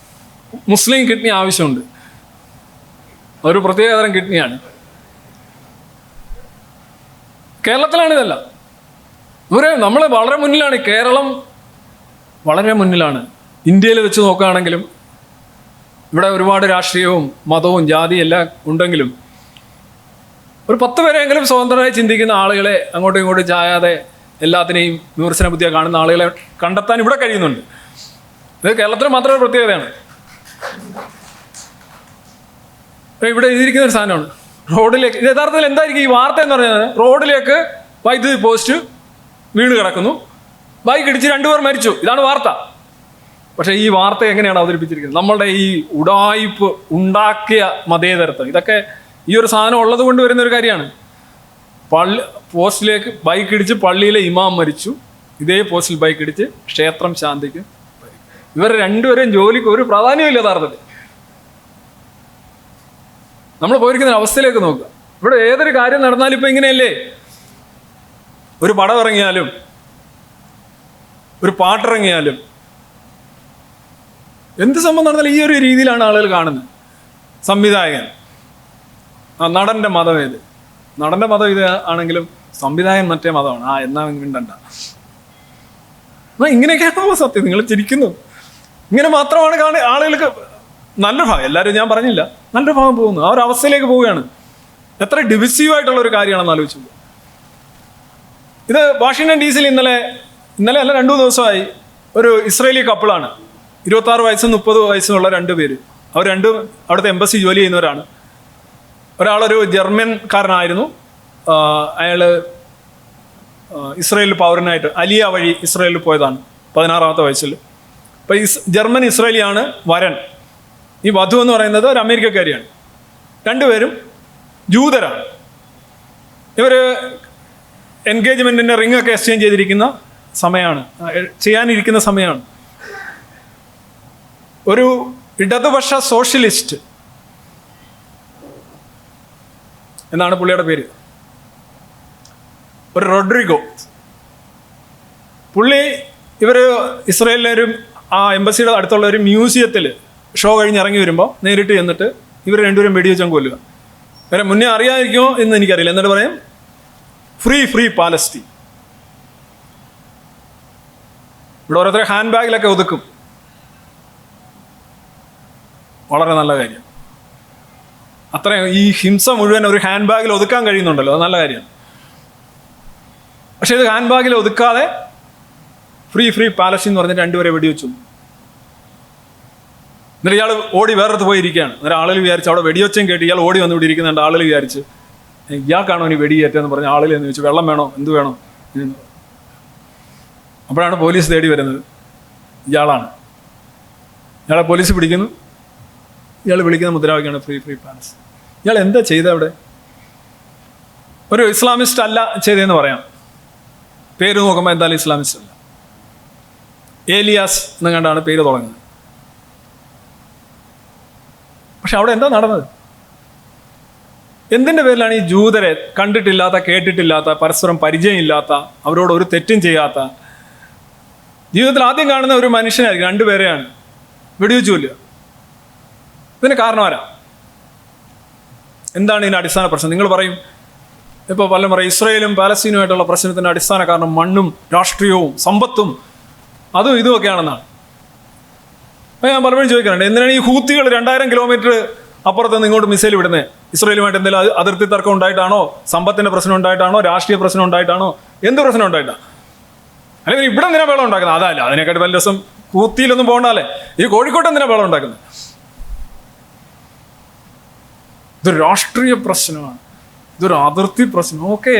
മുസ്ലിം കിഡ്നി ആവശ്യമുണ്ട്, ഒരു പ്രത്യേകതരം കിഡ്നിയാണ്. കേരളത്തിലാണ് ഇതെല്ലാം. നമ്മൾ വളരെ മുന്നിലാണ്. കേരളം വളരെ മുന്നിലാണ്. ഇന്ത്യയിൽ വെച്ച് നോക്കുകയാണെങ്കിലും ഇവിടെ ഒരുപാട് രാഷ്ട്രീയവും മതവും ജാതിയും എല്ലാം ഉണ്ടെങ്കിലും ഒരു 10 പേരെങ്കിലും സ്വതന്ത്രമായി ചിന്തിക്കുന്ന ആളുകളെ, അങ്ങോട്ടും ഇങ്ങോട്ടും ചായാതെ എല്ലാത്തിനെയും വിമർശന ബുദ്ധിയെ കാണുന്ന ആളുകളെ കണ്ടെത്താൻ ഇവിടെ കഴിയുന്നുണ്ട്. ഇത് കേരളത്തിൽ മാത്രമേ പ്രത്യേകതയാണ്. ഇവിടെ എഴുതിയിരിക്കുന്ന ഒരു സാധനമാണ്, റോഡിലേക്ക്, ഇത് യഥാർത്ഥത്തിൽ എന്തായിരിക്കും ഈ വാർത്ത എന്ന് പറഞ്ഞാൽ, റോഡിലേക്ക് വൈദ്യുതി പോസ്റ്റ് വീണ് കിടക്കുന്നു, ബൈക്ക് ഇടിച്ച് 2 പേർ മരിച്ചു, ഇതാണ് വാർത്ത. പക്ഷേ ഈ വാർത്ത എങ്ങനെയാണ് അവതരിപ്പിച്ചിരിക്കുന്നത്? നമ്മളുടെ ഈ ഉഡായിപ്പ് ഉണ്ടാക്കിയ മതേതരത്വം, ഇതൊക്കെ ഈ ഒരു സാധനം ഉള്ളത് കൊണ്ട് വരുന്നൊരു കാര്യമാണ്. പോസ്റ്റിലേക്ക് ബൈക്ക് ഇടിച്ച് പള്ളിയിലെ ഇമാം മരിച്ചു, ഇതേ പോസ്റ്റിൽ ബൈക്ക് ഇടിച്ച് ക്ഷേത്രം ശാന്തിക്ക്. ഇവർ രണ്ടുപേരെയും ജോലിക്ക് ഒരു പ്രാധാന്യമില്ല യഥാർത്ഥത്തിൽ. നമ്മൾ പോയിരിക്കുന്ന അവസ്ഥയിലേക്ക് നോക്കുക. ഇവിടെ ഏതൊരു കാര്യം നടന്നാലും ഇപ്പം ഇങ്ങനെയല്ലേ? ഒരു പടം ഇറങ്ങിയാലും ഒരു പാട്ടിറങ്ങിയാലും എന്ത് സംഭവം നടന്നാലും ഈ ഒരു രീതിയിലാണ് ആളുകൾ കാണുന്നത്. സംവിധായകൻ, നടൻ്റെ മതം ഏത്? നടൻ്റെ മതം ഇത് ആണെങ്കിലും സംവിധായകൻ മറ്റേ മതമാണ്. എന്നാ മിണ്ടണ്ട. ഇങ്ങനെയൊക്കെയാണോ സത്യം? നിങ്ങൾ ചിരിക്കുന്നു. ഇങ്ങനെ മാത്രമാണ് ആളുകൾക്ക് നല്ല ഭാഗം, എല്ലാവരും ഞാൻ പറഞ്ഞില്ല, നല്ല ഭാഗം പോകുന്നു. ആ ഒരു അവസ്ഥയിലേക്ക് പോവുകയാണ്. എത്ര ഡിവിസീവായിട്ടുള്ള ഒരു കാര്യമാണെന്ന് ആലോചിച്ചത്. ഇത് വാഷിങ്ടൺ DC-യിൽ ഇന്നലെ അല്ല 2 ദിവസമായി ഒരു ഇസ്രയേലി കപ്പിളാണ്. 26 വയസ്സും 30 വയസ്സുമുള്ള 2 പേര്. അവർ രണ്ടും അവിടുത്തെ എംബസി ജോലി ചെയ്യുന്നവരാണ്. ഒരാളൊരു ജർമ്മൻകാരനായിരുന്നു. അയാൾ ഇസ്രയേലിൽ പൗരനായിട്ട് അലിയ വഴി ഇസ്രയേലിൽ പോയതാണ് 16-ാമത്തെ വയസ്സിൽ. അപ്പോൾ ജർമ്മൻ ഇസ്രയേലിയാണ് വരൻ. ഈ വധു എന്ന് പറയുന്നത് ഒരു അമേരിക്കക്കാരിയാണ്. രണ്ടുപേരും ജൂതരാണ്. ഇവർ എൻഗേജ്മെൻറ്റിൻ്റെ റിങ്ങൊക്കെ എക്സ്ചേഞ്ച് ചെയ്തിരിക്കുന്ന ചെയ്യാനിരിക്കുന്ന സമയമാണ്. ഒരു ഇടതുപക്ഷ സോഷ്യലിസ്റ്റ് എന്നാണ് പുള്ളിയുടെ പേര്, ഒരു റോഡ്രിഗോ. പുള്ളി ഇസ്രയേലിലെ ആ എംബസിയുടെ അടുത്തുള്ള ഒരു മ്യൂസിയത്തിൽ ഷോ കഴിഞ്ഞ് ഇറങ്ങി വരുമ്പോൾ നേരിട്ട് ചെന്നിട്ട് ഇവർ രണ്ടുപേരും വെടിവെച്ചാൽ കൊല്ലുക. ഇവരെ മുന്നേ അറിയാതിരിക്കുമോ എന്ന് എനിക്കറിയില്ല. എന്നിട്ട് പറയും ഫ്രീ ഫ്രീ പാലസ്തീൻ. ഇവിടെ ഓരോരുത്തരെ ഹാൻഡ് ബാഗിലൊക്കെ ഒതുക്കും. വളരെ നല്ല കാര്യം. അത്രയും ഈ ഹിംസ മുഴുവൻ ഒരു ഹാൻഡ് ബാഗിൽ ഒതുക്കാൻ കഴിയുന്നുണ്ടല്ലോ, അത് നല്ല കാര്യമാണ്. പക്ഷെ ഇത് ഹാൻഡ് ബാഗിൽ ഒതുക്കാതെ ഫ്രീ ഫ്രീ പാലസ്തീൻ എന്ന് പറഞ്ഞിട്ട് രണ്ടുപേരെ വെടിവെച്ചു. എന്നിട്ട് ഇയാൾ ഓടി വേറെടുത്ത് പോയിരിക്കുകയാണ്. എന്നിട്ട് ആളുകൾ വിചാരിച്ചു, അവിടെ വെടിവെച്ചും കേട്ട് ഇയാൾ ഓടി വന്ന് ഇവിടെ ഇരിക്കുന്നുണ്ട്. ആളുകൾ വിചാരിച്ച് ഇയാൾക്കാണോ ഇനി വെടിയേറ്റെന്ന് പറഞ്ഞ് ആളുകൾ എന്ന് ചോദിച്ചു, വെള്ളം വേണോ എന്ത് വേണോ. അപ്പോഴാണ് പോലീസ് തേടി വരുന്നത്. ഇയാളാണ്. ഇയാളെ പോലീസ് പിടിക്കുന്നു. ഇയാൾ വിളിക്കുന്ന മുദ്രാവാക്യമാണ് ഫ്രീ ഫ്രീ പാലസ്തീൻ. ഇയാൾ എന്താ ചെയ്തത് അവിടെ? ഒരു ഇസ്ലാമിസ്റ്റ് അല്ല ചെയ്തതെന്ന് പറയാം. പേര് നോക്കുമ്പോൾ എന്തായാലും ഇസ്ലാമിസ്റ്റ് അല്ല. ഏലിയാസ് എന്നെങ്ങാണ്ടാണ് പേര് തുടങ്ങുന്നത്. പക്ഷെ അവിടെ എന്താ നടന്നത്? എന്തിൻ്റെ പേരിലാണ് ഈ ജൂതരെ കണ്ടിട്ടില്ലാത്ത, കേട്ടിട്ടില്ലാത്ത, പരസ്പരം പരിചയമില്ലാത്ത, അവരോട് ഒരു തെറ്റും ചെയ്യാത്ത, ജീവിതത്തിൽ ആദ്യം കാണുന്ന ഒരു മനുഷ്യനായിരിക്കും, രണ്ടുപേരെയാണ് വെടിവെച്ചു കൊല്ലുക. ഇതിന് കാരണം ആരാ? എന്താണ് ഇതിൻ്റെ അടിസ്ഥാന പ്രശ്നം? നിങ്ങൾ പറയും, ഇപ്പോൾ പലരും പറയും ഇസ്രയേലും പാലസ്തീനുമായിട്ടുള്ള പ്രശ്നത്തിൻ്റെ അടിസ്ഥാന കാരണം മണ്ണും രാഷ്ട്രീയവും സമ്പത്തും അതും ഇതുമൊക്കെയാണെന്നാണ്. അപ്പോൾ ഞാൻ പലപ്പോഴും ചോദിക്കാറുണ്ട്, എന്തിനാണ് ഈ ഹൂത്തികൾ 2000 കിലോമീറ്റർ അപ്പുറത്ത് നിന്ന് ഇങ്ങോട്ട് മിസൈൽ വിടുന്നത്? ഇസ്രയേലുമായിട്ട് എന്തെങ്കിലും അതിർത്തി തർക്കം ഉണ്ടായിട്ടാണോ? സമ്പത്തിൻ്റെ പ്രശ്നം ഉണ്ടായിട്ടാണോ? രാഷ്ട്രീയ പ്രശ്നം ഉണ്ടായിട്ടാണോ? എന്ത് പ്രശ്നം ഉണ്ടായിട്ടാണ്? അല്ലെങ്കിൽ ഇവിടെ എന്തിനാ വെള്ളം ഉണ്ടാക്കുന്നത്? അതല്ല, അതിനെക്കാട്ടി വലിയ രസം ഹൂത്തിയിലൊന്നും പോകണ്ടല്ലേ. ഈ കോഴിക്കോട്ട് എന്തിനാ വെള്ളം ഉണ്ടാക്കുന്നത്? ഇതൊരു രാഷ്ട്രീയ പ്രശ്നമാണ്, ഇതൊരു അതിർത്തി പ്രശ്നം. ഓക്കെ,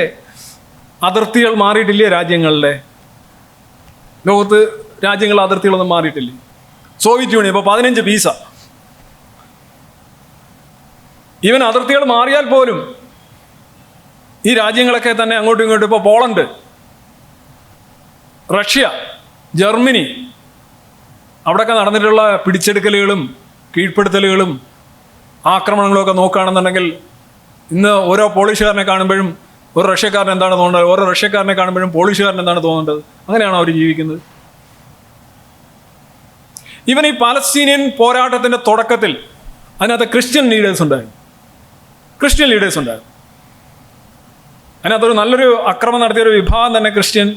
അതിർത്തികൾ മാറിയിട്ടില്ലേ രാജ്യങ്ങളിലെ? ലോകത്ത് രാജ്യങ്ങളുടെ അതിർത്തികളൊന്നും മാറിയിട്ടില്ലേ? സോവിയറ്റ് യൂണിയൻ ഇപ്പോൾ 15 പീസ. ഈവൻ അതിർത്തികൾ മാറിയാൽ പോലും ഈ രാജ്യങ്ങളൊക്കെ തന്നെ അങ്ങോട്ടും ഇങ്ങോട്ടും, ഇപ്പോൾ പോളണ്ട്, റഷ്യ, ജർമ്മനി, അവിടെയൊക്കെ നടന്നിട്ടുള്ള പിടിച്ചെടുക്കലുകളും കീഴ്പ്പെടുത്തലുകളും ആക്രമണങ്ങളൊക്കെ നോക്കുകയാണെന്നുണ്ടെങ്കിൽ ഇന്ന് ഓരോ പോളിഷുകാരനെ കാണുമ്പോഴും ഒരു റഷ്യക്കാരൻ എന്താണ് തോന്നേണ്ടത്, ഓരോ റഷ്യക്കാരനെ കാണുമ്പോഴും പോളിഷുകാരൻ എന്താണ് തോന്നേണ്ടത്? അങ്ങനെയാണോ അവർ ജീവിക്കുന്നത്? ഈവൻ ഈ പാലസ്തീനിയൻ പോരാട്ടത്തിൻ്റെ തുടക്കത്തിൽ അതിനകത്ത് ക്രിസ്ത്യൻ ലീഡേഴ്സ് ഉണ്ടായിരുന്നു. അതിനകത്തൊരു നല്ലൊരു അക്രമം നടത്തിയൊരു വിഭാഗം തന്നെ ക്രിസ്ത്യൻ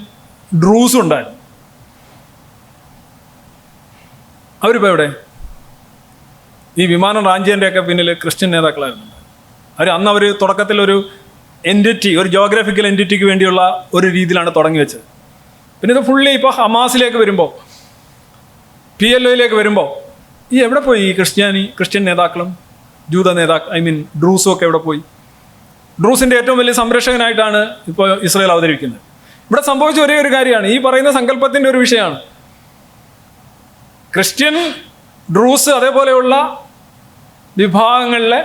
ഡ്രൂസും ഉണ്ടായിരുന്നു. അവരിപ്പോൾ എവിടെ? ഈ വിമാനം റാഞ്ചിയൻ്റെയൊക്കെ പിന്നിൽ ക്രിസ്ത്യൻ നേതാക്കളായിരുന്നു. അന്ന് അവർ തുടക്കത്തിൽ ഒരു എൻറ്റിറ്റി, ഒരു ജോഗ്രഫിക്കൽ എൻറ്റിറ്റിക്ക് വേണ്ടിയുള്ള ഒരു രീതിയിലാണ് തുടങ്ങി വെച്ചത്. പിന്നെ ഇത് ഫുള്ളി ഇപ്പോൾ ഹമാസിലേക്ക് വരുമ്പോൾ, PLOയിലേക്ക് വരുമ്പോൾ ഈ എവിടെ പോയി ഈ ക്രിസ്ത്യൻ നേതാക്കളും ജൂത ഡ്രൂസും ഒക്കെ എവിടെ പോയി? ഡ്രൂസിൻ്റെ ഏറ്റവും വലിയ സംരക്ഷകനായിട്ടാണ് ഇപ്പോൾ ഇസ്രയേൽ അവതരിപ്പിക്കുന്നത്. ഇവിടെ സംഭവിച്ച ഒരേ ഒരു കാര്യമാണ്, ഈ പറയുന്ന സങ്കല്പത്തിൻ്റെ ഒരു വിഷയമാണ്. ക്രിസ്ത്യൻ ഡ്രൂസ് അതേപോലെയുള്ള വിഭാഗങ്ങളിലെ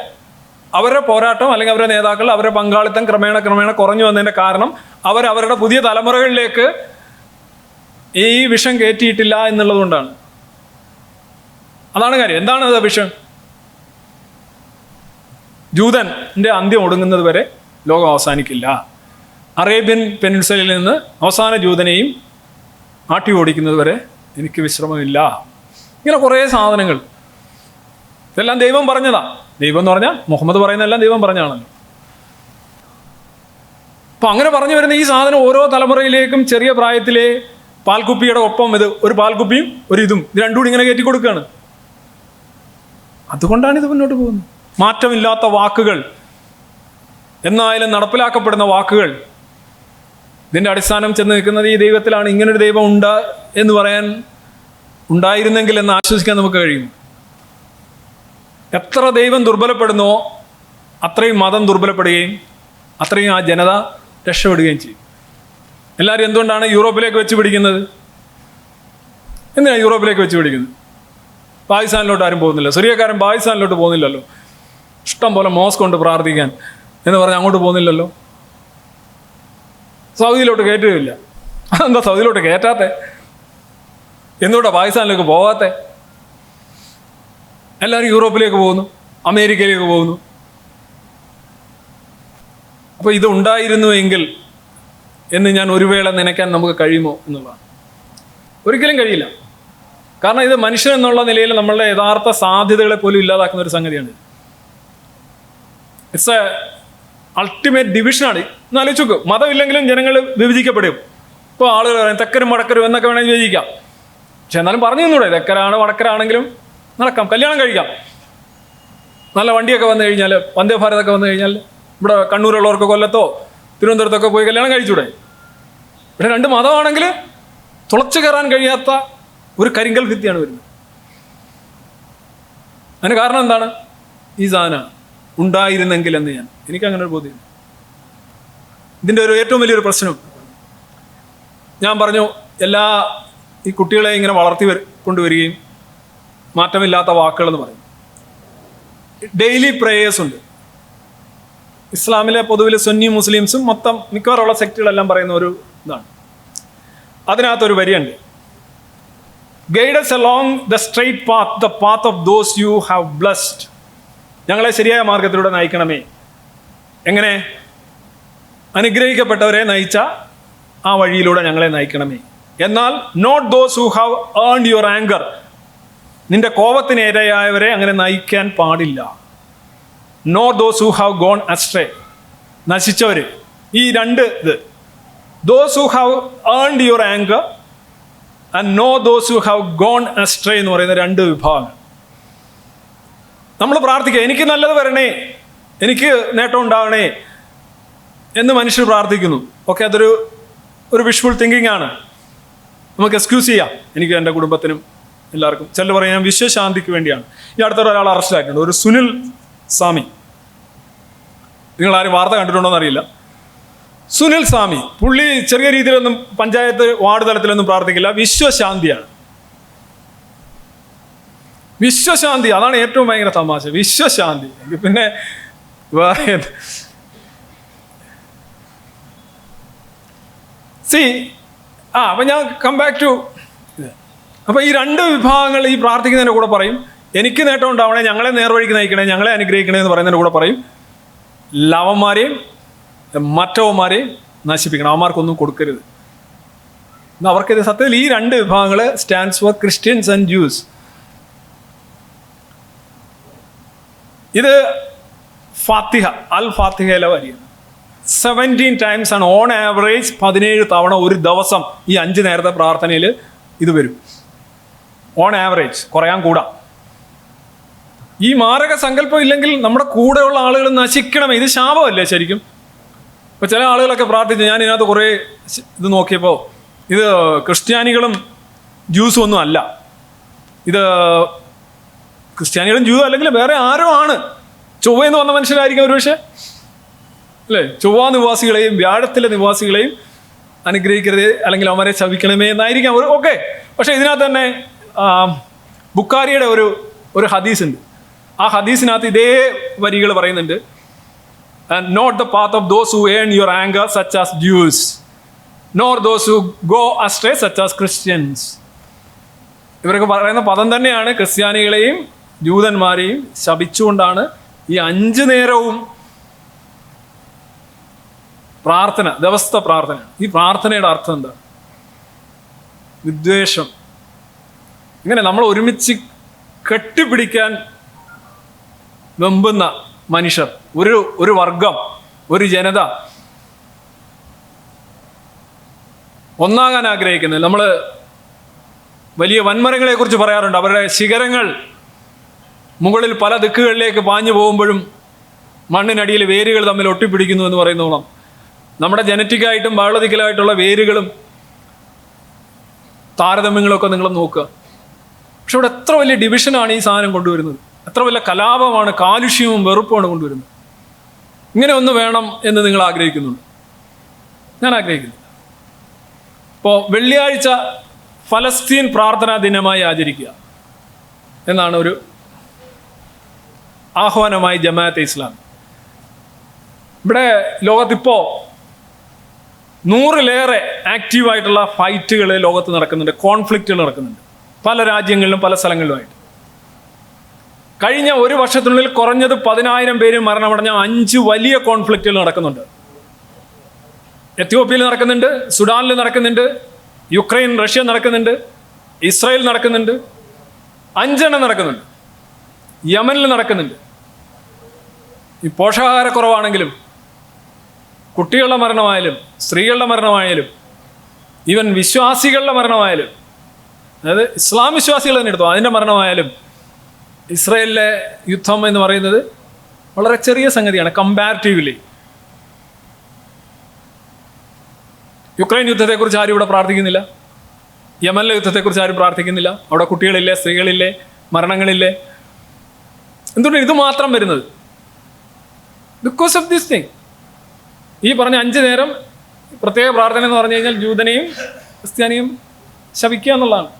അവരുടെ പോരാട്ടം അല്ലെങ്കിൽ അവരുടെ നേതാക്കൾ, അവരുടെ പങ്കാളിത്തം ക്രമേണ കുറഞ്ഞു വന്നതിൻ്റെ കാരണം അവരുടെ പുതിയ തലമുറകളിലേക്ക് ഈ വിഷം കയറ്റിയിട്ടില്ല എന്നുള്ളതുകൊണ്ടാണ്. അതാണ് കാര്യം. എന്താണ് അത് വിഷം? ജൂതൻ്റെ അന്ത്യം ഒടുങ്ങുന്നത് വരെ ലോകം അവസാനിക്കില്ല. അറേബ്യൻ പെനിൻസുലയിൽ നിന്ന് അവസാന ജൂതനെയും ആട്ടി ഓടിക്കുന്നത് വരെ എനിക്ക് വിശ്രമമില്ല. ഇങ്ങനെ കുറേ സാധനങ്ങൾ, ഇതെല്ലാം ദൈവം പറഞ്ഞതാ. ദൈവം എന്ന് പറഞ്ഞാൽ മുഹമ്മദ് പറയുന്നതെല്ലാം ദൈവം പറഞ്ഞാണല്ലോ. അപ്പം അങ്ങനെ പറഞ്ഞു വരുന്ന ഈ സാധനം ഓരോ തലമുറയിലേക്കും ചെറിയ പ്രായത്തിലെ പാൽക്കുപ്പിയുടെ ഒപ്പം ഒരു പാൽക്കുപ്പിയും ഇത് രണ്ടും കൂടി ഇങ്ങനെ കയറ്റി കൊടുക്കുകയാണ്. അതുകൊണ്ടാണ് ഇത് മുന്നോട്ട് പോകുന്നത്. മാറ്റമില്ലാത്ത വാക്കുകൾ, എന്നായാലും നടപ്പിലാക്കപ്പെടുന്ന വാക്കുകൾ. ഇതിൻ്റെ അടിസ്ഥാനം ചെന്ന് നിൽക്കുന്നത് ഈ ദൈവത്തിലാണ്. ഇങ്ങനൊരു ദൈവം എന്ന് പറയാൻ ഉണ്ടായിരുന്നെങ്കിൽ എന്ന് ആശ്വസിക്കാൻ നമുക്ക് കഴിയും. എത്ര ദൈവം ദുർബലപ്പെടുന്നുവോ അത്രയും മതം ദുർബലപ്പെടുകയും അത്രയും ആ ജനത രക്ഷപ്പെടുകയും ചെയ്യും. എല്ലാവരും എന്തുകൊണ്ടാണ് യൂറോപ്പിലേക്ക് വെച്ച് പിടിക്കുന്നത്? എന്തിനാണ് യൂറോപ്പിലേക്ക് വെച്ച് പിടിക്കുന്നത്? പാകിസ്ഥാനിലോട്ട് ആരും പോകുന്നില്ല. സിറിയക്കാരൻ പാകിസ്ഥാനിലോട്ട് പോകുന്നില്ലല്ലോ. ഇഷ്ടം പോലെ മോസ്ക് ഉണ്ട് പ്രാർത്ഥിക്കാൻ എന്ന് പറഞ്ഞ് അങ്ങോട്ട് പോകുന്നില്ലല്ലോ. സൗദിയിലോട്ട് കയറ്റുകയില്ല. അതെന്താ സൗദിയിലോട്ട് കയറ്റാത്തെ? എന്തുകൊണ്ടാണ് പാകിസ്ഥാനിലേക്ക് പോകാത്തെ? എല്ലാവരും യൂറോപ്പിലേക്ക് പോകുന്നു, അമേരിക്കയിലേക്ക് പോകുന്നു. അപ്പോൾ ഇത് ഉണ്ടായിരുന്നുവെങ്കിൽ എന്ന് ഞാൻ ഒരു വേള നനയ്ക്കാൻ നമുക്ക് കഴിയുമോ എന്നുള്ളതാണ്. ഒരിക്കലും കഴിയില്ല. കാരണം ഇത് മനുഷ്യൻ എന്നുള്ള നിലയിൽ നമ്മളുടെ യഥാർത്ഥ സാധ്യതകളെ പോലും ഇല്ലാതാക്കുന്ന ഒരു സംഗതിയാണ്. ഇറ്റ്സ് എ അൾട്ടിമേറ്റ് ഡിവിഷനാണ്. എന്നാലോചിച്ച് നോക്ക്, മതമില്ലെങ്കിലും ജനങ്ങൾ വിഭജിക്കപ്പെടും. ഇപ്പോൾ ആളുകൾ പറയും തെക്കരും വടക്കരും എന്നൊക്കെ വേണമെങ്കിൽ വിഭജിക്കാം. പക്ഷെ എന്നാലും പറഞ്ഞു തന്നൂടെ, തെക്കരാണ് വടക്കരാണെങ്കിലും നടക്കാം, കല്യാണം കഴിക്കാം. നല്ല വണ്ടിയൊക്കെ വന്നു കഴിഞ്ഞാൽ, വന്ദേ ഭാരതൊക്കെ വന്നു കഴിഞ്ഞാൽ ഇവിടെ കണ്ണൂരുള്ളവർക്ക് കൊല്ലത്തോ തിരുവനന്തപുരത്തൊക്കെ പോയി കല്യാണം കഴിച്ചൂടെ? ഇവിടെ രണ്ട് മതമാണെങ്കിൽ തുളച്ചു കയറാൻ കഴിയാത്ത ഒരു കരിങ്കൽ ഭിത്തിയാണ് വരുന്നത്. അതിന് കാരണം എന്താണ്? ഈ സാധനം ഉണ്ടായിരുന്നെങ്കിൽ എന്ന് എനിക്കങ്ങനെ ഒരു ബോധ്യം. ഇതിൻ്റെ ഒരു ഏറ്റവും വലിയൊരു പ്രശ്നം ഞാൻ പറഞ്ഞു, എല്ലാ ഈ കുട്ടികളെ ഇങ്ങനെ വളർത്തി കൊണ്ടുവരികയും മാറ്റമില്ലാത്ത വാക്കുകളെന്ന് പറയും. ഡെയിലി പ്രേയേഴ്സ് ഉണ്ട്. ഇസ്ലാമിലെ പൊതുവിലെ സുന്നി മുസ്ലിംസും മൊത്തം മിക്കവാറുള്ള സെക്റ്റുകളെല്ലാം പറയുന്ന ഒരു ഇതാണ്. അതിനകത്തൊരു വരിയുണ്ട്, guide us along the straight path, the path of those you have blessed. ഞങ്ങളെ ശരിയായ മാർഗത്തിലൂടെ നയിക്കണമേ. എങ്ങനെ? അനുഗ്രഹിക്കപ്പെട്ടവരെ നയിച്ച ആ വഴിയിലൂടെ ഞങ്ങളെ നയിക്കണമേ. എന്നാൽ not those who have earned your anger, നിന്റെ കോപത്തിന് ഇരയായവരെ അങ്ങനെ നയിക്കാൻ പാടില്ല. Not those who have gone astray, നശിച്ചവർ. ഈ രണ്ട് ഇത്, those who have earned your anger and no those who have gone astray എന്ന് പറയുന്ന രണ്ട് വിഭാഗങ്ങൾ. നമ്മൾ പ്രാർത്ഥിക്കുക, എനിക്ക് നല്ലത് വരണേ, എനിക്ക് നേട്ടം ഉണ്ടാവണേ എന്ന് മനുഷ്യർ പ്രാർത്ഥിക്കുന്നു. ഓക്കെ, അതൊരു വിഷ്വൽ തിങ്കിങ് ആണ്. നമുക്ക് എക്സ്ക്യൂസ് ചെയ്യാം, എനിക്ക് എൻ്റെ കുടുംബത്തിനും എല്ലാവർക്കും. ചിലർ പറയും ഞാൻ വിശ്വശാന്തിക്ക് വേണ്ടിയാണ്. ഈ അടുത്തൊരു ഒരാൾ അറസ്റ്റിലാക്കിയിട്ടുണ്ട്, ഒരു സുനിൽ സ്വാമി. നിങ്ങളാരും വാർത്ത കണ്ടിട്ടുണ്ടോ എന്നറിയില്ല. സുനിൽ സ്വാമി, പുള്ളി ചെറിയ രീതിയിലൊന്നും പഞ്ചായത്ത് വാർഡ് തലത്തിലൊന്നും പ്രാർത്ഥിക്കില്ല, വിശ്വശാന്തിയാണ്. വിശ്വശാന്തി, അതാണ് ഏറ്റവും ഭയങ്കര തമാശ. വിശ്വശാന്തി. പിന്നെ വേറെ അപ്പം ഞാൻ കം ബാക്ക് ടു ഇത്. അപ്പം ഈ രണ്ട് വിഭാഗങ്ങൾ ഈ പ്രാർത്ഥിക്കുന്നതിൻ്റെ കൂടെ പറയും എനിക്ക് നേട്ടം ഉണ്ടാവണേ, ഞങ്ങളെ നേർവഴിക്ക് നയിക്കണേ, ഞങ്ങളെ അനുഗ്രഹിക്കണേ എന്ന് പറയുന്നതിൻ്റെ കൂടെ പറയും ലവന്മാരെയും മറ്റവന്മാരെയും നശിപ്പിക്കണം, അവന്മാർക്കൊന്നും കൊടുക്കരുത്. അവർക്കിത് സത്യത്തിൽ ഈ രണ്ട് വിഭാഗങ്ങൾ stands for Christians and juice. ഇത് ഫാത്തിഹ, അൽ ഫാത്തിഹയിലെ വരിയാണ്. 17 times ആണ്, ഓൺ ആവറേജ് 17 തവണ ഒരു ദിവസം ഈ 5 നേരത്തെ പ്രാർത്ഥനയിൽ ഇത് വരും. ഓൺ ആവറേജ്, കുറയാൻ കൂടാം. ഈ മാരക സങ്കല്പം ഇല്ലെങ്കിൽ നമ്മുടെ കൂടെയുള്ള ആളുകൾ നശിക്കണമേ. ഇത് ശാപമല്ലേ ശരിക്കും? ഇപ്പം ചില ആളുകളൊക്കെ പ്രാർത്ഥിച്ചു, ഞാൻ ഇതിനകത്ത് കുറേ ഇത് നോക്കിയപ്പോൾ ഇത് ക്രിസ്ത്യാനികളും ജ്യൂസും ഒന്നും അല്ല. ഇത് ക്രിസ്ത്യാനികളും ജ്യൂസും അല്ലെങ്കിൽ വേറെ ആരോ ആണ്. ചൊവ്വയെന്ന് വന്ന മനുഷ്യരായിരിക്കും ഒരുപക്ഷെ, അല്ലേ? ചൊവ്വ നിവാസികളെയും വ്യാഴത്തിലെ നിവാസികളെയും അനുഗ്രഹിക്കരുത്, അല്ലെങ്കിൽ അവരെ ശപിക്കണമേ എന്നായിരിക്കാം. ഓക്കെ, പക്ഷേ ഇതിനകത്ത് തന്നെ ബുക്കാരിയുടെ ഒരു ഹദീസ് ഉണ്ട്. ആ ഹദീസിനകത്ത് ഇതേ വരികൾ പറയുന്നുണ്ട്. Not the path of those who earn your anger such as Jews, nor those who go astray such as Christians. ഇവരൊക്കെ പറയുന്ന പദം തന്നെയാണ്. ക്രിസ്ത്യാനികളെയും ജൂതന്മാരെയും ശപിച്ചുകൊണ്ടാണ് ഈ 5 നേരവും പ്രാർത്ഥന, ദിവസത്തെ പ്രാർത്ഥന. ഈ പ്രാർത്ഥനയുടെ അർത്ഥം എന്താ? വിദ്വേഷം. ഇങ്ങനെ നമ്മൾ ഒരുമിച്ച് കെട്ടിപ്പിടിക്കാൻ വെമ്പുന്ന മനുഷ്യർ, ഒരു വർഗം, ഒരു ജനത ഒന്നാകാൻ ആഗ്രഹിക്കുന്നത്. നമ്മൾ വലിയ വൻമരങ്ങളെ കുറിച്ച് പറയാറുണ്ട്. അവരുടെ ശിഖരങ്ങൾ മുകളിൽ പല ദിക്കുകളിലേക്ക് പാഞ്ഞു പോകുമ്പോഴും മണ്ണിനടിയിൽ വേരുകൾ തമ്മിൽ ഒട്ടിപ്പിടിക്കുന്നു എന്ന് പറയുന്നോളം നമ്മുടെ ജനറ്റിക്കായിട്ടും ബയോളജിക്കലായിട്ടുള്ള വേരുകളും താരതമ്യങ്ങളൊക്കെ നിങ്ങൾ നോക്കുക. പക്ഷെ ഇവിടെ എത്ര വലിയ ഡിവിഷനാണ് ഈ സാധനം കൊണ്ടുവരുന്നത്. എത്ര വലിയ കലാപമാണ്, കാലുഷ്യവും വെറുപ്പുമാണ് കൊണ്ടുവരുന്നത്. ഇങ്ങനെ ഒന്ന് വേണം എന്ന് നിങ്ങൾ ആഗ്രഹിക്കുന്നുണ്ട്? ഞാൻ ആഗ്രഹിക്കുന്നു. ഇപ്പോൾ വെള്ളിയാഴ്ച ഫലസ്തീൻ പ്രാർത്ഥനാ ദിനമായി ആചരിക്കുക എന്നാണ് ഒരു ആഹ്വാനമായി ജമാഅത്തെ ഇസ്ലാം. ഇവിടെ ലോകത്തിപ്പോൾ 100-ലേറെ ആക്റ്റീവായിട്ടുള്ള ഫൈറ്റുകൾ ലോകത്ത് നടക്കുന്നുണ്ട്, കോൺഫ്ലിക്റ്റുകൾ നടക്കുന്നുണ്ട് പല രാജ്യങ്ങളിലും പല സ്ഥലങ്ങളിലുമായിട്ട്. കഴിഞ്ഞ ഒരു വർഷത്തിനുള്ളിൽ കുറഞ്ഞത് 10,000 പേര് മരണമടഞ്ഞ 5 വലിയ കോൺഫ്ലിക്റ്റുകൾ നടക്കുന്നുണ്ട്. എത്യോപ്യയിൽ നടക്കുന്നുണ്ട്, സുഡാനിൽ നടക്കുന്നുണ്ട്, യുക്രൈൻ റഷ്യ നടക്കുന്നുണ്ട്, ഇസ്രായേൽ നടക്കുന്നുണ്ട്, 5 നടക്കുന്നുണ്ട്, യമനിൽ നടക്കുന്നുണ്ട്. ഈ പോഷകാഹാരക്കുറവാണെങ്കിലും കുട്ടികളുടെ മരണമായാലും സ്ത്രീകളുടെ മരണമായാലും ഈവൻ വിശ്വാസികളുടെ മരണമായാലും, അതായത് ഇസ്ലാം വിശ്വാസികൾ തന്നെ എടുത്തു, അതിൻ്റെ മരണമായാലും ഇസ്രായേലിലെ യുദ്ധം എന്ന് പറയുന്നത് വളരെ ചെറിയ സംഗതിയാണ് കമ്പാരിറ്റീവ്ലി. യുക്രൈൻ യുദ്ധത്തെക്കുറിച്ച് ആരും ഇവിടെ പ്രാർത്ഥിക്കുന്നില്ല, യമനിലെ യുദ്ധത്തെക്കുറിച്ച് ആരും പ്രാർത്ഥിക്കുന്നില്ല. അവിടെ കുട്ടികളില്ലേ, സ്ത്രീകളില്ലേ, മരണങ്ങളില്ലേ? എന്തുകൊണ്ടാണ് ഇത് മാത്രം വരുന്നത്? Because of this thing. ഈ പറഞ്ഞ 5 നേരം പ്രത്യേക പ്രാർത്ഥന എന്ന് പറഞ്ഞു കഴിഞ്ഞാൽ ജൂതനെയും ക്രിസ്ത്യാനിയും ശപിക്കുക എന്നുള്ളതാണ്.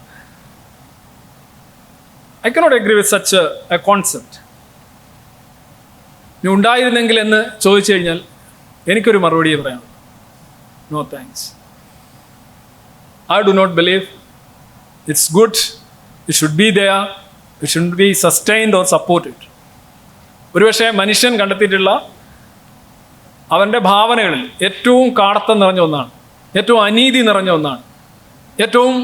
I cannot agree with such a concept. ഇനി ഉണ്ടായിരുന്നെങ്കിൽ എന്ന് ചോദിച്ചു കഴിഞ്ഞാൽ എനിക്കൊരു മറുപടിയെ പറയാം, no thanks. I do not believe it's good, it should be there, it should be sustained or supported. ഒരുപക്ഷെ മനുഷ്യൻ കണ്ടെത്തിയിട്ടുള്ള അവൻ്റെ ഭാവനകളിൽ ഏറ്റവും കാടത്തം നിറഞ്ഞ ഒന്നാണ്, ഏറ്റവും അനീതി നിറഞ്ഞ ഒന്നാണ്, ഏറ്റവും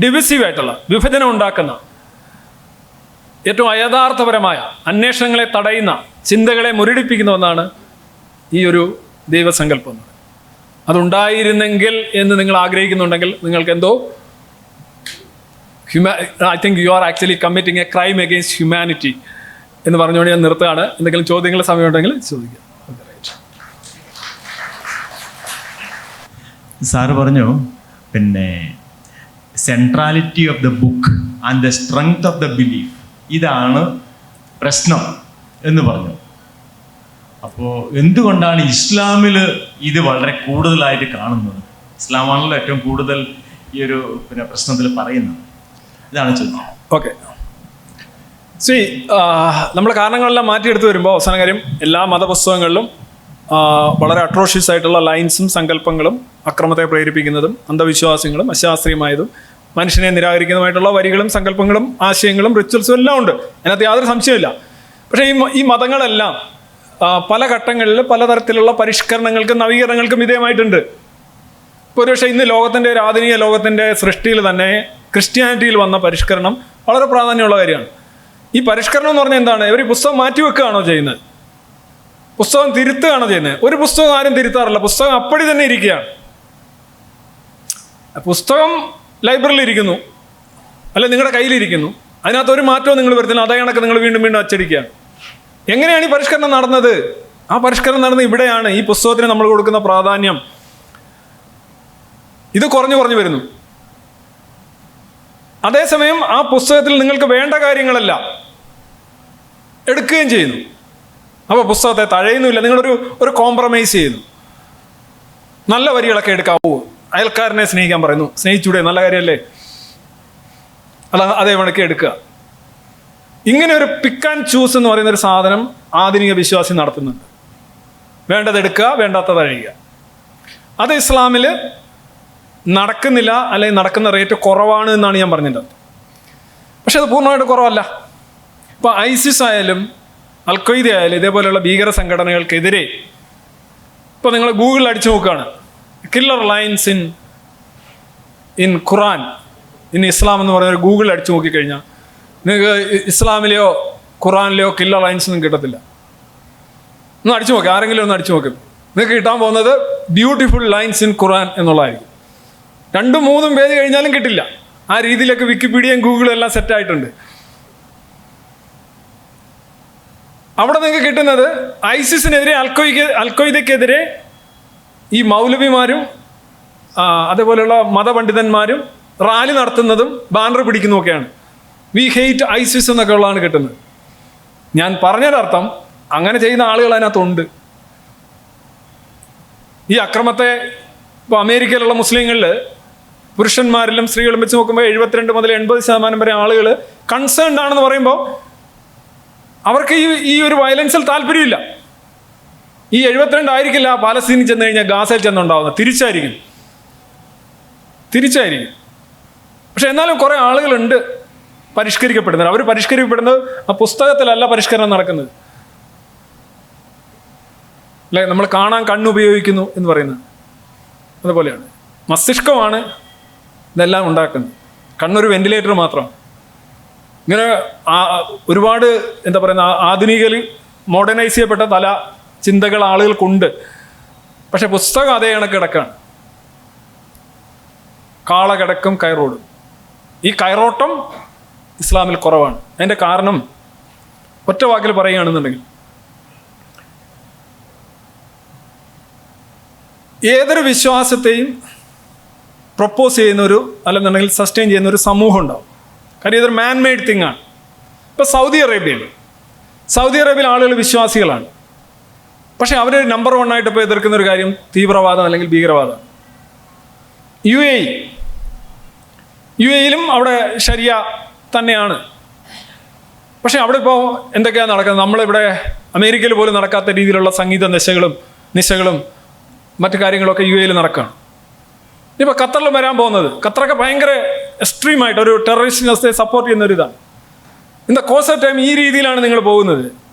ഡിവിസീവായിട്ടുള്ള, വിഭജനം ഉണ്ടാക്കുന്ന, ഏറ്റവും അയഥാർത്ഥപരമായ അന്വേഷണങ്ങളെ തടയുന്ന, ചിന്തകളെ മുരടിപ്പിക്കുന്ന ഒന്നാണ് ഈ ഒരു ദൈവസങ്കല്പം. അതുണ്ടായിരുന്നെങ്കിൽ എന്ന് നിങ്ങൾ ആഗ്രഹിക്കുന്നുണ്ടെങ്കിൽ നിങ്ങൾക്ക് എന്തോ I think you are actually committing A crime against humanity എന്ന് പറഞ്ഞുകൊണ്ട് ഞാൻ നിർത്തുകയാണ്. എന്തെങ്കിലും ചോദ്യങ്ങളുടെ സമയമുണ്ടെങ്കിൽ ചോദിക്കാം. സാറ് പറഞ്ഞു പിന്നെ centrality of the book and the strength of the belief, ഇതാണ് പ്രശ്നം എന്ന് പറഞ്ഞു. അപ്പോൾ എന്തുകൊണ്ടാണ് ഇസ്ലാമിൽ ഇത് വളരെ കൂടുതലായിട്ട് കാണുന്നത്? ഇസ്ലാമാണല്ലോ ഏറ്റവും കൂടുതൽ ഈ ഒരു പ്രശ്നത്തിൽ പറയുന്നത്. ഇതാണ് ചോദ്യം. ഓക്കെ, നമ്മൾ കാരണങ്ങളെല്ലാം മാറ്റിയെടുത്ത് വരുമ്പോൾ അവസാന കാര്യം, എല്ലാ മതപുസ്തകങ്ങളിലും വളരെ അട്രോഷ്യസ് ആയിട്ടുള്ള ലൈൻസും സങ്കല്പങ്ങളും അക്രമത്തെ പ്രേരിപ്പിക്കുന്നതും അന്ധവിശ്വാസങ്ങളും അശാസ്ത്രീയമായതും മനുഷ്യനെ നിരാകരിക്കുന്നതുമായിട്ടുള്ള വരികളും സങ്കല്പങ്ങളും ആശയങ്ങളും റിച്വൽസും എല്ലാം ഉണ്ട്, അതിനകത്ത് യാതൊരു സംശയമില്ല. പക്ഷേ ഈ മതങ്ങളെല്ലാം പല ഘട്ടങ്ങളിൽ പലതരത്തിലുള്ള പരിഷ്കരണങ്ങൾക്കും നവീകരണങ്ങൾക്കും വിധേയമായിട്ടുണ്ട്. ഇപ്പോൾ ഒരുപക്ഷെ ഇന്ന് ലോകത്തിൻ്റെ ഒരു ആധുനിക ലോകത്തിൻ്റെ സൃഷ്ടിയിൽ തന്നെ ക്രിസ്ത്യാനിറ്റിയിൽ വന്ന പരിഷ്കരണം വളരെ പ്രാധാന്യമുള്ള കാര്യമാണ്. ഈ പരിഷ്കരണം എന്ന് പറഞ്ഞാൽ എന്താണ്? ഇവർ ഈ പുസ്തകം മാറ്റിവെക്കുകയാണോ ചെയ്യുന്നത്? പുസ്തകം തിരുത്തുകയാണോ ചെയ്യുന്നത്? ഒരു പുസ്തകം ആരും തിരുത്താറില്ല, പുസ്തകം അപ്പടി തന്നെ ഇരിക്കുകയാണ്. പുസ്തകം ലൈബ്രറിയിൽ ഇരിക്കുന്നു, അല്ലെ നിങ്ങളുടെ കയ്യിലിരിക്കുന്നു, അതിനകത്ത് ഒരു മാറ്റവും നിങ്ങൾ വരുത്തില്ല, അതേ കണക്ക് നിങ്ങൾ വീണ്ടും വീണ്ടും അച്ചടിക്കുകയാണ്. എങ്ങനെയാണ് ഈ പരിഷ്കരണം നടന്നത്? ആ പരിഷ്കരണം നടന്നത് ഇവിടെയാണ്. ഈ പുസ്തകത്തിന് നമ്മൾ കൊടുക്കുന്ന പ്രാധാന്യം ഇത് കുറഞ്ഞു കുറഞ്ഞു വരുന്നു. അതേസമയം ആ പുസ്തകത്തിൽ നിങ്ങൾക്ക് വേണ്ട കാര്യങ്ങളെല്ലാം എടുക്കുകയും ചെയ്യുന്നു. അപ്പോൾ പുസ്തകത്തെ തഴയുന്നുമില്ല, നിങ്ങളൊരു കോംപ്രമൈസ് ചെയ്യുന്നു. നല്ല വരികളൊക്കെ എടുക്കാവൂ, അയൽക്കാരനെ സ്നേഹിക്കാൻ പറയുന്നു, സ്നേഹിച്ചൂടെ, നല്ല കാര്യമല്ലേ, അതേ വണക്കി എടുക്കുക. ഇങ്ങനെ ഒരു പിക്ക് ആൻഡ് ചൂസ് എന്ന് പറയുന്ന ഒരു സാധനം ആധുനിക വിശ്വാസി നടത്തുന്നുണ്ട്. വേണ്ടത് എടുക്കുക, വേണ്ടാത്തത് അഴിയുക. അത് ഇസ്ലാമിൽ നടക്കുന്നില്ല, അല്ലെങ്കിൽ നടക്കുന്ന റേറ്റ് കുറവാണ് എന്നാണ് ഞാൻ പറഞ്ഞിട്ടുള്ളത്. പക്ഷെ അത് പൂർണ്ണമായിട്ട് കുറവല്ല. ഇപ്പോൾ ഐസിസ് ആയാലും അൽ ഖ്വയ്ദ ആയാലും ഇതേപോലെയുള്ള ഭീകര സംഘടനകൾക്കെതിരെ ഇപ്പോൾ നിങ്ങൾ ഗൂഗിളിൽ അടിച്ചു നോക്കുകയാണ്, killer lines in Quran in Islam എന്ന് പറയുന്ന ഗൂഗിളിൽ അടിച്ചു നോക്കിക്കഴിഞ്ഞാൽ നിങ്ങൾക്ക് ഇസ്ലാമിലെയോ ഖുറാനിലെയോ കില്ലർ ലൈൻസ് ഒന്നും കിട്ടത്തില്ല. ഒന്ന് അടിച്ചു നോക്കുക, ആരെങ്കിലും ഒന്ന് അടിച്ചു നോക്കും, നിങ്ങൾക്ക് കിട്ടാൻ പോകുന്നത് ബ്യൂട്ടിഫുൾ ലൈൻസ് ഇൻ ഖുറാൻ എന്നുള്ളതായിരിക്കും. 2-3 പേജ് കഴിഞ്ഞാലും കിട്ടില്ല. ആ രീതിയിലൊക്കെ വിക്കിപീഡിയയും ഗൂഗിളും എല്ലാം സെറ്റായിട്ടുണ്ട്. അവിടെ നിങ്ങൾക്ക് കിട്ടുന്നത് ഐസിസിനെതിരെ അൽ ഖ്വയ്ദയ്ക്കെതിരെ ഈ മൗലവിമാരും അതേപോലെയുള്ള മതപണ്ഡിതന്മാരും റാലി നടത്തുന്നതും ബാനർ പിടിക്കുന്നതൊക്കെയാണ്. വി ഹെയ്റ്റ് ഐസിസ് എന്നൊക്കെ ഉള്ളതാണ് കിട്ടുന്നത്. ഞാൻ പറഞ്ഞതിനർത്ഥം അങ്ങനെ ചെയ്യുന്ന ആളുകൾ അതിനകത്തുണ്ട്. ഈ അക്രമത്തെ ഇപ്പോൾ അമേരിക്കയിലുള്ള മുസ്ലിങ്ങളിൽ പുരുഷന്മാരിലും സ്ത്രീകളും വെച്ച് നോക്കുമ്പോൾ 72 മുതൽ 80% വരെ ആളുകൾ കൺസേൺഡ് ആണെന്ന് പറയുമ്പോൾ അവർക്ക് ഈ ഒരു വയലൻസിൽ താല്പര്യമില്ല. ഈ 72 ആയിരിക്കില്ല പാലസ്തീനിൽ ചെന്ന് കഴിഞ്ഞാൽ ഗാസയിൽ ചെന്നുണ്ടാവുന്നത്, തിരിച്ചായിരിക്കും. പക്ഷെ എന്നാലും കുറേ ആളുകളുണ്ട് പരിഷ്കരിക്കപ്പെടുന്നത്. അവർ പരിഷ്കരിക്കപ്പെടുന്നത് ആ പുസ്തകത്തിലല്ല പരിഷ്കരണം നടക്കുന്നത്. അല്ലെ, നമ്മൾ കാണാൻ കണ്ണുപയോഗിക്കുന്നു എന്ന് പറയുന്നത് അതുപോലെയാണ്. മസ്തിഷ്കമാണ് ഇതെല്ലാം ഉണ്ടാക്കുന്നത്, കണ്ണൊരു വെന്റിലേറ്റർ മാത്രമാണ്. ഇങ്ങനെ ഒരുപാട് എന്താ പറയുന്ന ആധുനികയിൽ മോഡേണൈസ് ചെയ്യപ്പെട്ട തല ചിന്തകൾ ആളുകൾക്കുണ്ട്. പക്ഷെ പുസ്തകം അതേ കണക്ക് കിടക്കാണ്. കാള കിടക്കും കയറോടും. ഈ കയറോട്ടം ഇസ്ലാമിൽ കുറവാണ്. അതിൻ്റെ കാരണം ഒറ്റ വാക്കിൽ പറയുകയാണെന്നുണ്ടെങ്കിൽ, ഏതൊരു വിശ്വാസത്തെയും പ്രൊപ്പോസ് ചെയ്യുന്നൊരു അല്ലെന്നുണ്ടെങ്കിൽ സസ്റ്റെയിൻ ചെയ്യുന്ന ഒരു സമൂഹം ഉണ്ടാവും. കാര്യം ഇതൊരു മാൻ മെയ്ഡ് തിങ് ആണ്. ഇപ്പോൾ സൗദി അറേബ്യയിൽ ആളുകൾ വിശ്വാസികളാണ്. പക്ഷെ അവർ നമ്പർ 1 ആയിട്ട് ഇപ്പോൾ എതിർക്കുന്ന ഒരു കാര്യം തീവ്രവാദം അല്ലെങ്കിൽ ഭീകരവാദം. യു എയിലും അവിടെ ശരിയ തന്നെയാണ്. പക്ഷെ അവിടെ ഇപ്പോൾ എന്തൊക്കെയാണ് നടക്കുന്നത്? നമ്മളിവിടെ അമേരിക്കയിൽ പോലും നടക്കാത്ത രീതിയിലുള്ള സംഗീത നിശകളും മറ്റു കാര്യങ്ങളൊക്കെ യു എയിൽ നടക്കുകയാണ്. ഇനിയിപ്പോൾ ഖത്തറിൽ വരാൻ പോകുന്നത്, ഖത്തറൊക്കെ ഭയങ്കര എക്സ്ട്രീമായിട്ട് ഒരു ടെററിസ്റ്റിനെ സപ്പോർട്ട് ചെയ്യുന്ന ഒരു ഇതാണ്. In the course of time ഈ രീതിയിലാണ് നിങ്ങൾ പോകുന്നത്.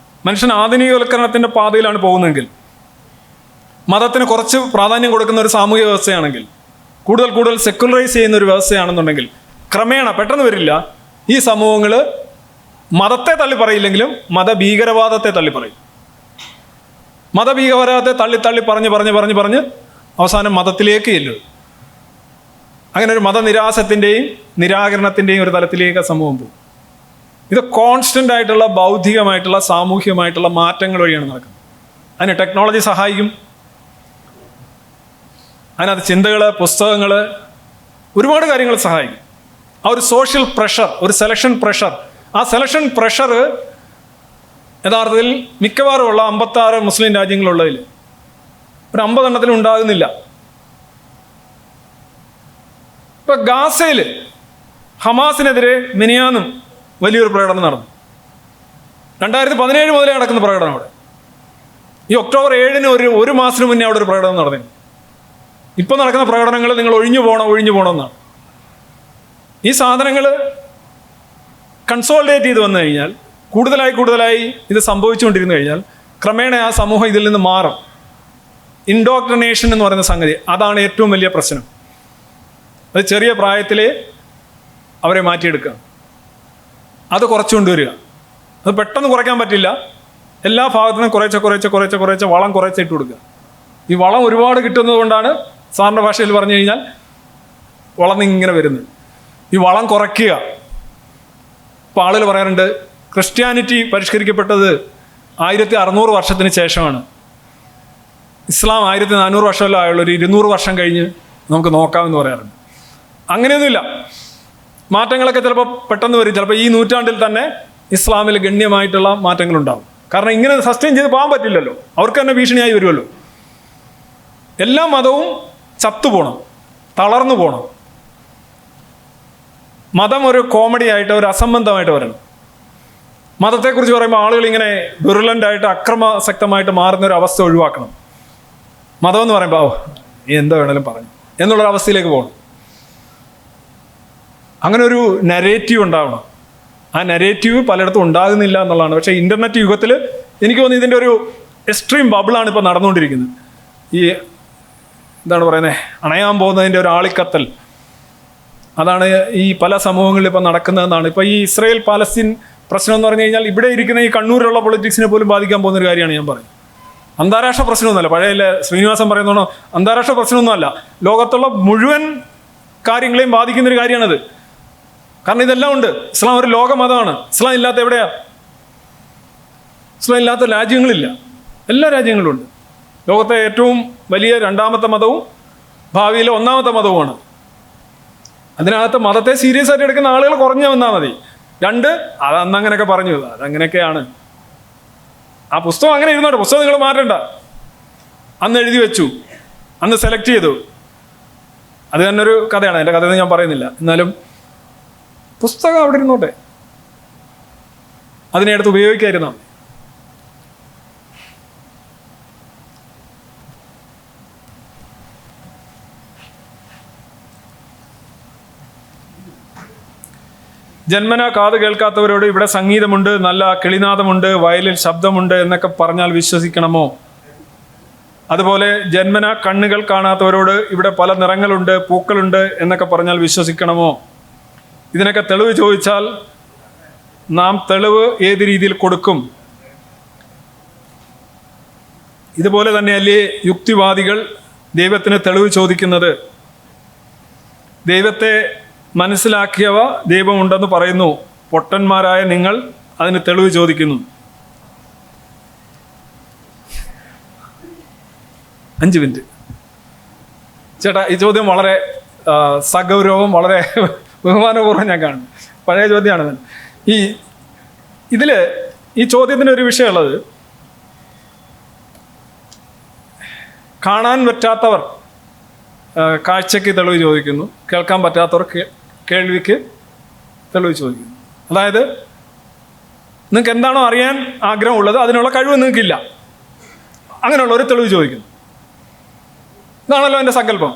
മനുഷ്യൻ ആധുനികവൽക്കരണത്തിൻ്റെ പാതയിലാണ് പോകുന്നതെങ്കിൽ, മതത്തിന് കുറച്ച് പ്രാധാന്യം കൊടുക്കുന്ന ഒരു സാമൂഹിക വ്യവസ്ഥയാണെങ്കിൽ, കൂടുതൽ സെക്കുലറൈസ് ചെയ്യുന്ന ഒരു വ്യവസ്ഥയാണെന്നുണ്ടെങ്കിൽ, ക്രമേണ പെട്ടെന്ന് വരില്ല, ഈ സമൂഹങ്ങൾ മതത്തെ തള്ളി പറയില്ലെങ്കിലും മതഭീകരവാദത്തെ തള്ളി പറയും. മതഭീകരവാദത്തെ തള്ളി പറഞ്ഞ് അവസാനം മതത്തിലേക്ക് ചെല്ലും. അങ്ങനെ ഒരു മതനിരാസത്തിൻ്റെയും നിരാകരണത്തിൻ്റെയും ഒരു തലത്തിലേക്ക് സമൂഹം പോകും. ഇത് കോൺസ്റ്റൻ്റ് ആയിട്ടുള്ള ബൗദ്ധികമായിട്ടുള്ള സാമൂഹികമായിട്ടുള്ള മാറ്റങ്ങൾ വഴിയാണ് നടക്കുന്നത്. അതിന് ടെക്നോളജി സഹായിക്കും. അതിനകത്ത് ചിന്തകൾ, പുസ്തകങ്ങൾ, ഒരുപാട് കാര്യങ്ങൾ സഹായിക്കും. ആ ഒരു സോഷ്യൽ പ്രഷർ, ഒരു സെലക്ഷൻ പ്രഷർ, ആ സെലക്ഷൻ പ്രഷർ യഥാർത്ഥത്തിൽ മിക്കവാറും ഉള്ള 56 മുസ്ലിം രാജ്യങ്ങളുള്ളതിൽ ഒരു 50 എണ്ണത്തിലും ഉണ്ടാകുന്നില്ല. ഇപ്പൊ ഗാസയിൽ ഹമാസിനെതിരെ മിനിയാന്നും വലിയൊരു പ്രകടനം നടന്നു. 2017 മുതലേ നടക്കുന്ന പ്രകടനം അവിടെ. ഈ ഒക്ടോബർ 7-ന് ഒരു മാസത്തിന് മുന്നേ അവിടെ ഒരു പ്രകടനം നടന്നു. ഇപ്പോൾ നടക്കുന്ന പ്രകടനങ്ങൾ നിങ്ങൾ ഒഴിഞ്ഞു പോകണമെന്നാണ്. ഈ സാധനങ്ങൾ കൺസോൾഡേറ്റ് ചെയ്ത് വന്നു കഴിഞ്ഞാൽ, കൂടുതലായി ഇത് സംഭവിച്ചുകൊണ്ടിരുന്നു കഴിഞ്ഞാൽ ക്രമേണ ആ സമൂഹം ഇതിൽ നിന്ന് മാറും. ഇൻഡോക്ട്രിനേഷൻ എന്ന് പറയുന്ന സംഗതി, അതാണ് ഏറ്റവും വലിയ പ്രശ്നം. അത് ചെറിയ പ്രായത്തിലേ അവരെ മാറ്റിയെടുക്കുക, അത് കുറച്ചുകൊണ്ടുവരിക. അത് പെട്ടെന്ന് കുറയ്ക്കാൻ പറ്റില്ല. എല്ലാ ഭാഗത്തുനിന്നും കുറേശ്ശെ വളം ഇട്ട് കൊടുക്കുക. ഈ വളം ഒരുപാട് കിട്ടുന്നത് കൊണ്ടാണ് സാറിൻ്റെ ഭാഷയിൽ പറഞ്ഞു കഴിഞ്ഞാൽ വളർന്നിങ്ങനെ വരുന്നത്. ഈ വളം കുറയ്ക്കുക. ഇപ്പോൾ ആളുകൾ പറയാറുണ്ട് ക്രിസ്ത്യാനിറ്റി പരിഷ്കരിക്കപ്പെട്ടത് 1600 വർഷത്തിന് ശേഷമാണ്, ഇസ്ലാം 1400 വർഷമല്ല ആയുള്ളൂ, ഒരു 200 വർഷം കഴിഞ്ഞ് നമുക്ക് നോക്കാമെന്ന് പറയാറുണ്ട്. അങ്ങനെയൊന്നുമില്ല. മാറ്റങ്ങളൊക്കെ ചിലപ്പോൾ പെട്ടെന്ന് വരും. ചിലപ്പോൾ ഈ നൂറ്റാണ്ടിൽ തന്നെ ഇസ്ലാമിൽ ഗണ്യമായിട്ടുള്ള മാറ്റങ്ങളുണ്ടാകും. കാരണം ഇങ്ങനെ സസ്റ്റെയിൻ ചെയ്ത് പോകാൻ പറ്റില്ലല്ലോ, അവർക്ക് തന്നെ ഭീഷണിയായി വരുമല്ലോ. എല്ലാ മതവും ചത്തുപോകണം, തളർന്നു പോകണം. മതം ഒരു കോമഡി ആയിട്ട്, ഒരു അസംബന്ധമായിട്ട് വരണം. മതത്തെക്കുറിച്ച് പറയുമ്പോൾ ആളുകൾ ഇങ്ങനെ വിറുലൻ്റായിട്ട് അക്രമാസക്തമായിട്ട് മാറുന്ന ഒരു അവസ്ഥ ഒഴിവാക്കണം. മതം എന്ന് പറയുമ്പോൾ നീ എന്താ വേണേലും പറഞ്ഞു എന്നുള്ളൊരവസ്ഥയിലേക്ക് പോകണം. അങ്ങനെ ഒരു നരേറ്റീവ് ഉണ്ടാവണം. ആ നരേറ്റീവ് പലയിടത്തും ഉണ്ടാകുന്നില്ല എന്നുള്ളതാണ്. പക്ഷേ ഇൻ്റർനെറ്റ് യുഗത്തിൽ എനിക്ക് തോന്നുന്നു ഇതിൻ്റെ ഒരു എക്സ്ട്രീം ബബിളാണ് ഇപ്പോൾ നടന്നുകൊണ്ടിരിക്കുന്നത്. ഈ എന്താണ് പറയുന്നത്, അണയാൻ പോകുന്നതിൻ്റെ ഒരു ആളിക്കത്തൽ, അതാണ് ഈ പല സമൂഹങ്ങളിൽ ഇപ്പോൾ നടക്കുന്നതെന്നാണ്. ഇപ്പോൾ ഈ ഇസ്രായേൽ പാലസ്തീൻ പ്രശ്നം എന്ന് പറഞ്ഞു കഴിഞ്ഞാൽ ഇവിടെ ഇരിക്കുന്ന ഈ കണ്ണൂരിലുള്ള പൊളിറ്റിക്സിനെ പോലും ബാധിക്കാൻ പോകുന്നൊരു കാര്യമാണ് ഞാൻ പറയുന്നത്. അന്താരാഷ്ട്ര പ്രശ്നമൊന്നുമല്ല. പഴയ ശ്രീനിവാസൻ പറയുന്നതോ അന്താരാഷ്ട്ര പ്രശ്നമൊന്നുമല്ല, ലോകത്തുള്ള മുഴുവൻ കാര്യങ്ങളെയും ബാധിക്കുന്നൊരു കാര്യമാണത്. കാരണം ഇതെല്ലാം ഉണ്ട്. ഇസ്ലാം ഒരു ലോകമതമാണ്. ഇസ്ലാം ഇല്ലാത്ത എവിടെയാ? ഇസ്ലാം ഇല്ലാത്ത രാജ്യങ്ങളില്ല, എല്ലാ രാജ്യങ്ങളും ഉണ്ട്. ലോകത്തെ ഏറ്റവും വലിയ 2ാമത്തെ മതവും ഭാവിയിലെ 1ാമത്തെ മതവുമാണ്. അതിനകത്ത് മതത്തെ സീരിയസ് ആയിട്ട് എടുക്കുന്ന ആളുകൾ കുറഞ്ഞു വന്നാൽ മതി. 2, അതന്നങ്ങനെയൊക്കെ പറഞ്ഞു, അതങ്ങനെയൊക്കെയാണ്. ആ പുസ്തകം അങ്ങനെ ഇരുന്നോട്ടെ, പുസ്തകം നിങ്ങൾ മാറ്റണ്ട. അന്ന് എഴുതി വെച്ചു, അന്ന് സെലക്ട് ചെയ്തു, അത് തന്നെ ഒരു കഥയാണ്. എൻ്റെ കഥയൊന്നും ഞാൻ പറയുന്നില്ല. എന്നാലും പുസ്തകം അവിടെ ഇരുന്നോട്ടെ, അതിനെ അടുത്ത് ഉപയോഗിക്കാതിരുന്ന. ജന്മന കാത് കേൾക്കാത്തവരോട് ഇവിടെ സംഗീതമുണ്ട്, നല്ല കിളിനാദമുണ്ട്, വയലിൽ ശബ്ദമുണ്ട് എന്നൊക്കെ പറഞ്ഞാൽ വിശ്വസിക്കണമോ? അതുപോലെ ജന്മന കണ്ണുകൾ കാണാത്തവരോട് ഇവിടെ പല നിറങ്ങളുണ്ട്, പൂക്കളുണ്ട് എന്നൊക്കെ പറഞ്ഞാൽ വിശ്വസിക്കണമോ? ഇതിനൊക്കെ തെളിവ് ചോദിച്ചാൽ നാം തെളിവ് ഏത് രീതിയിൽ കൊടുക്കും? ഇതുപോലെ തന്നെയല്ലേ യുക്തിവാദികൾ ദൈവത്തിന് തെളിവ് ചോദിക്കുന്നത്? ദൈവത്തെ മനസ്സിലാക്കിയവ ദൈവമുണ്ടെന്ന് പറയുന്നു, പൊട്ടന്മാരായ നിങ്ങൾ അതിന് തെളിവ് ചോദിക്കുന്നു. 5 മിനിറ്റ് ചേട്ടാ, ഈ ചോദ്യം വളരെ സഗൗരവം, വളരെ ബഹുമാനപൂർവ്വം ഞാൻ കാണുന്നു. പഴയ ചോദ്യമാണ്. ഈ ചോദ്യത്തിന് ഒരു വിഷയമുള്ളത്, കാണാൻ പറ്റാത്തവർ കാഴ്ചയ്ക്ക് തെളിവ് ചോദിക്കുന്നു, കേൾക്കാൻ പറ്റാത്തവർ കേൾവിക്ക് തെളിവ് ചോദിക്കുന്നു. അതായത് നിങ്ങൾക്ക് എന്താണോ അറിയാൻ ആഗ്രഹമുള്ളത് അതിനുള്ള കഴിവ് നിങ്ങൾക്കില്ല, അങ്ങനെയുള്ള ഒരു തെളിവ് ചോദിക്കുന്നു. ഇതാണല്ലോ എൻ്റെ സങ്കല്പം.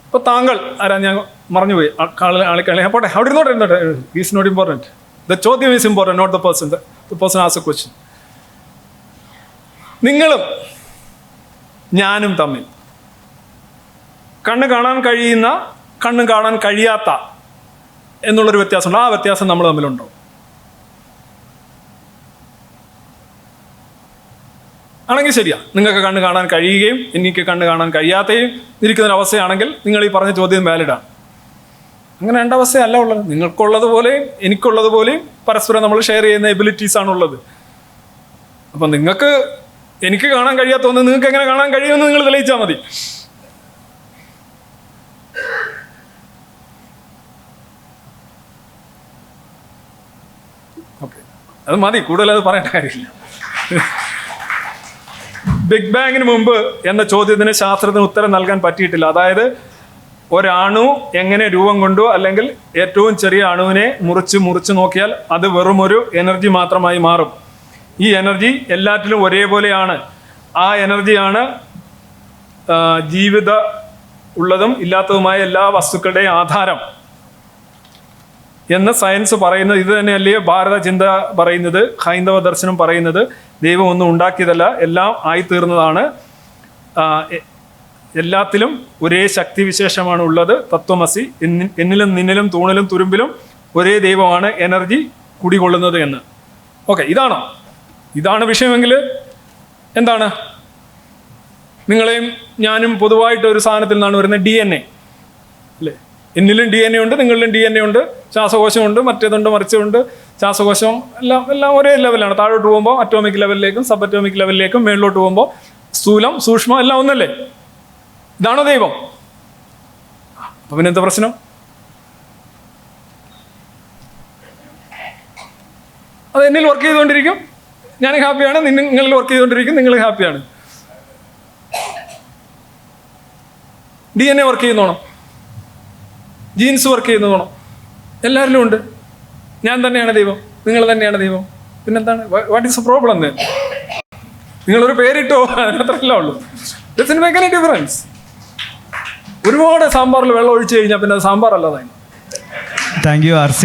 ഇപ്പോൾ താങ്കൾ ആരാ, ഞാൻ മറന്നുപോയി, പോട്ടെ, അവിടെ ഇരുന്നോട്ടെ. Is not important. ദ ചോദ്യം is important, not the person as a question. നിങ്ങളും ഞാനും തമ്മിൽ കണ്ണ് കാണാൻ കഴിയുന്ന, കണ്ണ് കാണാൻ കഴിയാത്ത എന്നുള്ളൊരു വ്യത്യാസമുണ്ട്. ആ വ്യത്യാസം നമ്മൾ തമ്മിലുണ്ടോ? ആണെങ്കിൽ ശരിയാ, നിങ്ങൾക്ക് കണ്ണ് കാണാൻ കഴിയുകയും എനിക്ക് കണ്ണ് കാണാൻ കഴിയാത്തയും ഇരിക്കുന്നൊരവസ്ഥയാണെങ്കിൽ നിങ്ങൾ ഈ പറഞ്ഞ ചോദ്യം വാലിഡാണ്. അങ്ങനെ രണ്ടവസ്ഥയല്ല ഉള്ളത്. നിങ്ങൾക്കുള്ളതുപോലെയും എനിക്കുള്ളതുപോലെയും പരസ്പരം നമ്മൾ ഷെയർ ചെയ്യുന്ന എബിലിറ്റീസ് ആണുള്ളത്. അപ്പം നിങ്ങൾക്ക് എനിക്ക് കാണാൻ കഴിയാത്ത ഒന്ന് നിങ്ങൾക്ക് എങ്ങനെ കാണാൻ കഴിയുമെന്ന് നിങ്ങൾ തെളിയിച്ചാൽ മതി. ഓക്കെ, അത് മതി, കൂടുതൽ അത് പറയേണ്ട കാര്യമില്ല. ബിഗ് ബാങ്ങിന് മുമ്പ് എന്ന ചോദ്യത്തിന് ശാസ്ത്രത്തിന് ഉത്തരം നൽകാൻ പറ്റിയിട്ടില്ല. അതായത് ഒരണു എങ്ങനെ രൂപം കൊണ്ടു, അല്ലെങ്കിൽ ഏറ്റവും ചെറിയ അണുവിനെ മുറിച്ച് നോക്കിയാൽ അത് വെറുമൊരു എനർജി മാത്രമായി മാറും. ഈ എനർജി എല്ലാറ്റിലും ഒരേപോലെയാണ്. ആ എനർജിയാണ് ജീവിത ഉള്ളതും ഇല്ലാത്തതുമായ എല്ലാ വസ്തുക്കളുടെയും ആധാരം എന്ന് സയൻസ് പറയുന്നത്. ഇത് തന്നെയല്ലേ ഭാരത ചിന്ത പറയുന്നത്, ഹൈന്ദവ ദർശനം പറയുന്നത്. ദൈവം ഒന്നും ഉണ്ടാക്കിയതല്ല, എല്ലാം ആയിത്തീർന്നതാണ്. എല്ലാത്തിലും ഒരേ ശക്തിവിശേഷമാണ് ഉള്ളത്. തത്വമസി, എന്നിലും നിന്നിലും തൂണിലും തുരുമ്പിലും ഒരേ ദൈവമാണ് എനർജി കുടികൊള്ളുന്നത് എന്ന്. ഓക്കെ, ഇതാണ് വിഷയമെങ്കിൽ എന്താണ്? നിങ്ങളെയും ഞാനും പൊതുവായിട്ട് ഒരു സാധനത്തിൽ നിന്നാണ് വരുന്നത്, DNA അല്ലേ? എന്നിലും DNA ഉണ്ട്, നിങ്ങളിലും DNA ഉണ്ട്, ശ്വാസകോശമുണ്ട്, മറ്റേതുണ്ട്, മറിച്ചുണ്ട്. ശ്വാസകോശം എല്ലാം ഒരേ ലെവലാണ്. താഴോട്ട് പോകുമ്പോൾ അറ്റോമിക് ലെവലിലേക്കും സബ് അറ്റോമിക് ലെവലിലേക്കും, മേളിലോട്ട് പോകുമ്പോൾ സ്ഥൂലം സൂക്ഷ്മം എല്ലാം ഒന്നല്ലേ? ഇതാണോ ദൈവം? അപ്പൊ പിന്നെ എന്താ പ്രശ്നം? അത് എന്നിൽ വർക്ക് ചെയ്തുകൊണ്ടിരിക്കും, ഞാൻ ഹാപ്പിയാണ്. നിങ്ങളിൽ വർക്ക് ചെയ്തുകൊണ്ടിരിക്കും, നിങ്ങൾ ഹാപ്പിയാണ്. DNA വർക്ക് ചെയ്യുന്നോണം, ജീൻസ് വർക്ക് ചെയ്യുന്നതോണം, എല്ലാവരിലും ഉണ്ട്. ഞാൻ തന്നെയാണ് ദൈവം, നിങ്ങൾ തന്നെയാണ് ദൈവം. പിന്നെന്താണ്? What is a problem? നിങ്ങളൊരു പേരിട്ടോ, അതിനത്രല്ല ഉള്ളൂ. Doesn't make any difference. ഒരുപാട് സാമ്പാറിൽ വെള്ളം ഒഴിച്ചു കഴിഞ്ഞാൽ പിന്നെ അത് സാമ്പാർ അല്ലാതായി. Thank you RC.